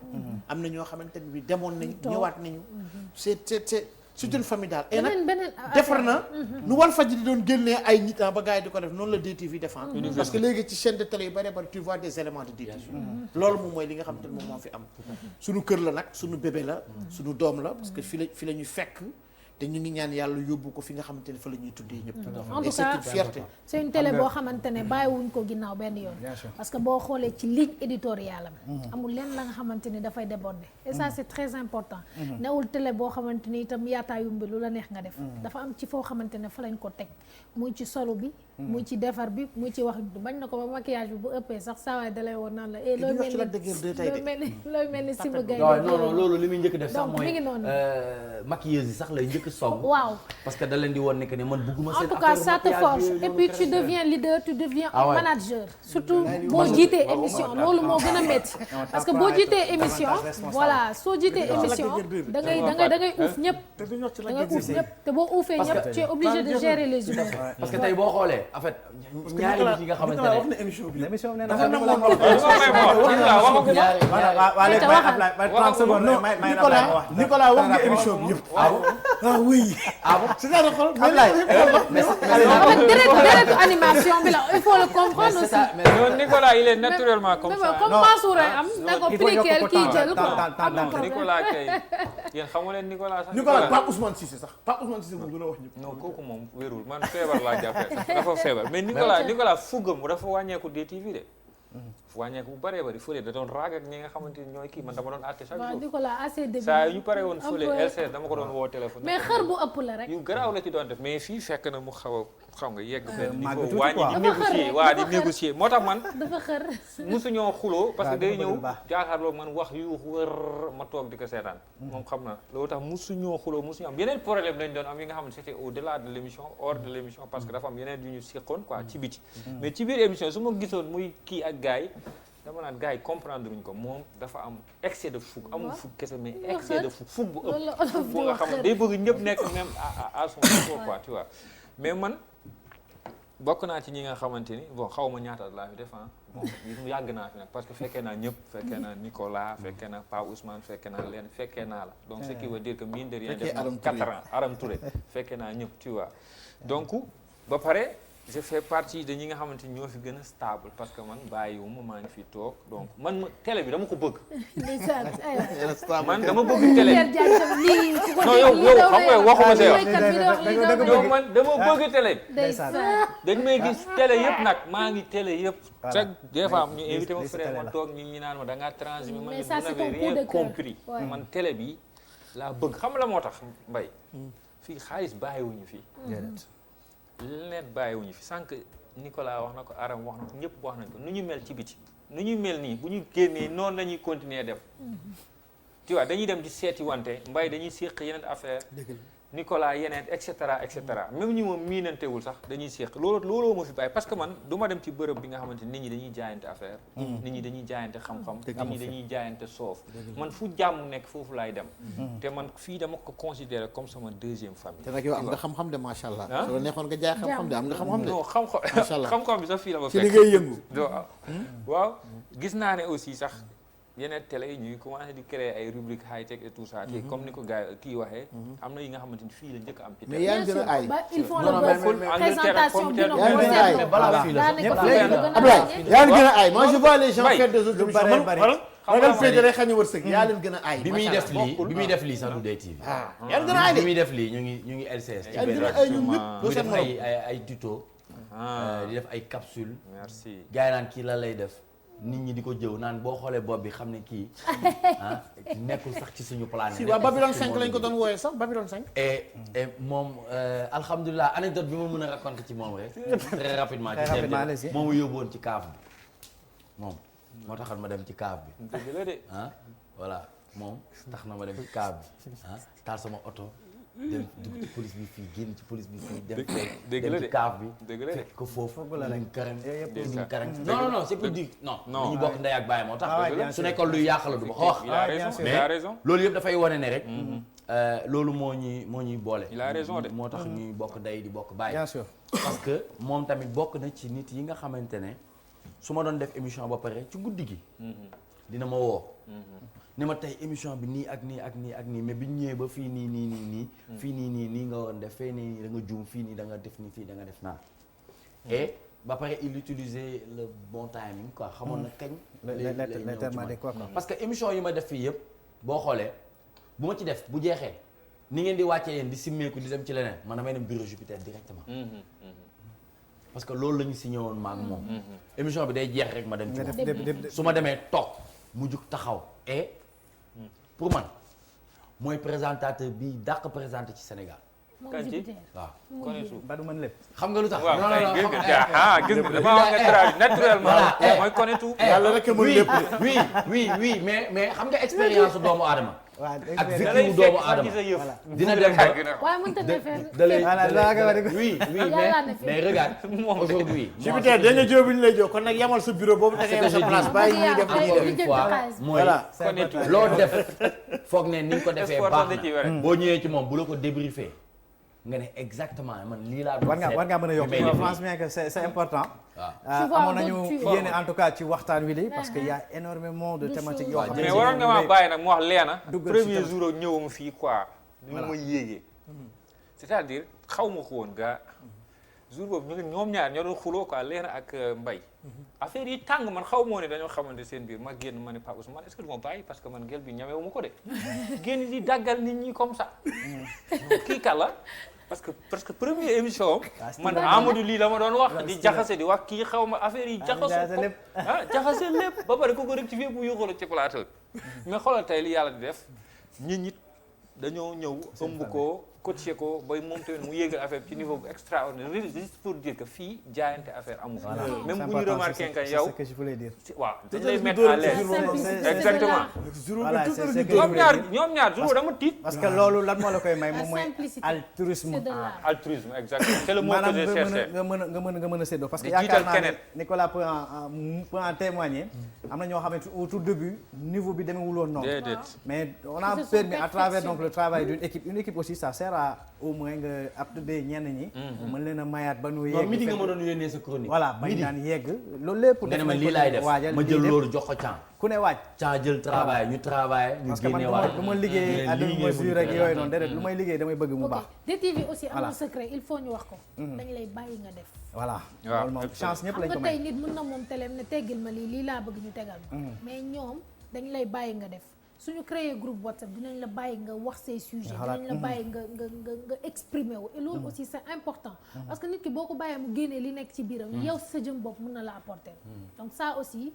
am na ñoo xamante ne bi demoon nañ ñëwaat nañu c'est une famille daal et nag defar na nu Walfadjri di doon génnee ay nit ba gars yi di ko def noonu la DTV défend parce que léegi ci chaîne de télé yu bari tu vois des éléments de DTV loolu moom mooy li nga xamante ne moom moo fi am suñu kër la nag suñu bébé la suñu doom la parce que fi la ñu fekk te ñu ngi ñaan yàlla yóbbu ko fi nga xamante ne fa la ñuy tuddee ñëpp. en tout cas c'est une télé boo xamante ne bàyyiwuñ ko ginnaaw benn yoon. parce que boo xoolee ci ligne éditoriale am. amul lenn la nga xamante ni dafay déborder. et ça c'est très important. newul télé boo xamante ni itam yaataa yumbi lu la neex nga def. dafa am ci foo xamante ne fa lañ ko teg muy ci solo bi. muy ci defar bi muy ci wax bañ na ko ba maquillage bi bu ëppee sax saa waay dalay woon naan la. looy mel ni Simba Gaye. non loolu li muy njëkk def sax donc mi ngi noonu. mooy maquilleuse yi sax lay njëkk song. waaw parce que da leen di woon ne que ne man bëgguma seen en tout cas ça te forge et puis tu deviens leader tu deviens un manager surtout boo jiitee émission loolu moo gën a métti parce que boo jiitee émission voilà soo jiitee émission da ngay uuf ñëpp da ngay uuf ñëpp te boo uufee ñëpp tu es obligé de gérer les humains parce que tey boo xoolee en fait ñaari nit yi nga xamante ne émission bi émission bi Nicolas wax nga émission bi yëpp. ah oui. c'est-à-dire xool déretu animation bi la il faut le comprendre aussi. non Nicolas il est naturellement comme ça. comme Mansour am na ko pliquer kii jël ko. Nicolas kay yéen xamu leen Nicolas sax. Nicolas Pape Ousmane Cissé sax Pape Ousmane Cissé moo gën a wax ñëpp. non kooku moom wérul man feebar laa jàppee dafa feebar mais Nicolas fuggam dafa wàññeeku DTV de. wàññeeku bu bëree bëri fële da doon raag ak ñi nga xamante ni ñooy kii man dama doon àtte chaque jour. waaw Nicolas assez débile saa yu ñu pare woon fële LCS dama ko doon woo téléphone. mais xër bu ëpp la rek. yu garaaw la ci doon def mais fii fekk na mu xaw a xam nga yegg benn niveau wàññi di négocier waa di négocier moo tax man dafa xër musuñoo xuloo parce que day ñëw jaakaarloo man wax yu wër ma toog di ko seetaan moom xam na loolu tax musuñoo xuloo musuñu am yeneen problème lañ doon am yi nga xam ne c'était au-delà de l'émission hors de l'émission parce que dafa am yeneen yu ñu siqoon quoi ci biti mais ci biir émission su ma gisoon muy kii ak gars yi dama naan gars yi comprendre luñ ko moom dafa am excès de fougue amul fougue kese mais excès de fougue bu ëpp bu nga xam ne day bëgg ñëpp nekk même à son niveau quoi tu vois mais man bokk naa ci ñi nga xamante ni bon xaw ma ñaata laa fi def bon yàgg naa fi nag parce que fekkee naa ñëpp fekkee naa Nicolas fekkee naa Pa Ousmane fekkee naa leen fekkee naa la donc ce qui veut dire que mine de rien def na 4 ans Aram Touré fekkee naa ñëpp tu vois donc ba pare je fais partie de ñi nga xamante ni ñoo fi gën a stable parce que man bàyyiwuma maa ngi fi toog donc man télé bi dama ko bëgg. man dama bëgg télé bi. non yow xam nga waxuma sa yow man dama bëgg télé bi. dañ may gis télé yëpp nag maa ngi télé yëpp. chaque des fois ñu invité ma frère ma toog ñi naan ma da ngaa transhumé man vous n'avez rien compris man télé bi laa bëgg xam la moo tax Mbaye fii xaalis bàyyiwuñu fii. leneen bàyyiwuñu fi sànq Nicolas wax na ko Aram wax na ko ñëpp wax nañ ko nu ñu mel ci biti nu ñu mel nii bu ñu génnee noonu la ñuy continuer def tu vois dañuy dem di seeti wante Mbaye dañuy séq yeneen affaire Nicolas yeneen et cetera même ñi moom miinantewul sax dañuy séq looloo ma fi bàyyi parce que man du ma dem ci bërëb bi nga xamante nit ñi dañuy jaayante affaire nit ñi dañuy jaayante xam-xam nit ñi dañuy jaayante soof man fu jàmm nekk foofu laay dem te man fii dama ko considérer comme sama deuxième famille te nag yow am nga xam-xam de macha allah soo neexoon nga jaay xam-xam de am nga xam-xam de non xam-xam bi sax fii la ma fekk ci li ngay yëngu waaw gis naa ne aussi sax yeneen télé yi ñuy commencé di créer ay rubrique high tech et tout ça te comme ni ko gars kii waxee am na yi nga xamante ni fii la njëkk am ci mais yaa ngi gën a aay ils font non, le présentation bi yaa ngi gën a aay balaa fii la Ablaye yaa ngi gën a aay moi je vois les gens faire des autres émissions man ragal féetale xañu wërsëg yaa leen gën a aay bi muy def lii sax du DTV. yaa ngi gën a aay de bi muy def lii ñu ngi LCS. ci yaa ngi benn gën a aay ñun ñëpp muy doo seen def morom ay tuto di def ay capsule merci gars yi naan kii lan lay def nit ñi di ko jëw naan boo xoolee bopp bi xam ne kii nekkul sax ci suñu planète. si waa Babylone 5 lañ ko doon wooyee sax Babylone 5. et moom alhamdulilah anecdote bi ma mën a raconter ci moom rek très rapidement ci moom mu yóbbu woon ci kaaf bi moom moo taxoon ma dem ci kaaf bi dëgg la de voilà moom tax na ma dem ci kaaf bi taal sama oto dem dugg ci police bi fii génn ci police bi fii dem dem ci kaaf bi fekk ko foofu ñu karang non c'est pour dire non ñu bokk ndey ak baay moo tax su nekkoon luy yàq la du ma ko wax mais loolu yëpp dafay wane ne rek loolu moo ñuy boole il a raison de moo tax ñuy bokk ndey di bokk baay bien sûr parce que moom tamit bokk na ci nit yi nga xamante ne su ma doon def émission ba pare ci guddi gi dina ma woo ni ma tey émission bi nii ak nii ak nii ak nii mais bi ñu ñëwee ba fii nii fii nii nga woon def fee nii da nga juum fii nii da nga def nii fii da nga def naa et ba pare il utilisait le bon timing quoi xamoon na kañ les termes adéquats quoi parce que émission yi ma def fii yëpp boo xoolee bu ma ci def bu jeexee ni ngeen di wàccee yéen di simmeeku di dem ci leneen man damay dem bureau Jupiter directement parce que loolu la ñu signé woon maak moom émission bi day jeex rek ma dem ci moom su ma demee toog mu jug taxaw et pour man mooy présentateur bi dàq présenté ci Sénégal kan ci waaw connaître ba du mën lépp xam nga lu tax waaw gis nga gis nga dama wax nga traduit naturellement mooy connaître yàlla rek mën lépp oui mais xam nga expérience doomu aadama ak da lay vécu doomu fekk aadama sa yëf dina dem ba waaye mënta defee da lay oui Yàlla ne fi. mais regarde aujourd'hui Jupiter da nga jóo bi ñu lay jóo kon nag yamal sa bureau boobu te nga sa place bàyyi ñuy def Ay, une jënd fois xaalis. mooy connaître loo def foog ne ni nga ko defee sport baax da ci na wér boo ñëwee ci moom bu la ko débriefé nga ne exactement man lii laa doon war ngaa mën a yokk je pense bien que c'est important amoon nañu yéene en tout cas ci waxtaan wi de parce que y a énormément de thématiques yoo xam ne mais waroon nga maa bàyyi nag mu wax leena dugg ci premier tamit. jour ñëwam fii quoi ni ma yéegee c'est-à-dire xaw ma ko woon gaa jour boobu ñoom ñaar ñoo doon xuloo quoi leena ak mbay affaire yi tàng man xaw moo ne dañoo xamante seen biir ma génn ma ne Pape Ousmane est-ce que du ma bàyyi parce que man gel bi ñamewu ma ko de génn di daggal nit ñi comme ça kii kàlla parce que première émission man Amadou lii la ma doon wax di jaxase di wax kii xaw ma affaire yi jaxase lépp ba pare ku ko rectifié bu yuxula ci plateau mais xoolal tey li yàlla di def nit dañoo ñëw ëmb ko coaché ko bay moom tamit mu yéegal affaire ci niveau bu extraordinaire juste pour dire que fii jaayante affaire amul même bu ñu remarqué nga yow c'est ce que je voulais dire waaw dañ lay mettre à l'aise exactement ñoom ñaar jour dama tiit parce que loolu lan moo la koy may moom mooy altruisme exactement c'est le mot que j'ai cherché nga mën a séddoo parce que yaakaar naa ne Nicolas peut en témoigner am na ñoo xamante au tout début niveau bi demewul woon noonu mais on a permis à travers donc le travail d'une équipe aussi ça sert à au moins nga up-to-date ñenn ñi mën leen a mayaat ba nu yegg midi nga ma doon yónnee sa chronique voilà bañ daan yegg loolu lépp nga ne ma lii laay def ma jël loolu jox ko Thiam ku ne waaj Thiam jël travail ñu travail ñu parce que man du ma liggéey à demi-mesure rek yooyu noonu déedéet lu may liggéey damay bëgg mu baax DTV aussi amul secret il faut ñu wax ko dañ lay bàyyi nga def voilà loolu moom chance ñëpp lañ ko xam may nga tey nit mën na moom teleem ne teggil ma lii laa bëgg ñu tegal ma mais ñoom dañ lay bàyyi nga def suñu créer groupe WhatsApp dinañ la bàyyi nga wax say sujets dinañ la bàyyi nga exprimer wu et loolu aussi c'est important parce que nit ki boo ko bàyyee mu génnee li nekk ci biiram yow si sa jëm bopp mën na la apporter donc ça aussi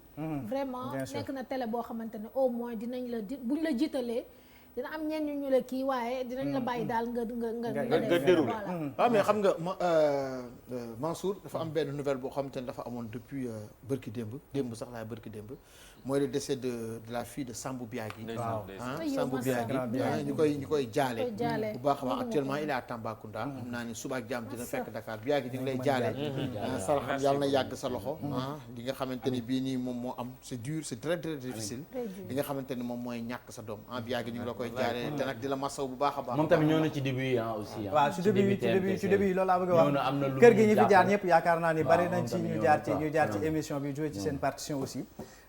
vraiment nekk na télé boo xamante ne au moins dinañ la buñ la jiitalee dina am ñenn ñu la kii waaye dinañ la bàyyi daal nga déroulé waaw mais xam nga Mansour dafa am benn nouvelle boo xamante ne dafa amoon depuis bërki démb sax laay bërki démb mooy le décès de la fille de Sambou Biagui Sambou Biagui ñu koy jaale bu baax a baax actuellement il est à Tambacounda xam naa ni suba ak jàmm dina fekk Dakar Biagui ñu ngi lay jaale saraxam yàlla na yàgg sa loxo li nga xamante ni bii nii moom moo am c'est dur c'est très très difficile li nga xamante ni moom mooy ñàkk sa doom Biagui ñu ngi la koy jaale te nag di la masaw bu baax a baax moom tamit ñëw na ci début yi aussi waaw ci début loolu laa bëgg a wax kër gi ñi fi jaar ñëpp yaakaar naa ni bari nañ ci ñu jaar ci émission bi joué ci seen partition aussi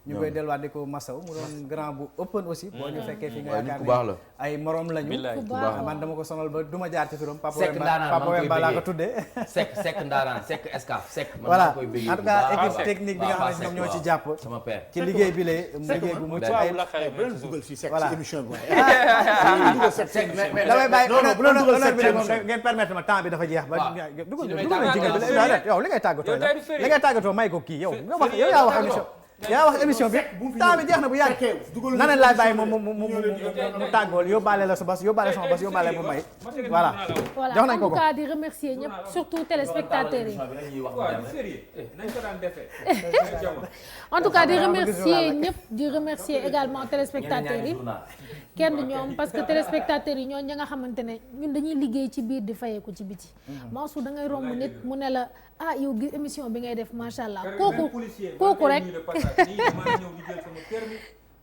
ñu koy delluwaat di ko masaw mu doon grand bu open aussi boo ñu fekkee fi nga yaakaar ne ay morom lañu man dama ko sonal ba du ma jaar ci turam Papa Wemba laa ko tuddee Seck Ndaaraan Seck Escaf Seck voilà en tout cas équipe technique bi nga xam ne ñoom ñoo ci jàpp sama père ci liggéey bi lee liggéey bu mucc ay dugal fii Seck ci émission bi damay bàyyi honneur bi moom ngeen permettre ma temps bi dafa jeex ba dugal yow li ngay tàggatoo la li ngay tàggatoo may ko kii yow yaa wax émission bi temps bi jeex na bu yàgg na leen laay bàyyi mu tàggool yóbbaale la sa bas yóbbaale sama bas yóbbaale mu may voilà jox nañ ko en tout cas di remercier ñëpp surtout téléspectateurs yi en tout cas di remercier ñëpp di remercier également téléspectateurs yi kenn ñoom parce que téléspectateurs yi ñoo ña nga xamante ne ñun dañuy liggéey ci biir di fayeeku ci biti Mansour da ngay romb nit mu ne la yow gi émission bi ngay def macha allah kooku rek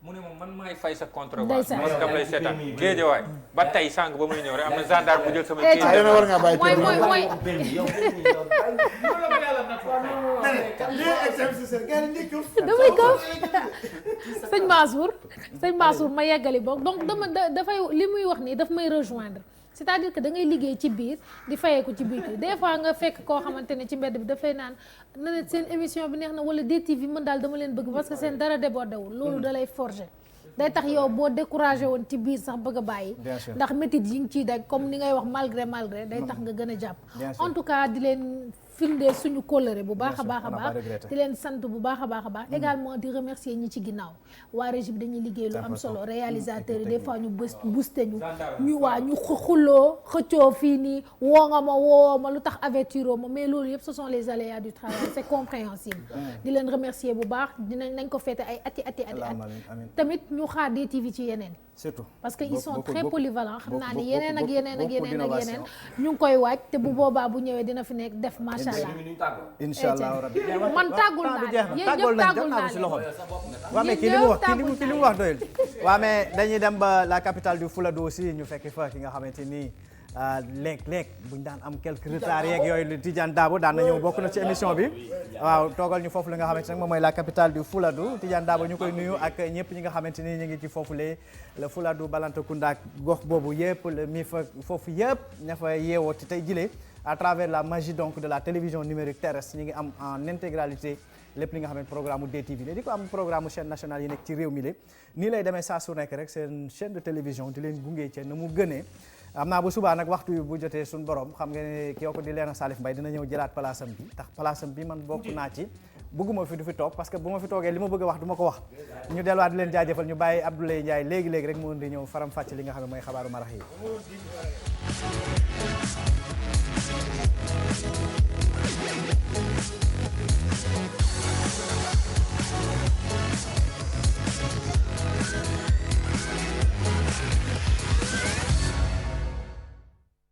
mu ne moom man maay fay sa contrevention parce que dama lay seetaan géejawaay ba tey sànq ba muy ñëw rek am na gendarme mu jël sama kii war nga bàyyi mooy damay kaw sëñ Mansour ma yeggali boog donc dafay li muy wax nii daf may rejoindre c'est-à-dire que da ngay liggéey ci biir di fayeeku ci biir des fois nga fekk koo xamante ne ci mbedd bi dafay naan na ne seen émission bi neex na wala DTV mën daal dama leen bëgg parce que seen dara débordé wul loolu da lay forger day tax yow boo découragé woon ci biir sax bëgg a bàyyi ndax métit yi ngi ciy daj comme ni ngay wax malgré day tax nga gën a jàpp en tout cas di leen firndeel suñu kóllëre bu baax a baax a baax di leen sant bu baax a baax a baax également di remercier ñi ci ginnaaw waa régie bi dañuy liggéey lu am solo réalisateurs yi des fois ñu boosté ñu xulloo xëccoo fii nii woo ma lu tax avertiro ma mais loolu yëpp ce sont les aléas du travail c'est compréhensible di leen remercier bu baax nañ ko féete ay ati tamit ñu xaar DTV ci yeneen surtout parce que ils sont très polyvalents xam naa ni yeneen ak yeneen ñu ngi koy waaj te bu boobaa bu ñëwee dina fi nekk def macha allah inshallah rabbi man tàggul naa yéen ñëpp tàggul naa si loxo waaw mais kii li mu wax doyul waaw mais dañuy dem ba la capitale du Fouladou aussi ñu fekk fa ki nga xamante ni léeg-léeg buñ daan am quelques retards yeeg yooyu Tidiane Dabo daan na ñëw bokk na ci émission bi waaw toogal ñu foofu la nga xamante ne moom mooy la capitale du Fouladou Tidiane Dabo ñu koy nuyu ak ñëpp ñi nga xamante ni ñu ngi ci foofulee le Fouladou Balantacounda ak gox boobu yëpp mi fa foofu yëpp ña fa yeewoo te tey jilee à travers la magie donc de la télévision numérique terrestre ñi ngi am en intégralité lépp li nga xam ne programme DTV la di ko am programme chaîne nationale yi nekk ci réew mi la nii lay demee saa su nekk rek seen chaîne de télévision di leen gunge ca na mu gënee am naa bu subaa nag waxtu bu jotee suñu borom xam nga ne kii ko di Leena Salif Mbaye dina ñëw jëlaat palaasam bi tax palaasam bi man bokk naa ci bëgguma fi du fi toog parce que bu ma fi toogee li ma bëgg a wax du ma ko wax ñu delluwaat di leen jaajëfal ñu bàyyi Abdoulaye Ndiaye léegi rek mu di ñëw faram fàcc li nga xam ne mooy xabaaru marax yi